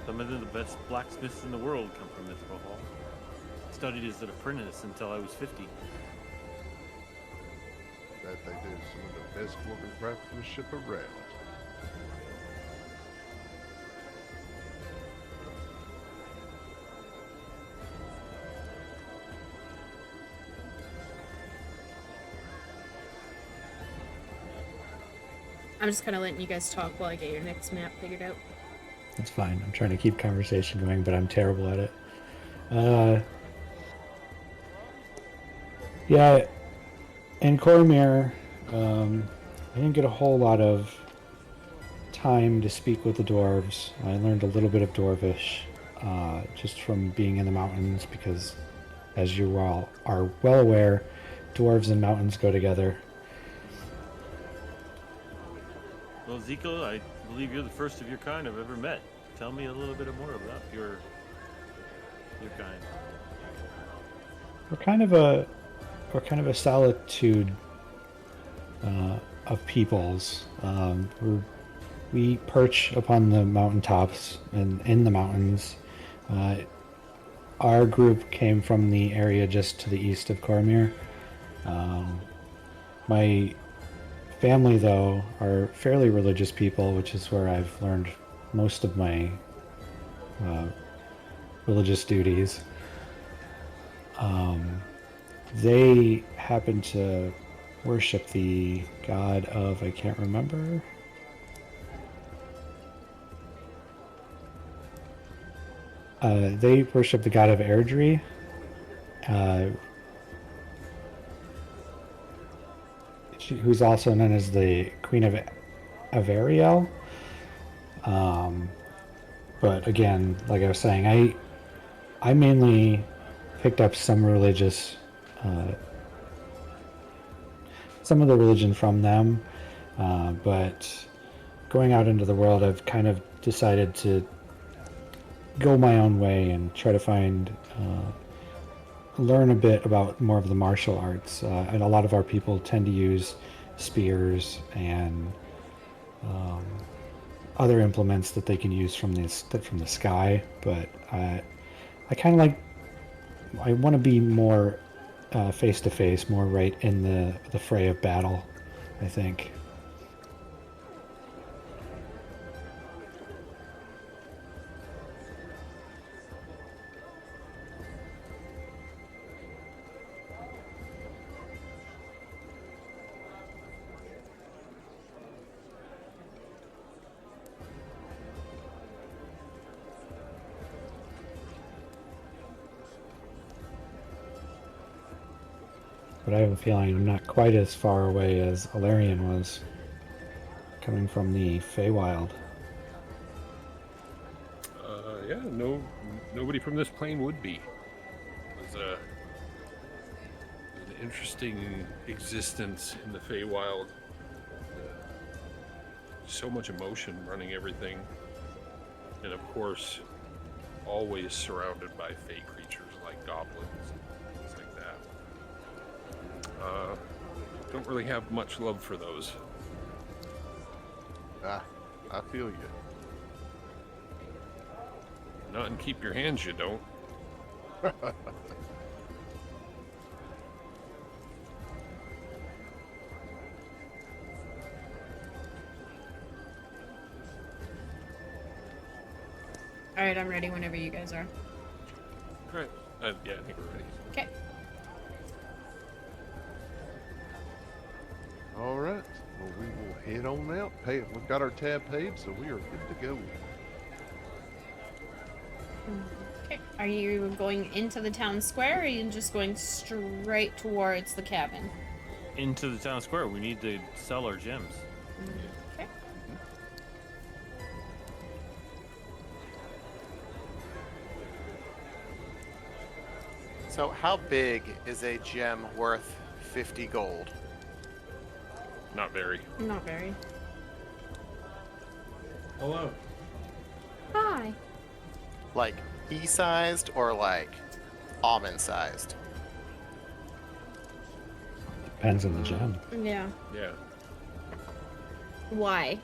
Some of the best blacksmiths in the world come from Mithril Hall. Studied as an apprentice until I was 50. That they do some of the best woman craftsmanship around. I'm just kind of letting you guys talk while I get your next map figured out. That's fine. I'm trying to keep conversation going, but I'm terrible at it. Yeah, in Cormyr, I didn't get a whole lot of time to speak with the dwarves. I learned a little bit of Dwarvish just from being in the mountains because, as you all are well aware, dwarves and mountains go together. Well, Ezekiel, I believe you're the first of your kind I've ever met. Tell me a little bit more about your kind. We're kind of a solitude of peoples. We perch upon the mountaintops and in the mountains. Our group came from the area just to the east of Cormyr. My family, though, are fairly religious people, which is where I've learned most of my religious duties. They happen to worship the god of, I can't remember. They worship the god of Airdrie. Who's also known as the Queen of Avariel. But again, like I was saying, I mainly picked up some religious, some of the religion from them, but going out into the world, I've kind of decided to go my own way and try to find, learn a bit about more of the martial arts. And a lot of our people tend to use spears and other implements that they can use from the sky. But I kind of like, I want to be more face to face, more right in the fray of battle, I think. but I have a feeling I'm not quite as far away as Alarian was, coming from the Feywild. Yeah, nobody from this plane would be. It was an interesting existence in the Feywild. So much emotion running everything, and of course, always surrounded by fey creatures like goblins and things like that. Don't really have much love for those. I feel you. Not and keep your hands, you don't. All right, I'm ready whenever you guys are. Right. Yeah, I think we're ready. Okay. All right. Well, we will head on out. Hey, we've got our tab paid, so we are good to go. Okay. Are you going into the town square, or are you just going straight towards the cabin? Into the town square. We need to sell our gems. Okay. So how big is a gem worth 50 gold? Not very. Not very. Hello. Hi. Like pea-sized or like almond-sized? Depends on the gem. Yeah. Yeah. Why?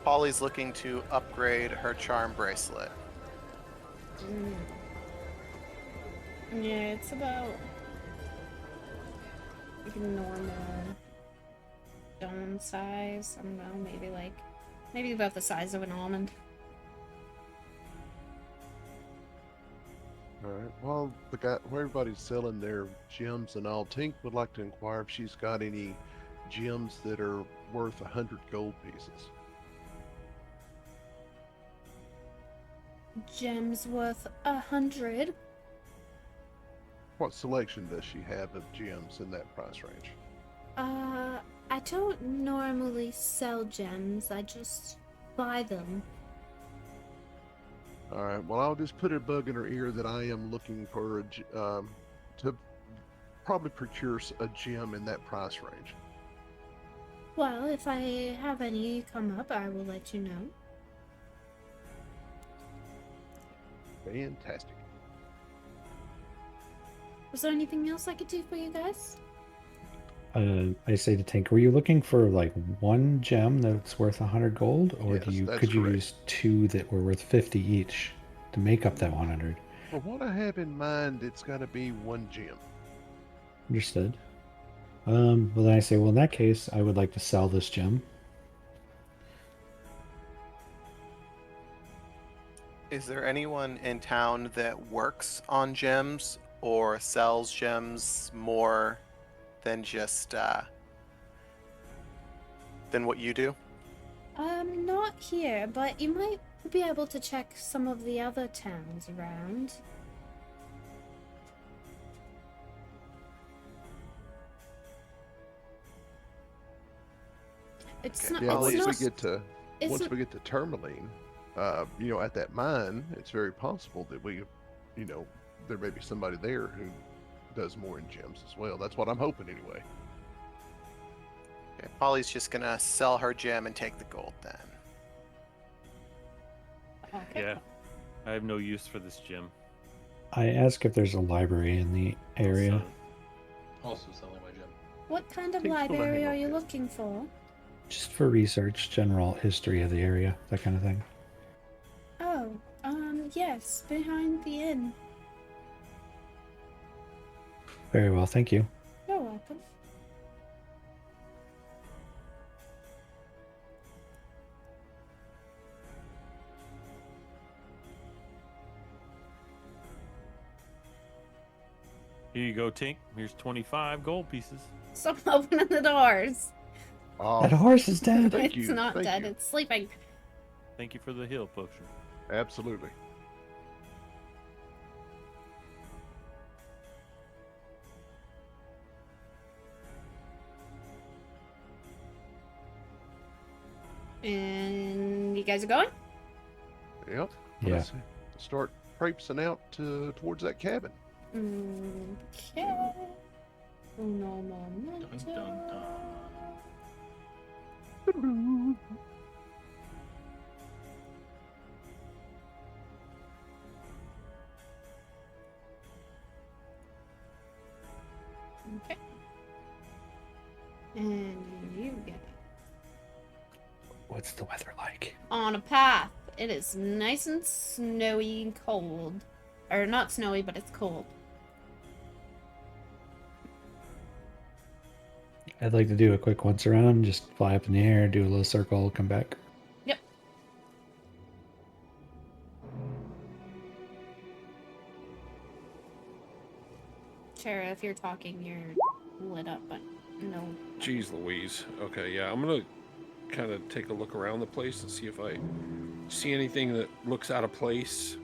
Polly's looking to upgrade her charm bracelet. Yeah, it's about like a normal stone size. I don't know, maybe about the size of an almond. All right. Well, where everybody's selling their gems and all, Tink would like to inquire if she's got any gems that are worth 100 gold pieces. Gems worth 100. What selection does she have of gems in that price range? I don't normally sell gems. I just buy them. All right. Well, I'll just put a bug in her ear that I am looking for to probably procure a gem in that price range. Well, if I have any come up, I will let you know. Fantastic. Was there anything else I could do for you guys? I say to Tank, were you looking for like one gem that's worth 100 gold, or Yes, that's could you correct. use two that were worth 50 each to make up that 100? Well, what I have in mind, it's got to be one gem. Understood. Well, then I say, well, in that case, I would like to sell this gem. Is there anyone in town that works on gems or sells gems more than just than what you do? Not here, but you might be able to check some of the other towns around. It's not. Yeah, It's once not. we get to it's once not- we get to Tourmaline, at that mine, it's very possible that there may be somebody there who does more in gems as well. That's what I'm hoping anyway. Okay, Polly's just gonna sell her gem and take the gold then. Okay. Yeah. I have no use for this gem. I ask if there's a library in the area. Also selling my gem. What kind of Takes full library hang are on you that. looking for? Just for research, general history of the area, that kind of thing. Oh, yes, behind the inn. Very well, thank you. You're welcome. Here you go, Tink. Here's 25 gold pieces. Stop opening the doors. Oh, That horse is dead. Thank It's you, not thank dead, you. it's sleeping. Thank you for the heal potion. absolutely. And you guys are going? Yep. Yeah. Let's start traipsing out towards that cabin. Okay. Uno momento. Dun, dun, dun. Okay. And you get What's the weather like? on a path. It is nice and snowy and cold. Or not snowy, but it's cold. I'd like to do a quick once around, just fly up in the air, do a little circle, come back. Yep. Tara, if you're talking, you're lit up, but no. Jeez Louise. Okay, yeah, I'm gonna kind of take a look around the place and see if I see anything that looks out of place.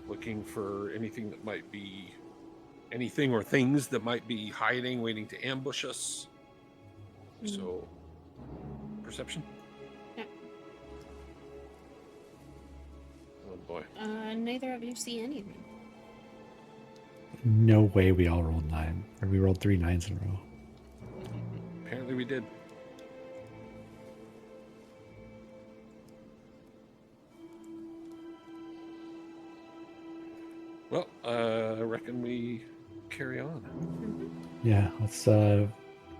Looking for anything that might be anything or things that might be hiding, waiting to ambush us. So, perception? Yeah. Oh boy. Neither of you see anything. No way we all rolled 9. Or we rolled 3 9s in a row. Apparently we did. Well, I reckon we carry on. Yeah, let's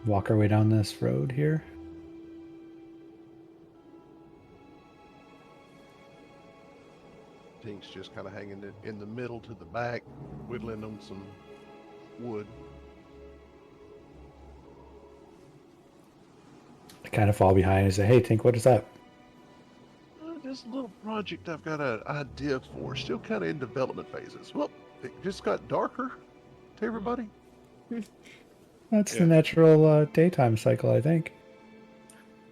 walk our way down this road here. Tink's just kind of hanging it in the middle to the back, whittling on some wood. I kind of fall behind and say, hey, Tink, what is that? This little project I've got an idea for, still kind of in development phases. Well, it just got darker to everybody. That's Yeah. the natural daytime cycle, I think.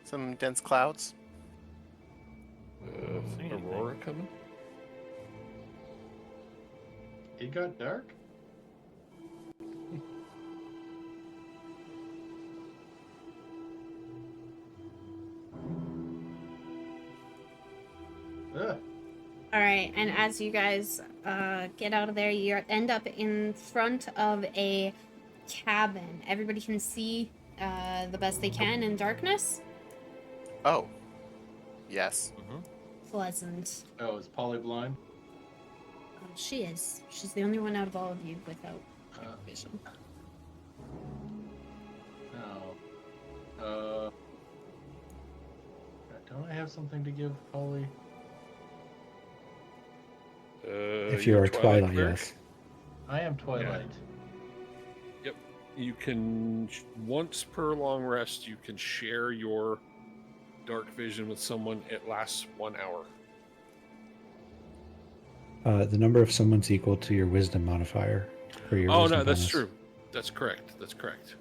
Some dense clouds. See anything. Aurora coming? It got dark? Ugh. All right, and as you guys get out of there, you end up in front of a cabin. Everybody can see the best they can in darkness. Oh. Yes. Pleasant. Oh, is Polly blind? She is. She's the only one out of all of you without vision. No. Don't I have something to give Polly? If you're a Twilight, cleric? yes. I am Twilight. Yep. You can, once per long rest, you can share your dark vision with someone. It lasts 1 hour. The number of someone's equal to your wisdom modifier. Or your Oh, wisdom no, that's bonus. true. That's correct. That's correct.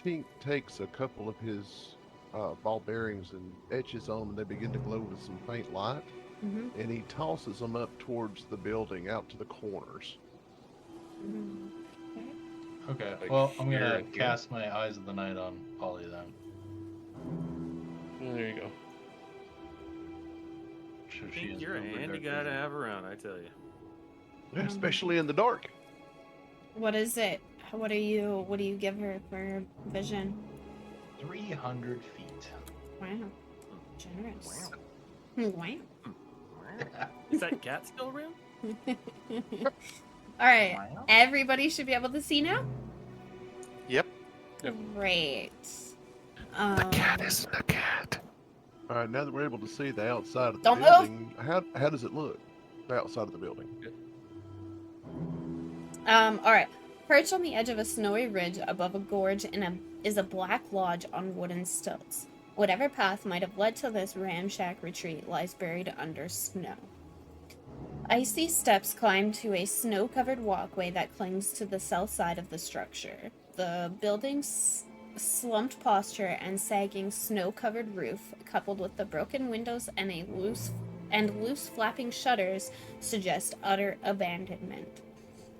Tink takes a couple of his ball bearings and etches on them, and they begin to glow with some faint light. Mm-hmm. And he tosses them up towards the building, out to the corners. Okay, Like well, I'm here gonna and here. cast my Eyes of the Night on Polly then. There you go. Sure, I she think has you're a really handy dark guy to vision. have around, I tell you. Especially in the dark. What is it? What do you give her for vision? 300 feet. Wow. Generous. Wow. Is that cat still around? All right. Wow. Everybody should be able to see now? Yep. Yep. Great. Isn't a cat. All right, now that we're able to see the outside of the Don't move. building, how does it look? The outside of the building. All right. Perched on the edge of a snowy ridge above a gorge is a black lodge on wooden stilts. Whatever path might have led to this ramshack retreat lies buried under snow. Icy steps climb to a snow-covered walkway that clings to the south side of the structure. The building's slumped posture and sagging snow-covered roof, coupled with the broken windows and loose flapping shutters, suggest utter abandonment.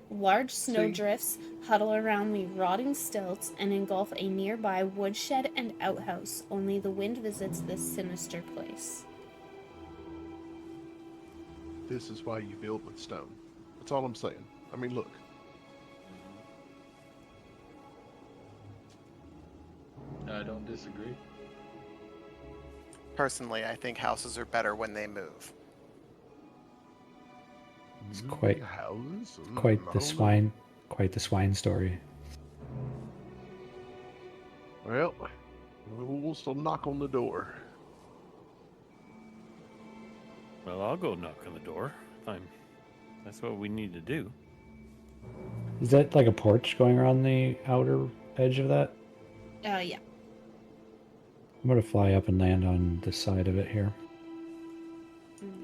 Large snow See? drifts huddle around the rotting stilts and engulf a nearby woodshed and outhouse. Only the wind visits this sinister place. This is why you build with stone. That's all I'm saying. I mean, look. I don't disagree. Personally, I think houses are better when they move. It's quite houses. quite I the don't know. swine, quite the swine story. Well, we'll still knock on the door. Well, I'll go knock on the door. Fine. That's what we need to do. Is that like a porch going around the outer edge of that? Yeah. I'm gonna fly up and land on this side of it here.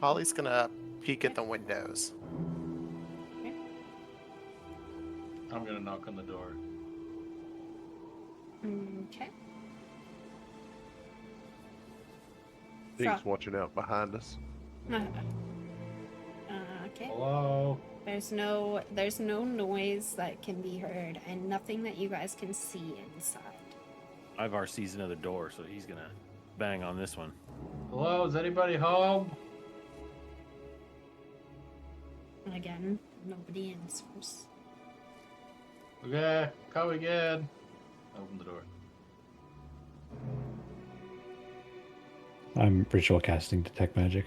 Holly's gonna peek at the windows. I'm gonna knock on the door. Okay. Things watching out behind us. Okay. Hello? There's no noise that can be heard and nothing that you guys can see inside. I've RC'd another door, so he's gonna bang on this one. Hello? Is anybody home? Again, nobody answers. Okay, come again. Open the door. I'm ritual casting detect magic.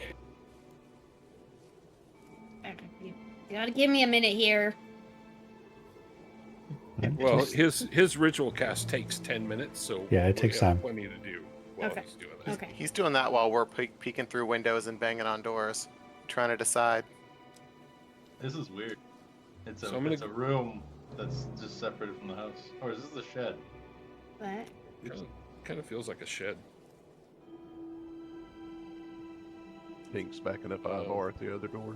Okay, you gotta give me a minute here. I'm Well, just- his ritual cast takes 10 minutes, so Yeah, it we takes have time. plenty to do while Okay. he's doing that. Okay. He's doing that while we're peeking through windows and banging on doors, trying to decide. This is weird. It's a, So I'm gonna- it's a room that's just separated from the house. Or is this the shed? What? It kind of feels like a shed. Pink's backing up Oh. Ivar at the other door.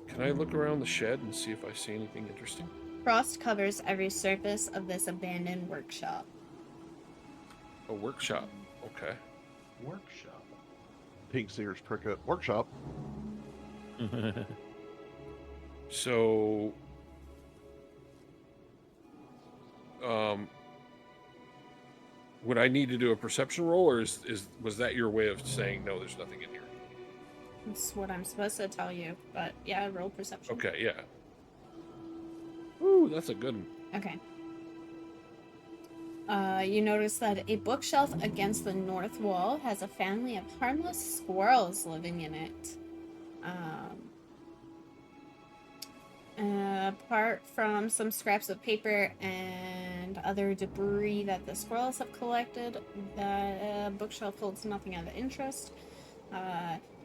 Can I look around the shed and see if I see anything interesting? Frost covers every surface of this abandoned workshop. A workshop. Okay. Workshop. Pink's ears prick up. Workshop. So, would I need to do a perception roll, or was that your way of saying no? There's nothing in here. That's what I'm supposed to tell you, but yeah, roll perception. Okay, yeah. Ooh, that's a good one. Okay. You notice that a bookshelf against the north wall has a family of harmless squirrels living in it. Apart from some scraps of paper and other debris that the squirrels have collected, the bookshelf holds nothing of interest.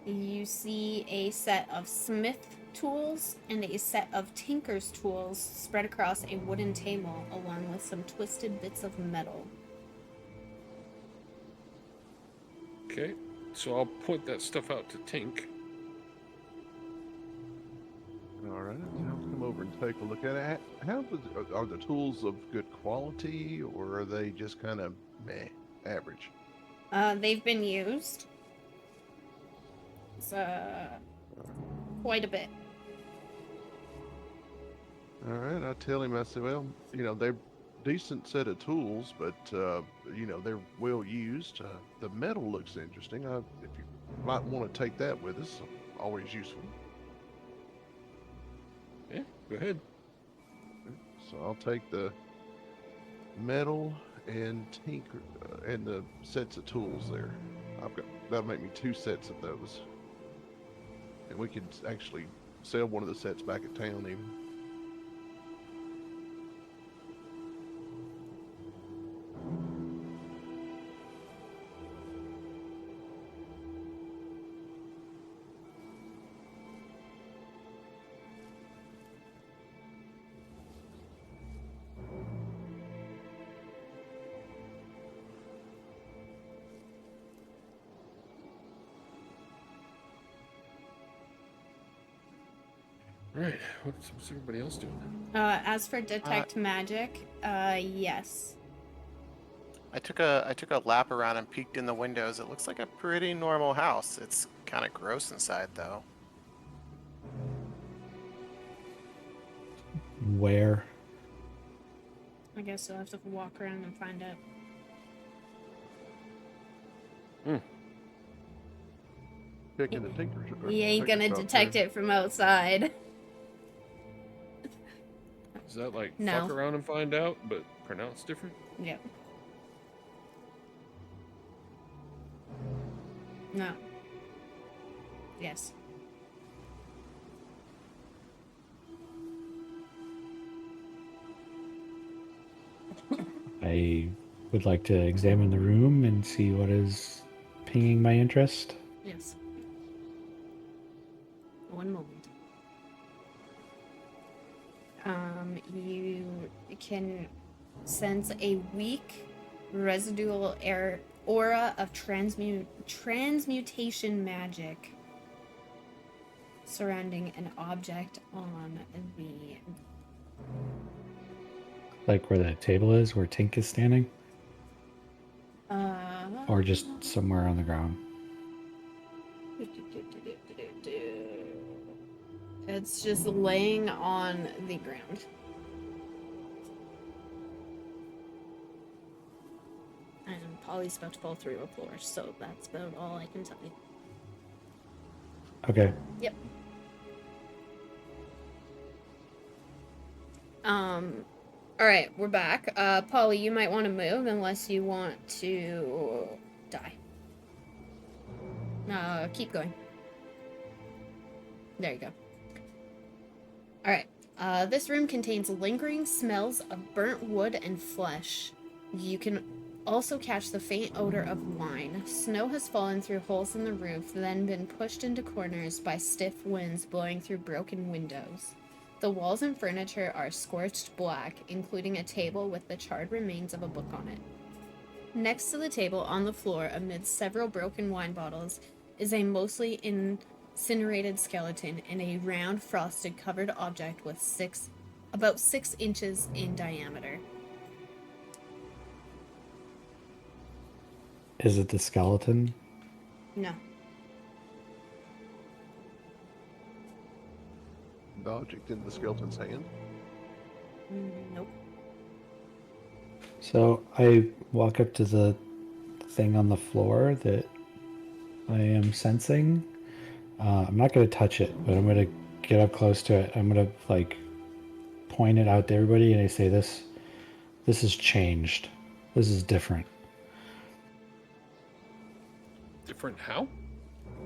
You see a set of smith tools and a set of tinker's tools spread across a wooden table, along with some twisted bits of metal. Okay, so I'll point that stuff out to Tink. All right, I'll come over and take a look at it. Are the tools of good quality, or are they just kind of meh, average? They've been used. It's quite a bit. All right, I tell him, I said, well, they're decent set of tools, but, they're well used. The metal looks interesting. If you might want to take that with us, always useful. Yeah, go ahead. So I'll take the metal and tinker and the sets of tools there. That'll make me 2 sets of those, and we could actually sell one of the sets back at town even. Right. What's everybody else doing? As for detect magic, yes. I took a lap around and peeked in the windows. It looks like a pretty normal house. It's kind of gross inside though. Where? I guess you'll have to walk around and find out. Picking the tinker's He ain't gonna detect it from outside. Is that like No. fuck around and find out, but pronounced different? Yep. No. Yes. I would like to examine the room and see what is pinging my interest. Yes. One moment. You can sense a weak residual aura of transmutation magic surrounding an object on the... Like where the table is, where Tink is standing? Or just somewhere on the ground? It's just laying on the ground. And Polly's about to fall through a floor, so that's about all I can tell you. Okay. Yep. Alright, we're back. Polly, you might want to move unless you want to die. Keep going. There you go. Alright. This room contains lingering smells of burnt wood and flesh. You can also catch the faint odor of wine. Snow has fallen through holes in the roof, then been pushed into corners by stiff winds blowing through broken windows. The walls and furniture are scorched black, including a table with the charred remains of a book on it. Next to the table, on the floor, amidst several broken wine bottles, is a mostly incinerated skeleton in a round, frosted, covered object with about 6 inches in diameter. Is it the skeleton? No. The object in the skeleton's hand. Nope. So I walk up to the thing on the floor that I am sensing. I'm not going to touch it, but I'm going to get up close to it. I'm going to like point it out to everybody, and I say, "This has changed. This is different." Different how?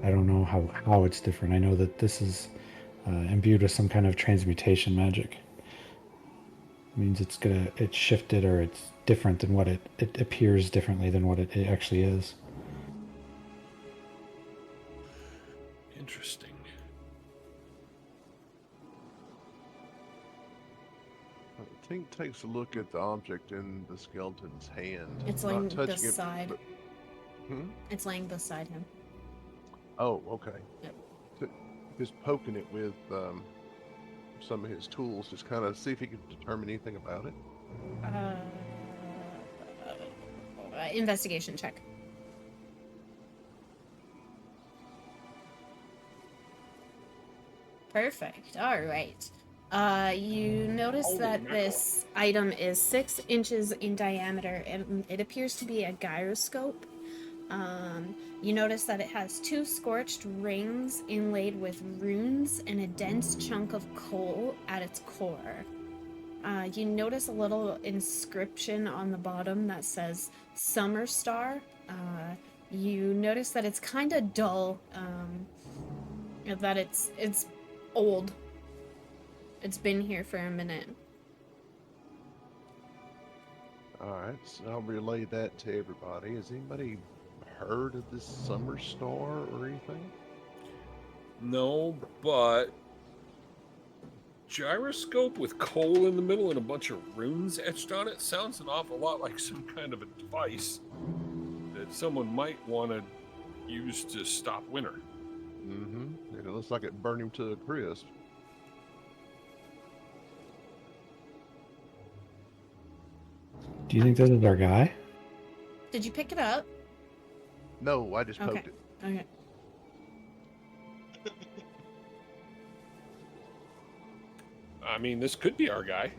I don't know how it's different. I know that this is imbued with some kind of transmutation magic. It means it's shifted, or it's different than what it appears differently than what it actually is. Interesting. Tink takes a look at the object in the skeleton's hand. It's not laying touching it, beside. but- It's laying beside him. Oh, okay. Yep. Just poking it with some of his tools, just kind of see if he can determine anything about it. Investigation check. Perfect. All right. You notice that this item is 6 inches in diameter, and it appears to be a gyroscope. You notice that it has 2 scorched rings inlaid with runes and a dense chunk of coal at its core. You notice a little inscription on the bottom that says Summer Star. You notice that it's kind of dull, that it's old. It's been here for a minute. Alright, so I'll relay that to everybody. Has anybody heard of this Summer Star or anything? No, but gyroscope with coal in the middle and a bunch of runes etched on it sounds an awful lot like some kind of a device that someone might want to use to stop winter. Mm-hmm. And it looks like it burned him to a crisp. Do you think this is our guy? Did you pick it up? No, I just Okay. poked it. Okay. I mean, this could be our guy.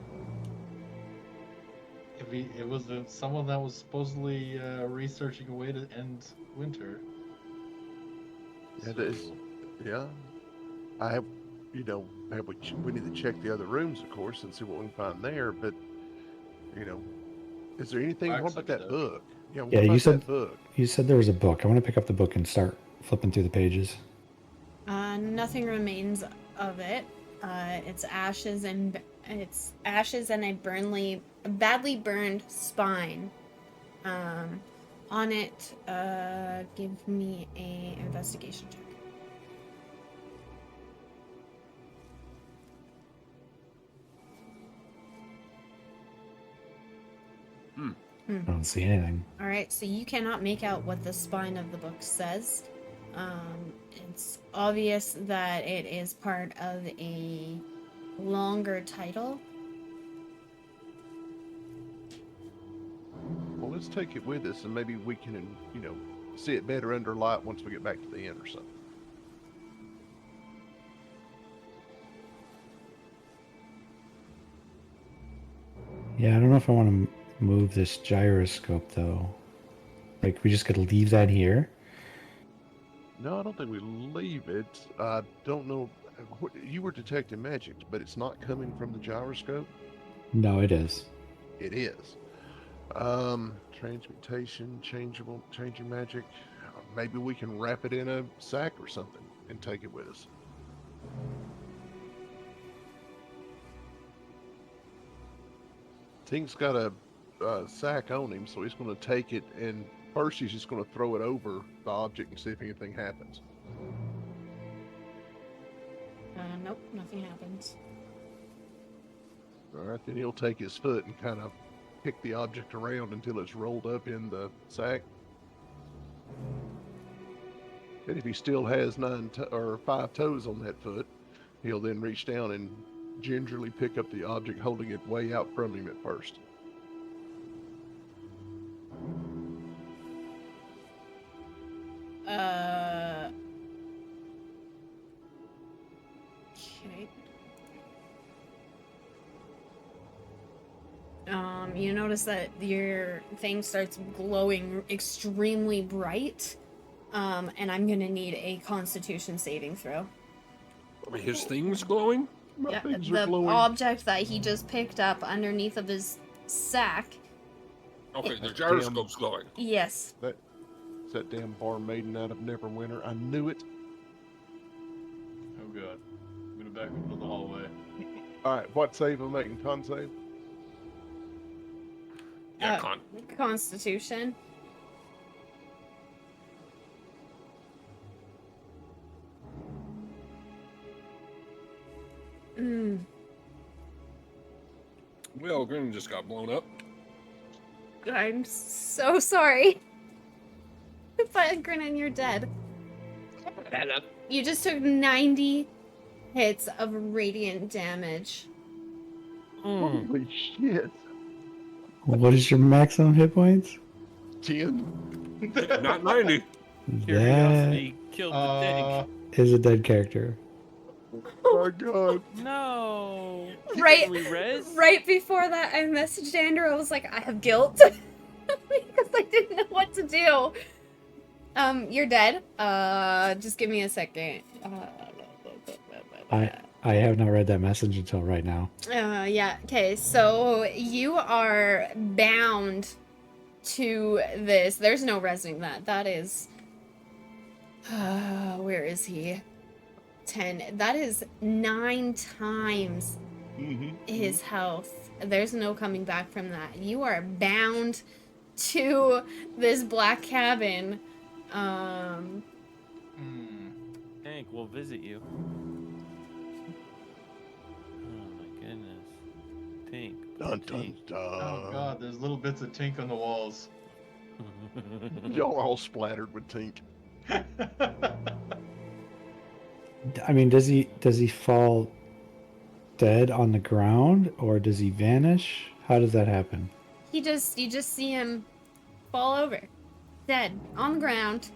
If it was someone that was supposedly researching a way to end winter. Yeah, that is, yeah. I have, we need to check the other rooms, of course, and see what we can find there. But, is there anything? Wax What about like that a book? Yeah, what Yeah, about you said that book? you said there was a book. I want to pick up the book and start flipping through the pages. Nothing remains of it. It's ashes and a badly burned spine. On it, give me a investigation check. I don't see anything. All right, so you cannot make out what the spine of the book says. It's obvious that it is part of a longer title. Well, let's take it with us, and maybe we can, see it better under light once we get back to the inn or something. Yeah, I don't know if I want to move this gyroscope though. Like, we just gotta leave that here. No, I don't think we leave it. I don't know. You were detecting magic, but it's not coming from the gyroscope. No, it is. It is. Transmutation, changing magic. Maybe we can wrap it in a sack or something and take it with us. Tink's got a sack on him, so he's going to take it, and first he's just going to throw it over the object and see if anything happens. Nope, nothing happens. All right, then he'll take his foot and kind of pick the object around until it's rolled up in the sack. And if he still has 5 toes on that foot, he'll then reach down and gingerly pick up the object, holding it way out from him at first. Okay. You notice that your thing starts glowing extremely bright. And I'm gonna need a Constitution saving throw. I mean, his thing's glowing? My Yeah, things are the glowing. object that he just picked up underneath of his sack. Okay, the gyroscope's glowing. Yes. It's that damn barmaiden out of Neverwinter. I knew it. Oh god. I'm gonna back into the hallway. All right, what save am I making? Con save? Yeah, con. Constitution. Well, Grin just got blown up. I'm so sorry. But Grinnin, you're dead. You just took 90 hits of radiant damage. Holy shit. What is your maximum hit points? 10? Not 90. That Curiosity killed the tank. is a dead character. Oh my god. No. Right, Can we res? right before that, I messaged Andrew. I was like, I have guilt because I didn't know what to do. You're dead. Just give me a second. I have not read that message until right now. Yeah. Okay. So you are bound to this. There's no resing that. That is. Where is he? 10. That is 9 times his health. There's no coming back from that. You are bound to this black cabin. Tank, we'll visit you. Oh my goodness. Tank. Dun, dun, Tank. dun. Oh god, there's little bits of tink on the walls. Y'all are all splattered with tink. I mean, does he fall dead on the ground, or does he vanish? How does that happen? You just see him fall over, dead on the ground.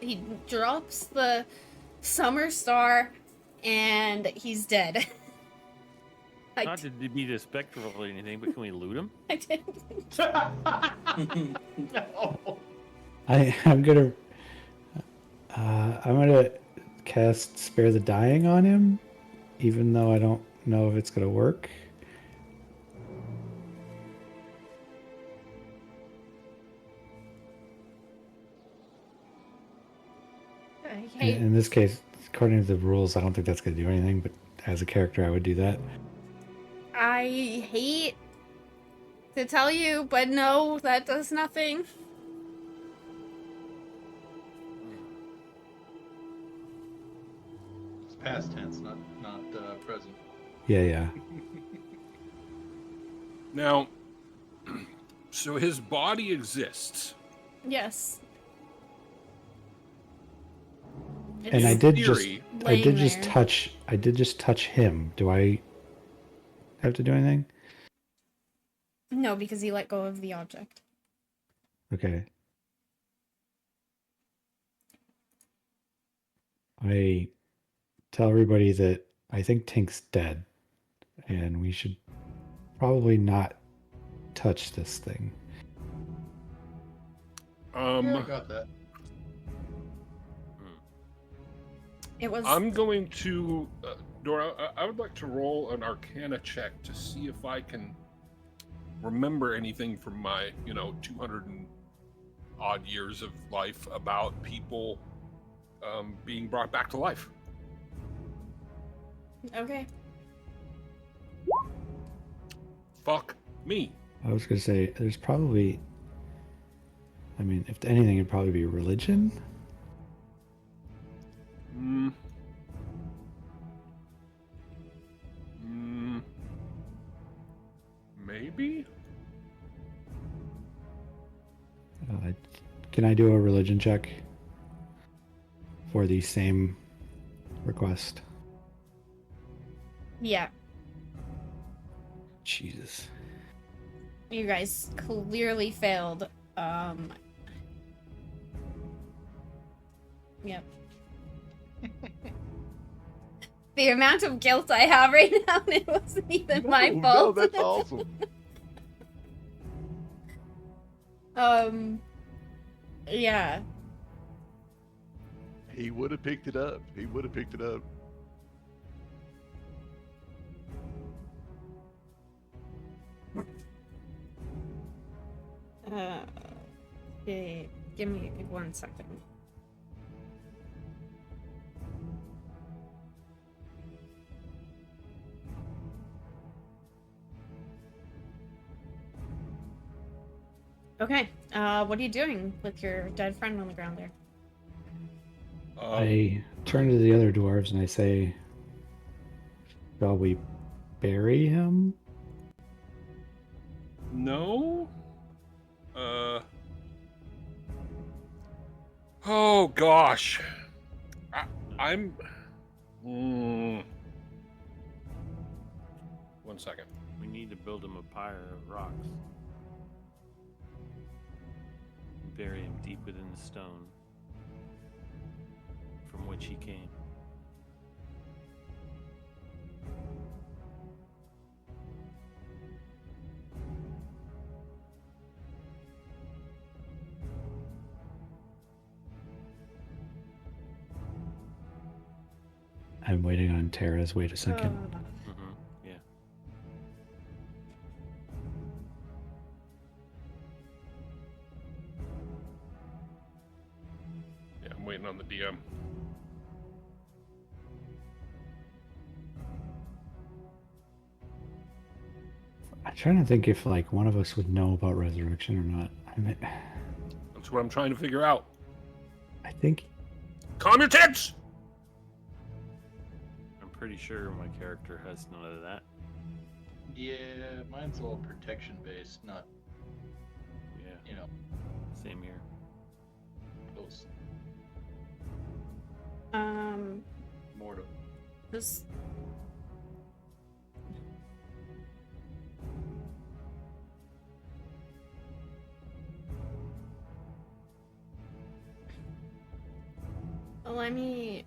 He drops the summer star, and he's dead. I Not did. to be disrespectful or anything, but can we loot him? I did. No. I'm gonna cast Spare the Dying on him, even though I don't know if it's gonna work. Hey, In this case, according to the rules, I don't think that's gonna do anything, but as a character, I would do that. I hate to tell you, but no, that does nothing. It's past tense, not present. Yeah. Now, so his body exists. Yes. And I In did theory, I did laying just there. touch him. Do I have to do anything? No, because he let go of the object. Okay. I tell everybody that I think Tink's dead, and we should probably not touch this thing. I got that. It was. I'm going to, Dora, I would like to roll an Arcana check to see if I can remember anything from my, 200 and odd years of life about people being brought back to life. Okay. Fuck me. I was gonna say there's probably. I mean, if anything, it'd probably be religion. Maybe? Can I do a religion check for the same request? Yeah. Jesus. You guys clearly failed. Yep. The amount of guilt I have right now, it wasn't even my No, fault. that's awesome. Yeah. He would have picked it up. He would have picked it up. Okay, give me 1 second. Okay, what are you doing with your dead friend on the ground there? I turn to the other dwarves and I say, shall we bury him? No? Oh gosh. I'm. 1 second. We need to build him a pyre of rocks. And bury him deep within the stone from which he came. I'm waiting on Tara's. Wait a second. Yeah. Yeah, I'm waiting on the DM. I'm trying to think if like one of us would know about resurrection or not. That's what I'm trying to figure out. I think Calm your tits! I'm pretty sure my character has none of that. Yeah, mine's all protection based, not, Yeah, same here. those mortal. This. Let me.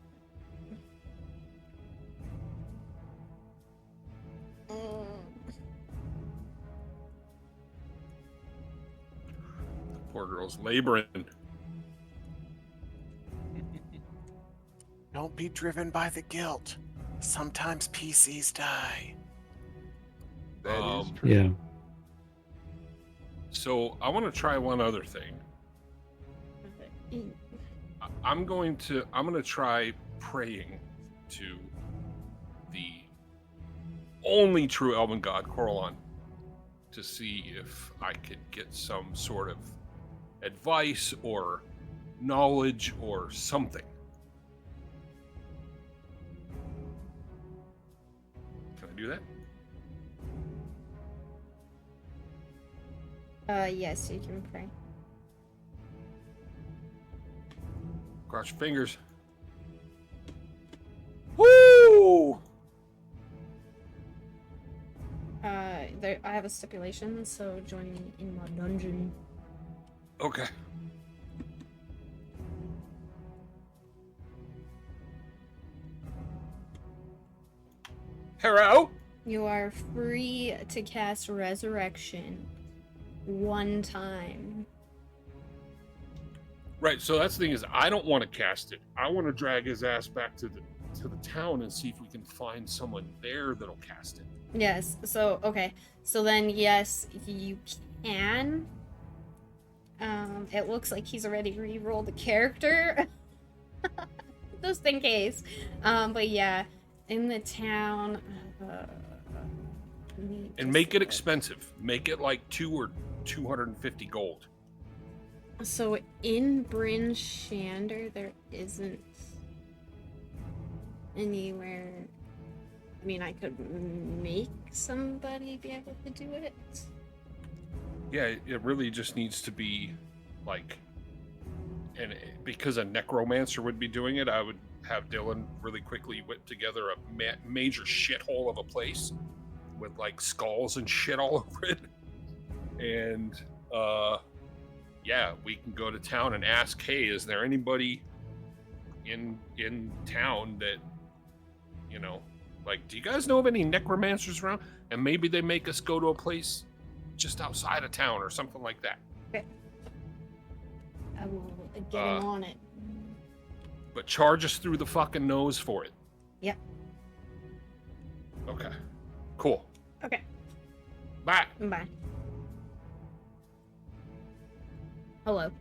Poor girl's laboring. Don't be driven by the guilt. Sometimes PCs die. That is Um, true. Yeah. So I want to try one other thing. I'm going to try praying to the only true elven god, Coralon, to see if I could get some sort of advice or knowledge or something. Can I do that? Yes, you can pray. Cross your fingers. Woo! There, I have a stipulation, so join me in my dungeon. Okay. Hello? You are free to cast Resurrection one time. Right, so that's the thing is I don't want to cast it. I want to drag his ass back to the town and see if we can find someone there that'll cast it. Yes, so, okay. So then, yes, you can. It looks like he's already re-rolled the character. Just in case. But yeah, in the town... And make it expensive. Make it like 2 or 250 gold. So in Bryn Shander, there isn't anywhere. I mean, I could make somebody be able to do it. Yeah, it really just needs to be like, and because a necromancer would be doing it, I would have Dylan really quickly whip together a major shithole of a place with like skulls and shit all over it. And yeah, we can go to town and ask, hey, is there anybody in town that, you know, like, do you guys know of any necromancers around? And maybe they make us go to a place just outside of town or something like that. Okay. I will get him on it. But charge us through the fucking nose for it. Yep. Okay. Cool. Okay. Bye. Bye. Hello.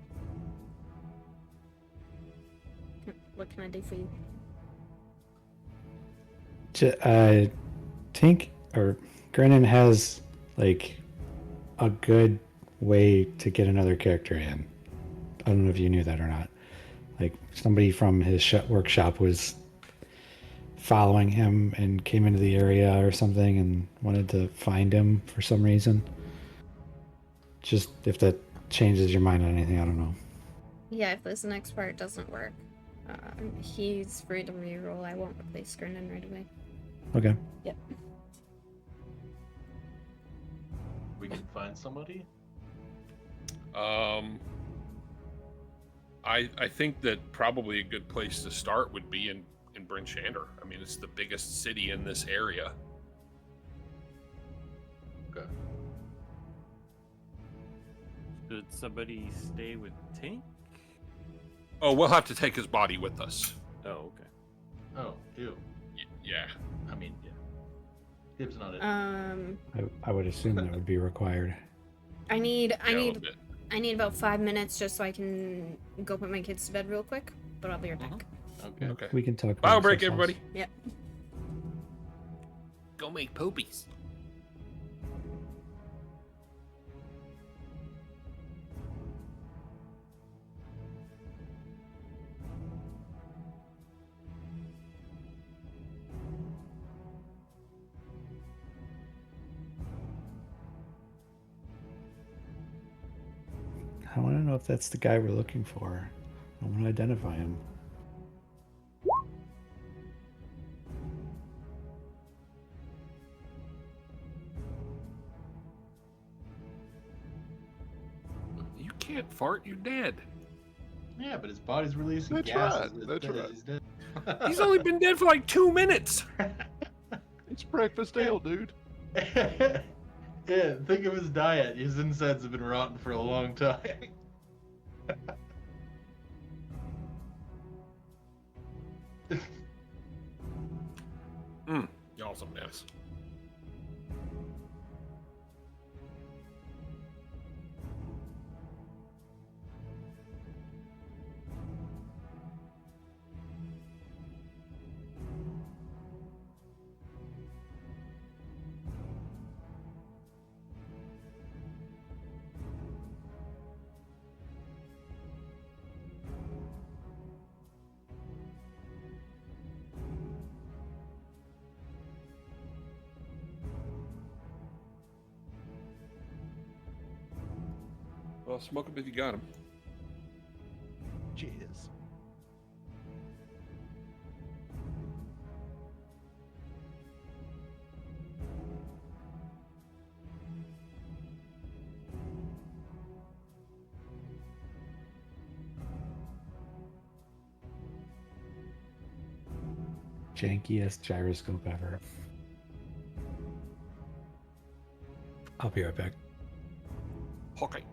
What can I do for you? Tink or Grennan has like a good way to get another character in. I don't know if you knew that or not. Like somebody from his workshop was following him and came into the area or something and wanted to find him for some reason. Just if that changes your mind on anything, I don't know. Yeah, if this next part doesn't work, he's free to reroll. I won't replace Grennan right away. Okay. Yep. We can find somebody. I think that probably a good place to start would be in Bryn Shander. I mean, it's the biggest city in this area. Okay. Should somebody stay with Tink? Oh, we'll have to take his body with us. Oh, okay. Oh, ew. Yeah. I mean, yeah. Dibs on it. I would assume that would be required. I need Yeah, a little bit. about 5 minutes just so I can go put my kids to bed real quick. But I'll be right back. Okay. Okay. We can talk. Bio amongst break, ourselves. everybody. Yep. Go make poopies. I want to know if that's the guy we're looking for. I want to identify him. You can't fart, you're dead. Yeah, but his body's releasing That's gases. right, It's that's dead, right. He's dead. He's only been dead for like 2 minutes. It's breakfast ale, dude. Yeah, think of his diet. His insides have been rotten for a long time. Awesomeness. Well, smoke him if you got him. Cheers. Jankiest gyroscope ever. I'll be right back. Okay.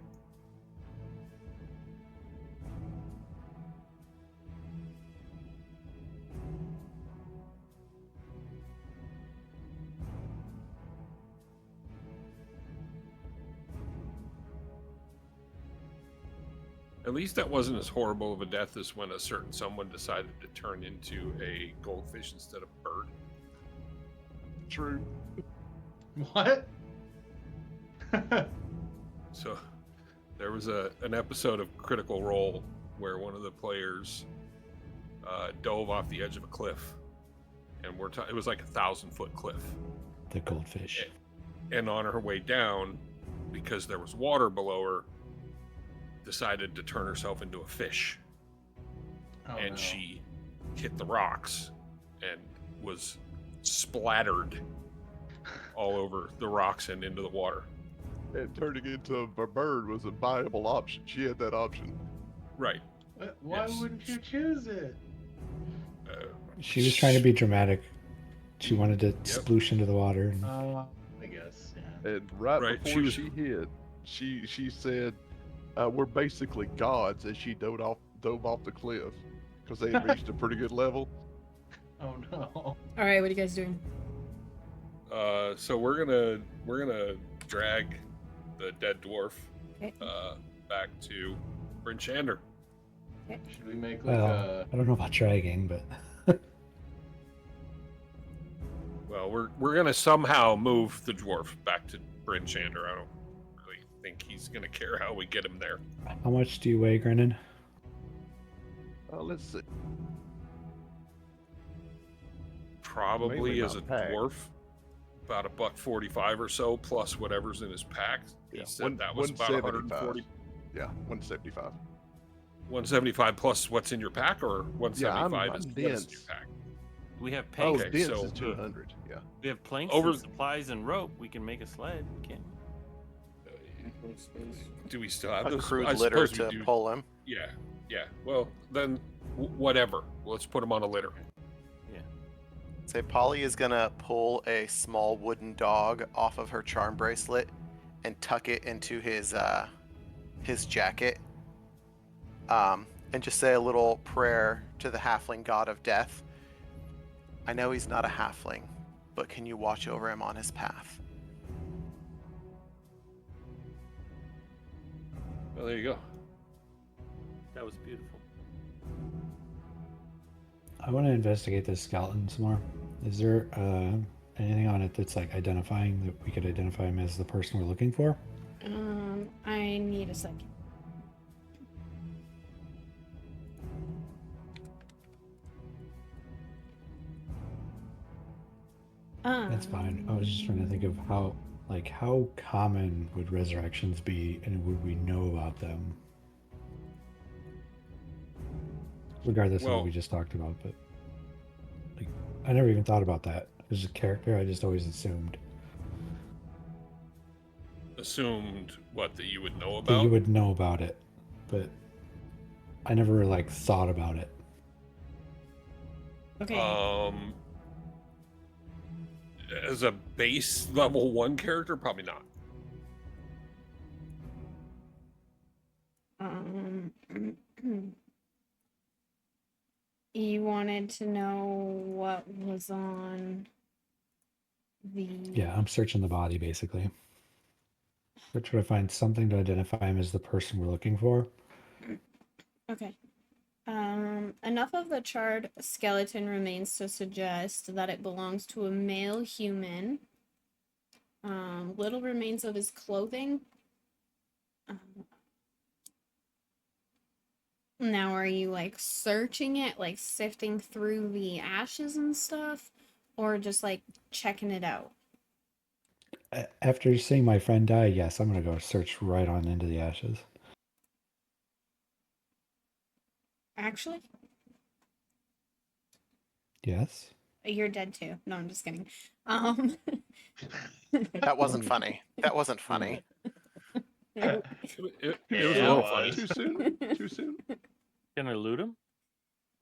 At least that wasn't as horrible of a death as when a certain someone decided to turn into a goldfish instead of a bird. True. What? So there was an episode of Critical Role where one of the players dove off the edge of a cliff, and it was like 1,000-foot cliff. The goldfish. And on her way down, because there was water below her, decided to turn herself into a fish. Oh, And no. she hit the rocks and was splattered all over the rocks and into the water. And turning into a bird was a viable option. She had that option. Right. Why Yes. wouldn't you choose it? She was trying to be dramatic. She wanted to sploosh into the water. And I guess, yeah. And right Right, before she she hit, she said, "We're basically gods," as she dove off the cliff because they had reached a pretty good level. Oh no. All right, what are you guys doing? So we're gonna drag the dead dwarf Okay. back to Bryn Shander. Should we make like well, I don't know about dragging, but Well, we're gonna somehow move the dwarf back to Bryn Shander. I don't really think he's gonna care how we get him there. how much do you weigh, Grennan? Let's see. Probably Mainly as a not packed. dwarf, about $145 or so, plus whatever's in his pack. He Yeah, said that was about 140. Yeah, 175. 175 plus what's in your pack, or 175 I'm is what's in your dense. pack? We have Oh, planks. Okay, dense so, is 200. Yeah. We have planks, Over- and supplies, and rope. We can make a sled, can't we? Do we still have A those? crude I litter suppose we to do. pull him. Yeah. Well, then whatever. Let's put him on a litter. Say Polly is gonna pull a small wooden dog off of her charm bracelet and tuck it into his jacket. And just say a little prayer to the halfling god of death. I know he's not a halfling, but can you watch over him on his path? Well, there you go. That was beautiful. I want to investigate this skeleton some more. Is there anything on it that's like identifying that we could identify him as the person we're looking for? I need a second. That's fine. I was just trying to think of how common would resurrections be, and would we know about them? Regardless of Well- what we just talked about, but like, I never even thought about that. As a character, I just always assumed Assumed what, that you would know that about? you would know about it, but I never like thought about it. Okay. As a base level 1 character, probably not. Um, you wanted to know what was on the... Yeah, I'm searching the body basically. We're trying to find something to identify him as the person we're looking for. Okay. Enough of the charred skeleton remains to suggest that it belongs to a male human. Little remains of his clothing. Now, are you like searching it, like sifting through the ashes and stuff, or just like checking it out? After seeing my friend die, yes, I'm gonna go search right on into the ashes. Actually, Yes. you're dead too. No, I'm just kidding. That wasn't funny. That wasn't funny. It was a Yeah, little it funny. was. Too soon? Too soon? Can I loot him?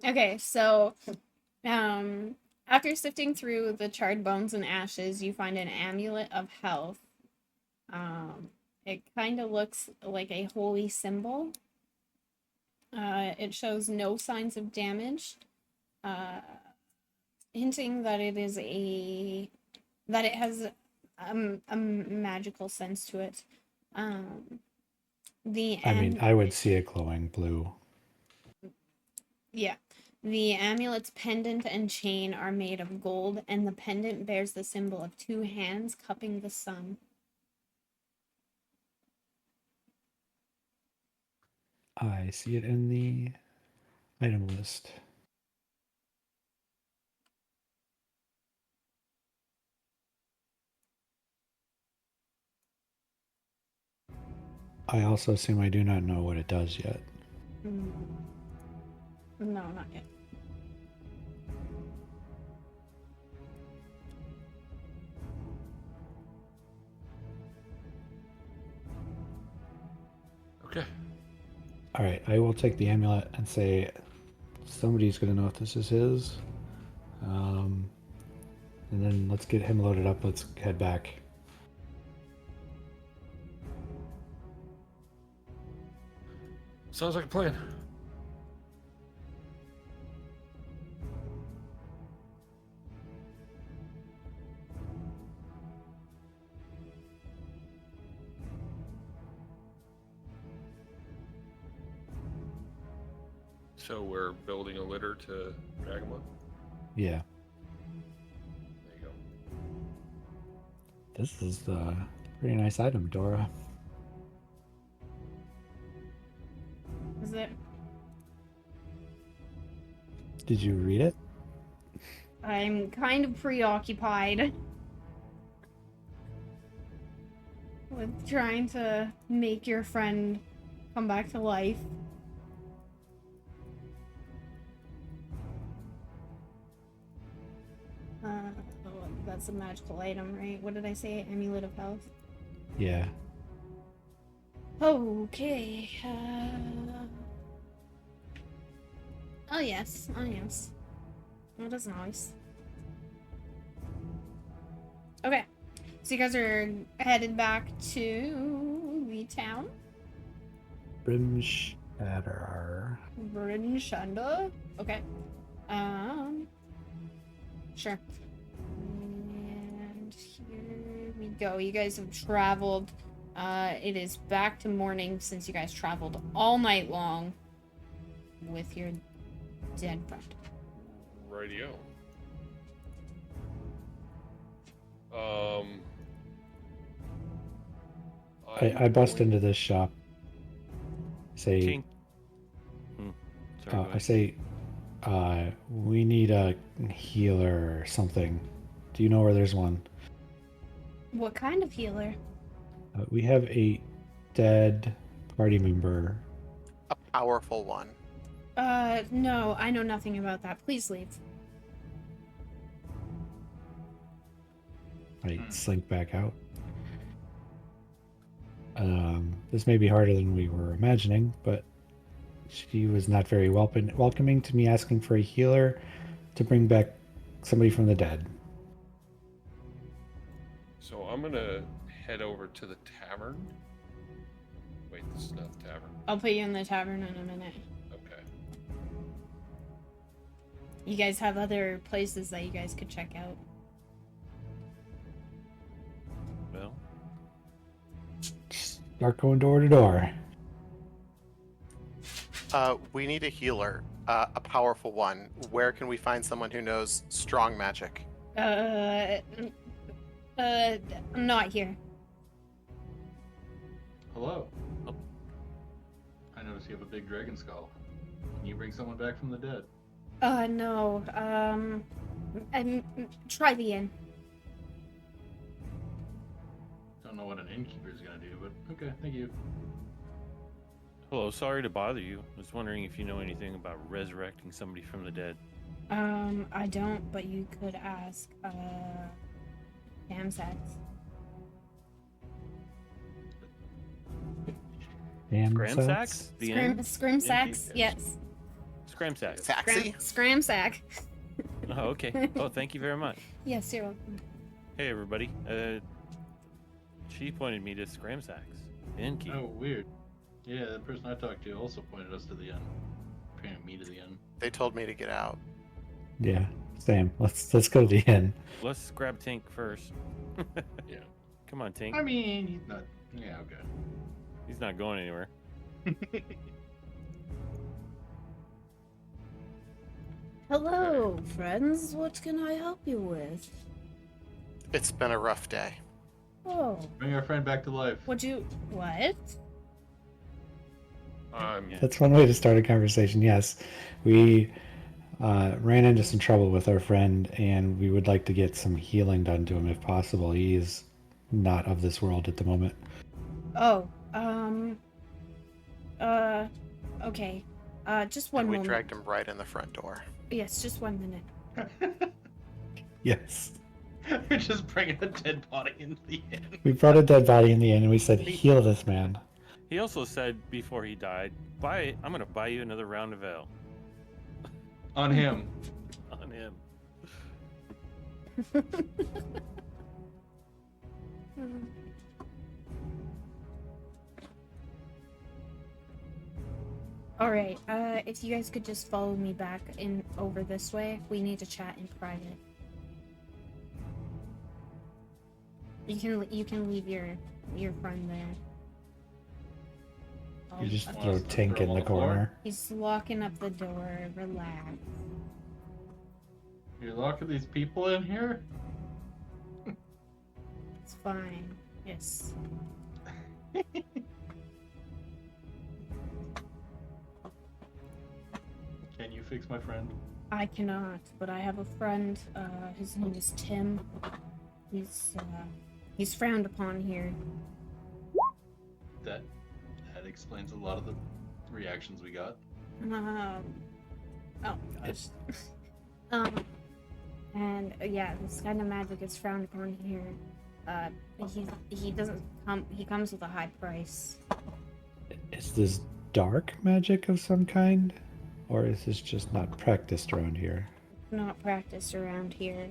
Okay, so after sifting through the charred bones and ashes, you find an amulet of health. It kind of looks like a holy symbol. It shows no signs of damage, hinting that it is that it has a magical sense to it. I mean, I would see it glowing blue. Yeah. The amulet's pendant and chain are made of gold, and the pendant bears the symbol of two hands cupping the sun. I see it in the item list. I also assume I do not know what it does yet. No, not yet. Okay. All right, I will take the amulet and say somebody's gonna know if this is his. And then let's get him loaded up. Let's head back. Sounds like a plan. So we're building a litter to drag him up? Yeah, There you go. this is a pretty nice item, Dora. Is it? Did you read it? I'm kind of preoccupied with trying to make your friend come back to life. Oh, that's a magical item, right? What did I say? Amulet of health? Yeah. Okay. Oh yes. Oh yes. Oh, that's nice. Okay. So you guys are headed back to the town? Brimshatter. Brinshanda? Okay. Sure. And here we go. You guys have traveled. It is back to morning since you guys traveled all night long with your dead friend. Radio. I bust into this shop. Say, King. Sorry, go I ahead. say, we need a healer or something. Do you know where there's one? What kind of healer? We have a dead party member. A powerful one. No, I know nothing about that. Please leave. I slink back out. This may be harder than we were imagining, but she was not very welcoming to me asking for a healer to bring back somebody from the dead. So I'm gonna head over to the tavern Wait, this is not the tavern. I'll put you in the tavern in a minute. Okay. You guys have other places that you guys could check out. Well, Start going door to door. We need a healer, a powerful one. Where can we find someone who knows strong magic? I'm not here. Hello. Oh. I notice you have a big dragon skull. Can you bring someone back from the dead? No. Try the inn. Don't know what an innkeeper is gonna do, but okay, thank you. hello, sorry to bother you. I was wondering if you know anything about resurrecting somebody from the dead. I don't, but you could ask, Damsax. Damn Gramsax? sucks. The inn? Scrimsax? Yes. Scramsax. Saxy? Scramsack. Oh, okay. Oh, thank you very much. Yes, you're welcome. Hey, everybody. She pointed me to Scramsax, the innkeeper. Oh, weird. Yeah, the person I talked to also pointed us to the inn. Pointed me to the inn. They told me to get out. Yeah, same. Let's go to the inn. Let's grab Tink first. Yeah. Come on, Tink. I mean, he's not. Yeah, okay. He's not going anywhere. Hello, friends. What can I help you with? It's been a rough day. Oh, Bring our friend back to life. what? I'm Yeah. That's one way to start a conversation. Yes, we ran into some trouble with our friend, and we would like to get some healing done to him if possible. He is not of this world at the moment. Oh, okay. Just one And we moment. dragged him right in the front door. Yes, just 1 minute. Yes. We're just bringing a dead body into the inn. We brought a dead body in the inn, and we said, heal this man. He also said before he died, I'm going to buy you another round of ale. On him. On him. All right. If you guys could just follow me back in over this way, we need to chat in private. You can leave your friend there. You just Want throw us to Tink throw in him the on the floor? corner. He's locking up the door. Relax. You're locking these people in here? It's fine. Yes. Can you fix my friend? I cannot, but I have a friend. His name is Tim. He's frowned upon here. That explains a lot of the reactions we got. Oh gosh. And yeah, this kind of magic is frowned upon here. He doesn't come. He comes with a high price. Is this dark magic of some kind? Or is this just not practiced around here? Not practiced around here.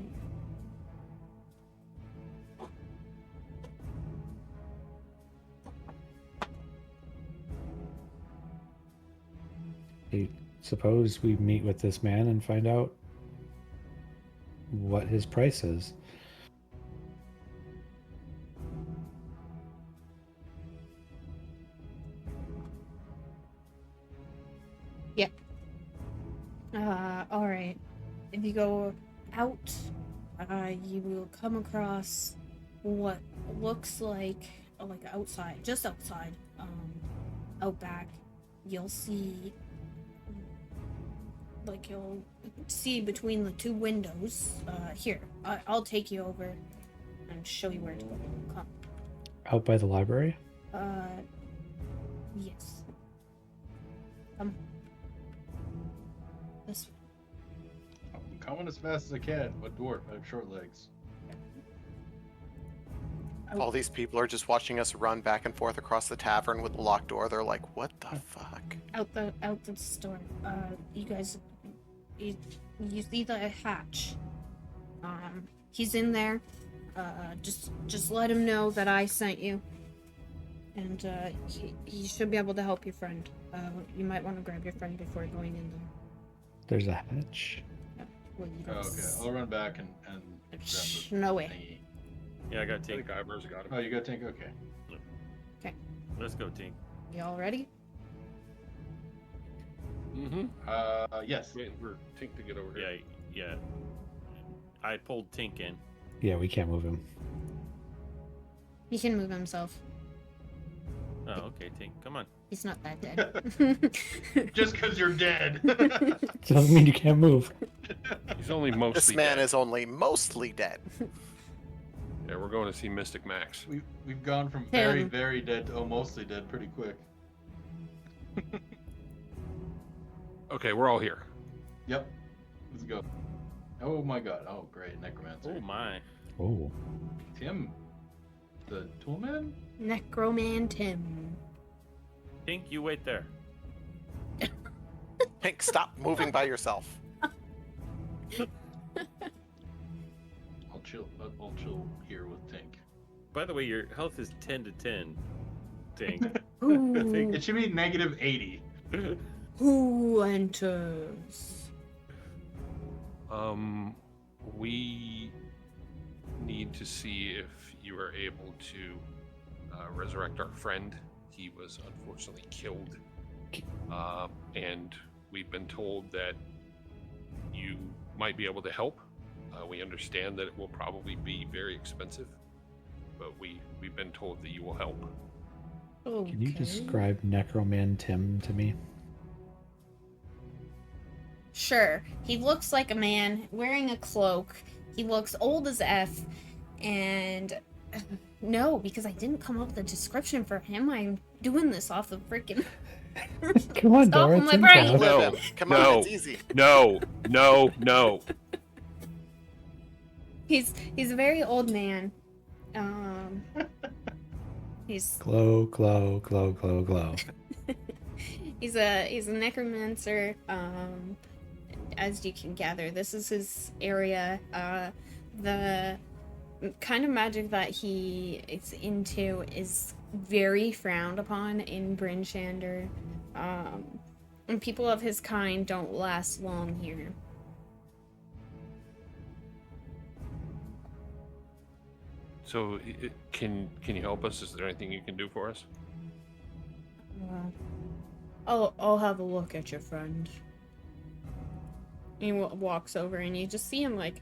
I suppose we meet with this man and find out what his price is. Yep. All right. If you go out, you will come across what looks like outside, just outside, out back. You'll see between the two windows. Here, I'll take you over and show you where to go. Come. Out by the library? Yes. Come. This way. I'm coming as fast as I can. What dwarf? I have short legs. All these people are just watching us run back and forth across the tavern with the locked door. They're like, what the fuck? Out the store. You guys, you see the hatch. He's in there. Just let him know that I sent you. and he should be able to help your friend. You might want to grab your friend before going in there. There's a hatch. Well, you Oh, don't okay, I'll run back and grab the no way. thingy. Yeah, I got I Tink. think Ivar's got him. Oh, you got tank? Okay. Let's go, Tink. Y'all ready? Mm-hmm. Yes. Waiting for Tink to get over here. Yeah. I pulled Tink in. Yeah, we can't move him. He can move himself. Oh, okay, Tink. Come on. He's not that dead. Just because you're dead. Doesn't mean you can't move. He's only mostly This man dead. is only mostly dead. Yeah, we're going to see Mystic Max. We've gone from very, Him. very dead to mostly dead pretty quick. Okay, we're all here. Yep. Let's go. Oh my god. Oh, great. Necromancer. Oh my. Oh. Tim. The toolman? Necromantim. Tink, you wait there. Pink, stop moving by yourself. I'll chill here with Tink. By the way, your health is 10 to 10. Tink. Ooh. It should be negative 80. Who enters? We need to see if you are able to resurrect our friend. He was unfortunately killed. And we've been told that you might be able to help. We understand that it will probably be very expensive, but we've been told that you will help. Okay. Can you describe Necromantim to me? Sure. He looks like a man wearing a cloak. He looks old as F. And no, because I didn't come up with a description for him. I'm doing this off the freaking Come on, Stop Dora. on It's my brain. improv. No, Live him. Come no. on, it's easy. No. He's a very old man. He's Glow, glow, glow, glow, glow. he's a necromancer. As you can gather, this is his area. The kind of magic that he is into is very frowned upon in Bryn Shander. And people of his kind don't last long here. So, can you help us? Is there anything you can do for us? I'll have a look at your friend. He walks over and you just see him like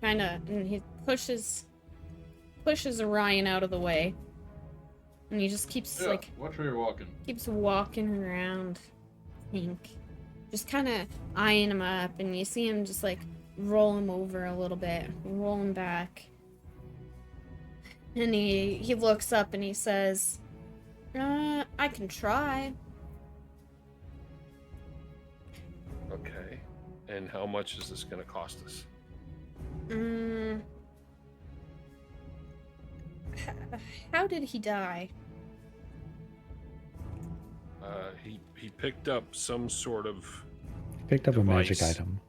kind of, and he pushes Orion out of the way, and he just keeps Yeah, like watch where you're walking. keeps walking around. I think just kind of eyeing him up, and you see him just like roll him over a little bit, roll him back, and he looks up and he says, "I can try." Okay. And how much is this going to cost us? How did he die? He picked up some sort of, Picked up a magic Device. item.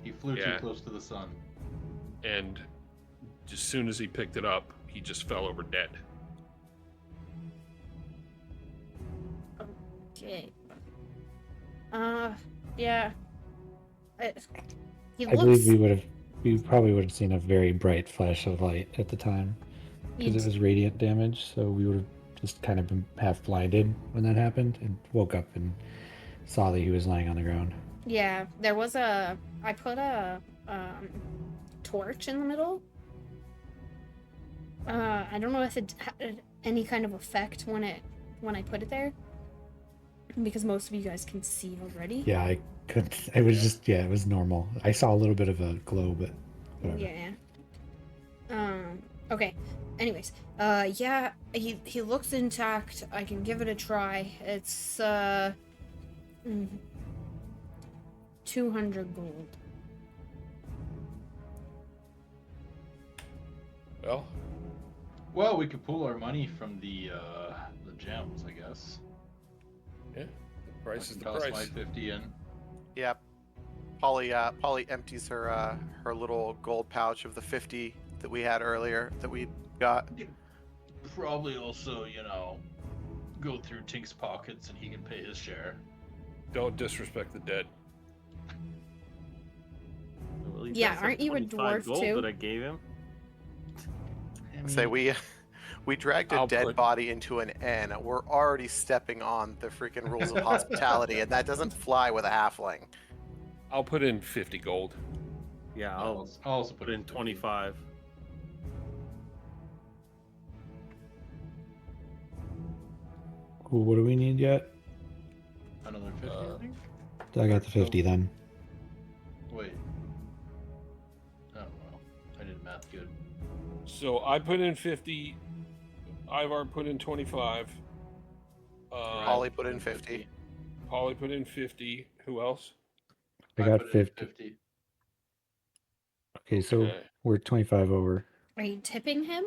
He flew Yeah. too close to the sun. and as soon as he picked it up, he just fell over dead. Okay. Yeah. He I looks. believe we probably would have seen a very bright flash of light at the time because You'd- it was radiant damage. So we would have just kind of been half blinded when that happened and woke up and saw that he was lying on the ground. Yeah, there was a. I put a torch in the middle. I don't know if it had any kind of effect when I put it there, because most of you guys can see already. Yeah, I couldn't. It was just it was normal. I saw a little bit of a glow, but whatever. Yeah. Okay. Anyways, yeah, he looks intact. I can give it a try. It's 200 gold. Well, we could pull our money from the gems, I guess. Yeah, the price is the Toss price. my 50 in. Yep. Polly empties her little gold pouch of the 50 that we had earlier that we got. Probably also, go through Tink's pockets and he can pay his share. Don't disrespect the dead. Well, he Yeah, does have aren't you a 25 dwarf gold too? that I gave him. Say we dragged a I'll dead put- body into an inn. We're already stepping on the freaking rules of hospitality, and that doesn't fly with a halfling. I'll put in 50 gold. Yeah, I'll I'll also put in 50. 25. Cool. What do we need yet? Another 50, I think? I got the 50 then. Wait. Oh, well. I did math good. So I put in 50. Ivar put in 25. Ollie put in 50. Polly put in 50. Who else? I got put in 50. 50. Okay, so Okay. we're 25 over. Are you tipping him?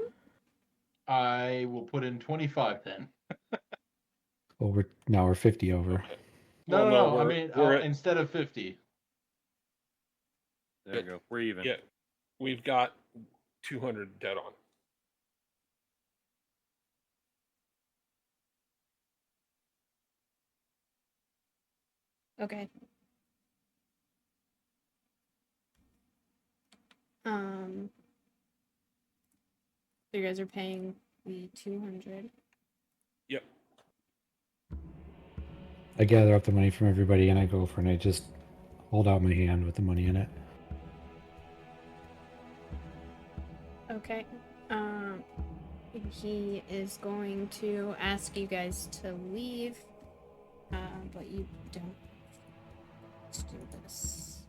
I will put in 25 then. Well, now we're 50 over. Okay. No, Well, no, I we're- mean, we're at- instead of 50. There you go. We're even. Yeah, we've got 200 dead on. Okay. So you guys are paying the 200. Yep. I gather up the money from everybody and I go for it and I just hold out my hand with the money in it. Okay. He is going to ask you guys to leave, but you don't. Let's do this.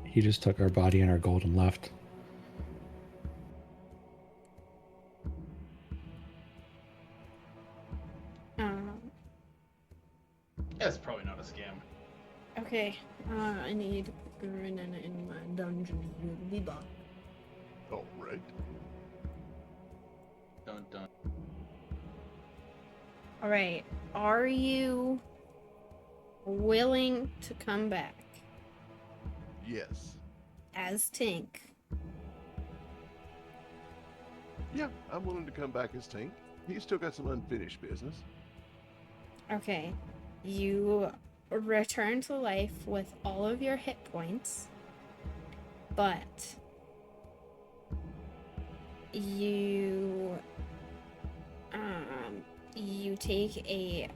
He just took our body and our gold and left. That's probably not a scam. Okay. I need Grinnin in my dungeon with Bebop. All right. Dun dun. All right. Are you willing to come back Yes. as Tink? Yeah, I'm willing to come back as Tink. He's still got some unfinished business. Okay. You return to life with all of your hit points, but you take a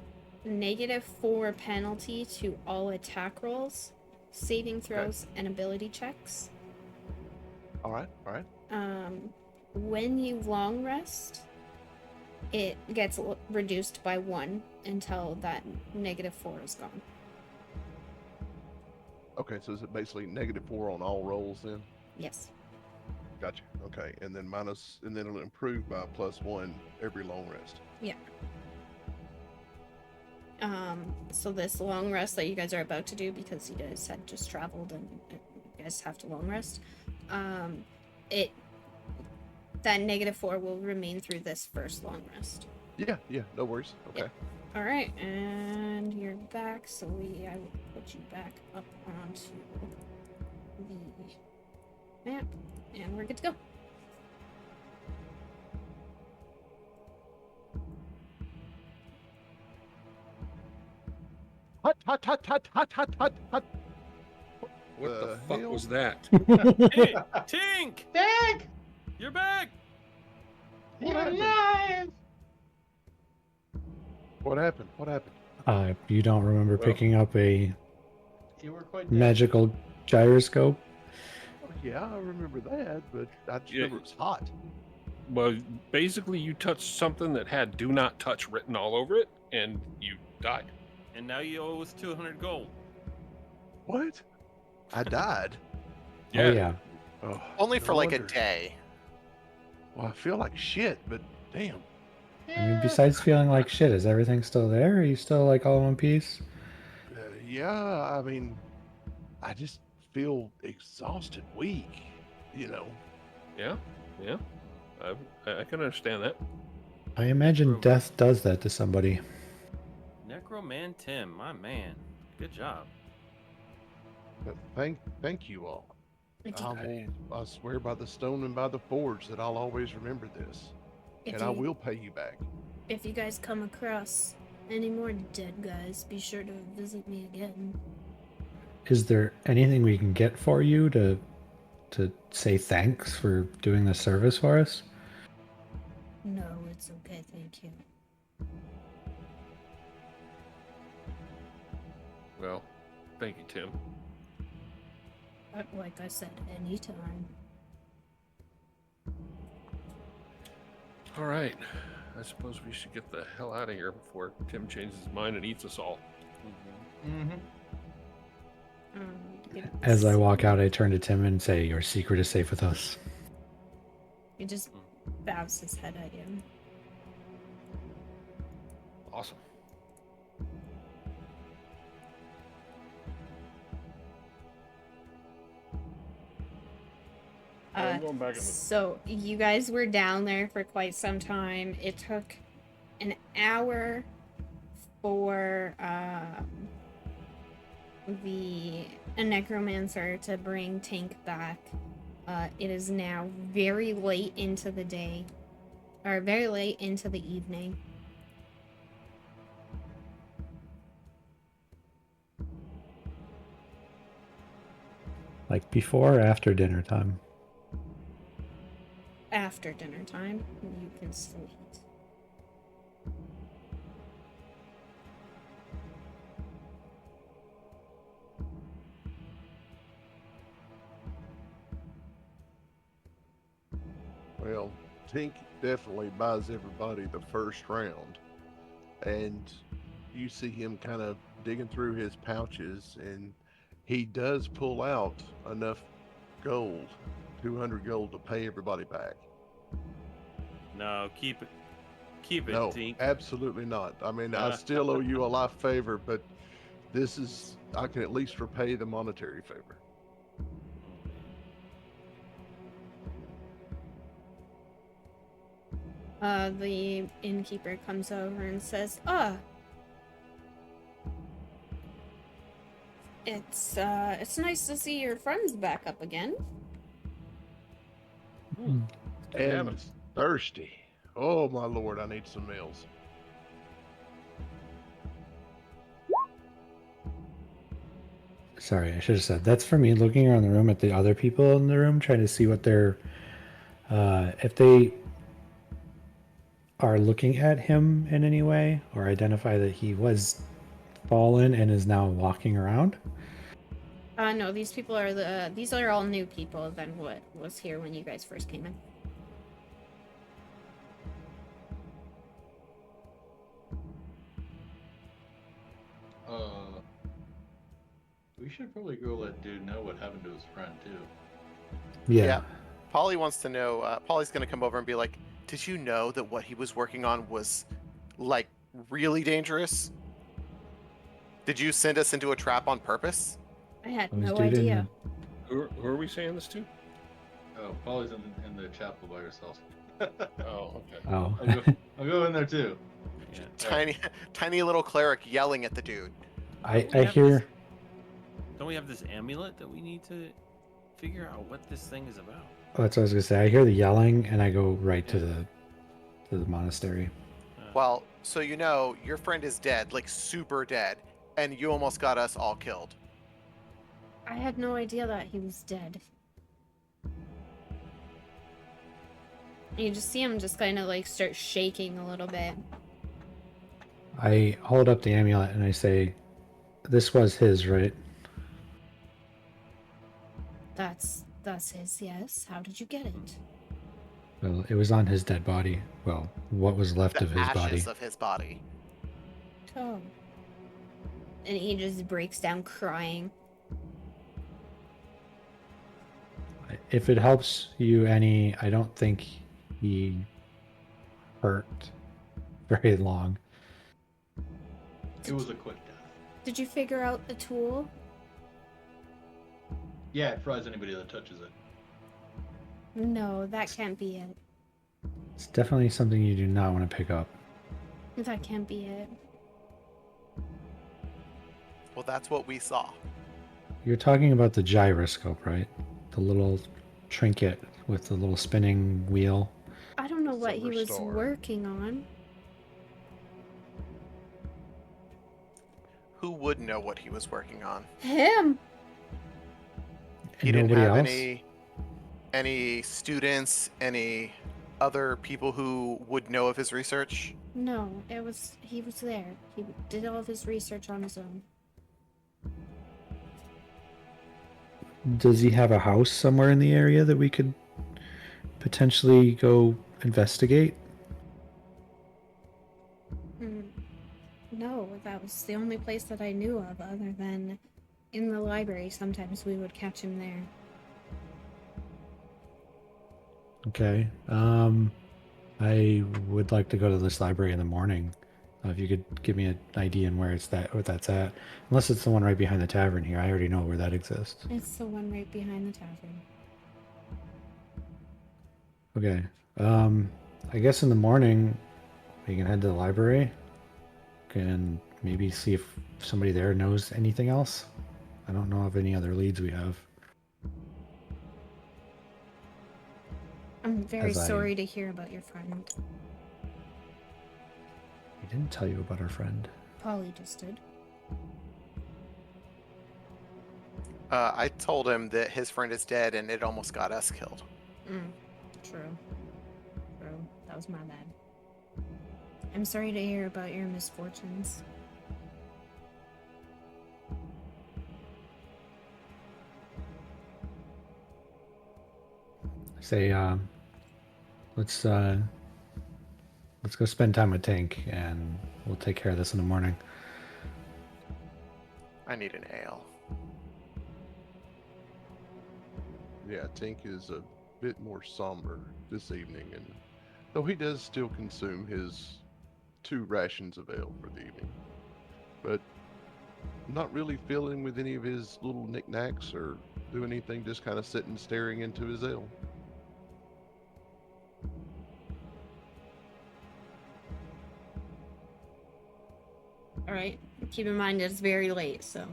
-4 penalty to all attack rolls, saving throws, and ability checks. All right, all right. When you long rest, it gets reduced by 1 until that -4 is gone. Okay, so is it basically -4 on all rolls then? Yes. Gotcha. Okay, and then and then it'll improve by +1 every long rest. Yeah. So this long rest that you guys are about to do, because you guys had just traveled and you guys have to long rest, that -4 will remain through this first long rest. Yeah, no worries. Okay. Yep. All right, and you're back. So I will put you back up onto the map, and we're good to go. Hut, hut, hut, hut, hut, hut, hut, hut. What the The fuck hell? was that? Hey, Tink! Tink! You're back! You're happened? alive! What happened? What happened? You don't remember Well- picking up a You were quite dead. magical gyroscope? Oh, yeah, I remember that, but I just Yeah. remember it was hot. Well, basically, you touched something that had "Do Not Touch" written all over it, and you died. And now you owe us 200 gold. What? I died. Oh yeah. Oh, Only no for like a wonder. day. Well, I feel like shit, but damn. I mean, besides feeling like shit, is everything still there? Are you still like all in one piece? Yeah, I mean, I just feel exhausted, weak. You know. Yeah. I can understand that. I imagine death does that to somebody. Necroman Tim, my man. Good job. But thank you all. If I swear by the stone and by the forge that I'll always remember this. if And I you will pay you back. if you guys come across any more dead guys, be sure to visit me again. Is there anything we can get for you to say thanks for doing this service for us? No, it's okay, thank you. Well, thank you, Tim. But like I said, anytime. All right. I suppose we should get the hell out of here before Tim changes his mind and eats us all. Mm-hmm. As I walk out, I turn to Tim and say, "Your secret is safe with us." He just bows his head at you. Awesome. I'm going back in the... So you guys were down there for quite some time. It took an hour for the necromancer to bring Tink back. It is now very late into the day, or very late into the evening. Like before or after dinner time? After dinner time, you can sleep. Well, Tink definitely buys everybody the first round. And you see him kind of digging through his pouches, and he does pull out enough gold, 200 gold, to pay everybody back. No, keep it. Keep it, No, Tink. absolutely not. I mean, I still owe you a life favor, but this is, I can at least repay the monetary favor. The innkeeper comes over and says, it's nice to see your friends back up again. And thirsty. Oh my lord, I need some meals. Sorry, I should have said that's for me looking around the room at the other people in the room, trying to see what they're, if they are looking at him in any way or identify that he was fallen and is now walking around. No, these are all new people than what was here when you guys first came in. We should probably go let dude know what happened to his friend too. Yeah. Polly wants to know. Polly's gonna come over and be like, "Did you know that what he was working on was, like, really dangerous? Did you send us into a trap on purpose?" I had Those no dude in idea. Who are we saying this to? Oh, Polly's in the chapel by herself. Oh, okay. Oh. I'll go in there too. Yeah. Tiny little cleric yelling at the dude. I hear. Don't we have this amulet that we need to figure out what this thing is about? Oh, that's what I was gonna say. I hear the yelling, and I go right to the monastery. Well, so you know your friend is dead, like super dead, and you almost got us all killed. I had no idea that he was dead. You just see him just kind of like start shaking a little bit. I hold up the amulet and I say, "This was his, right?" That's his, yes. How did you get it? Well, it was on his dead body. Well, what was left The of his body. ashes of his body. Oh. And he just breaks down crying. If it helps you any, I don't think he hurt very long. It was a quick death. Did you figure out the tool? Yeah, it fries anybody that touches it. No, that can't be it. It's definitely something you do not want to pick up. That can't be it. Well, that's what we saw. You're talking about the gyroscope, right? The little trinket with the little spinning wheel. I don't know what he Solar was star. working on. Who would know what he was working on? Him! He And didn't nobody have else? any students, any other people who would know of his research? No, he was there. He did all of his research on his own. Does he have a house somewhere in the area that we could potentially go investigate? No, that was the only place that I knew of other than in the library. Sometimes we would catch him there. Okay. I would like to go to this library in the morning. If you could give me an idea on where what that's at. Unless it's the one right behind the tavern here. I already know where that exists. It's the one right behind the tavern. Okay. I guess in the morning we can head to the library and maybe see if somebody there knows anything else. I don't know of any other leads we have. I'm very As I- sorry to hear about your friend. We didn't tell you about our friend. Polly just did. I told him that his friend is dead and it almost got us killed. True. That was my bad. I'm sorry to hear about your misfortunes. Say, let's go spend time with Tank, and we'll take care of this in the morning. I need an ale. Yeah, Tink is a bit more somber this evening, and though he does still consume his 2 rations of ale for the evening, but not really filling with any of his little knickknacks or doing anything, just kind of sitting staring into his ale. Alright, keep in mind it's very late, so.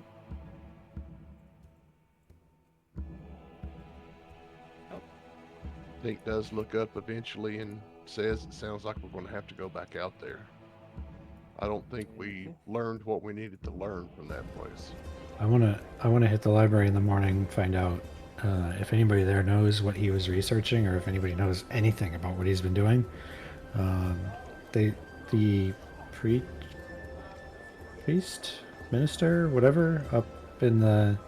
Tink does look up eventually and says it sounds like we're going to have to go back out there. I don't think we learned what we needed to learn from that place. I wanna hit the library in the morning, find out if anybody there knows what he was researching, or if anybody knows anything about what he's been doing. The priest, minister, whatever, up in the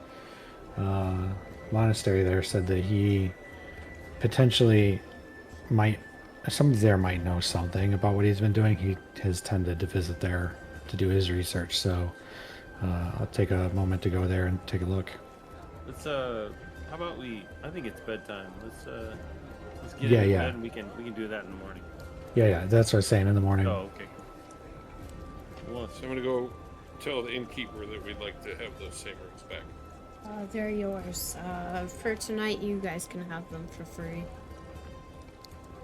monastery there said that he potentially somebody there might know something about what he's been doing. He has tended to visit there to do his research, so I'll take a moment to go there and take a look. Let's how about I think it's bedtime. Let's get Yeah, in yeah. bed and we can do that in the morning. Yeah, that's what I was saying, in the morning. Oh, okay. Well, So I'm gonna go tell the innkeeper that we'd like to have those same rings back. They're yours. For tonight, you guys can have them for free.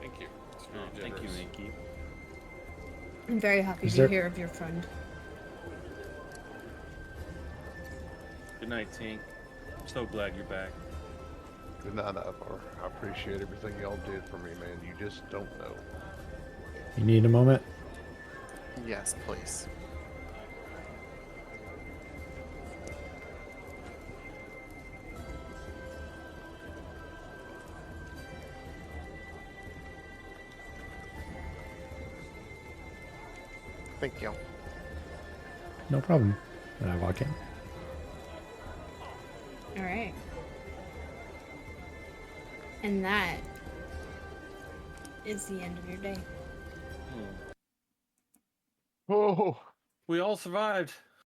Thank you. It's very thank you, generous. Inky. I'm very happy Is to there- hear of your friend. Good night, Tink. So glad you're back. Good night, Ivar. I appreciate everything y'all did for me, man. You just don't know. You need a moment? Yes, please. Thank you. No problem. And I walk in. Alright. And that is the end of your day. Oh, We all survived.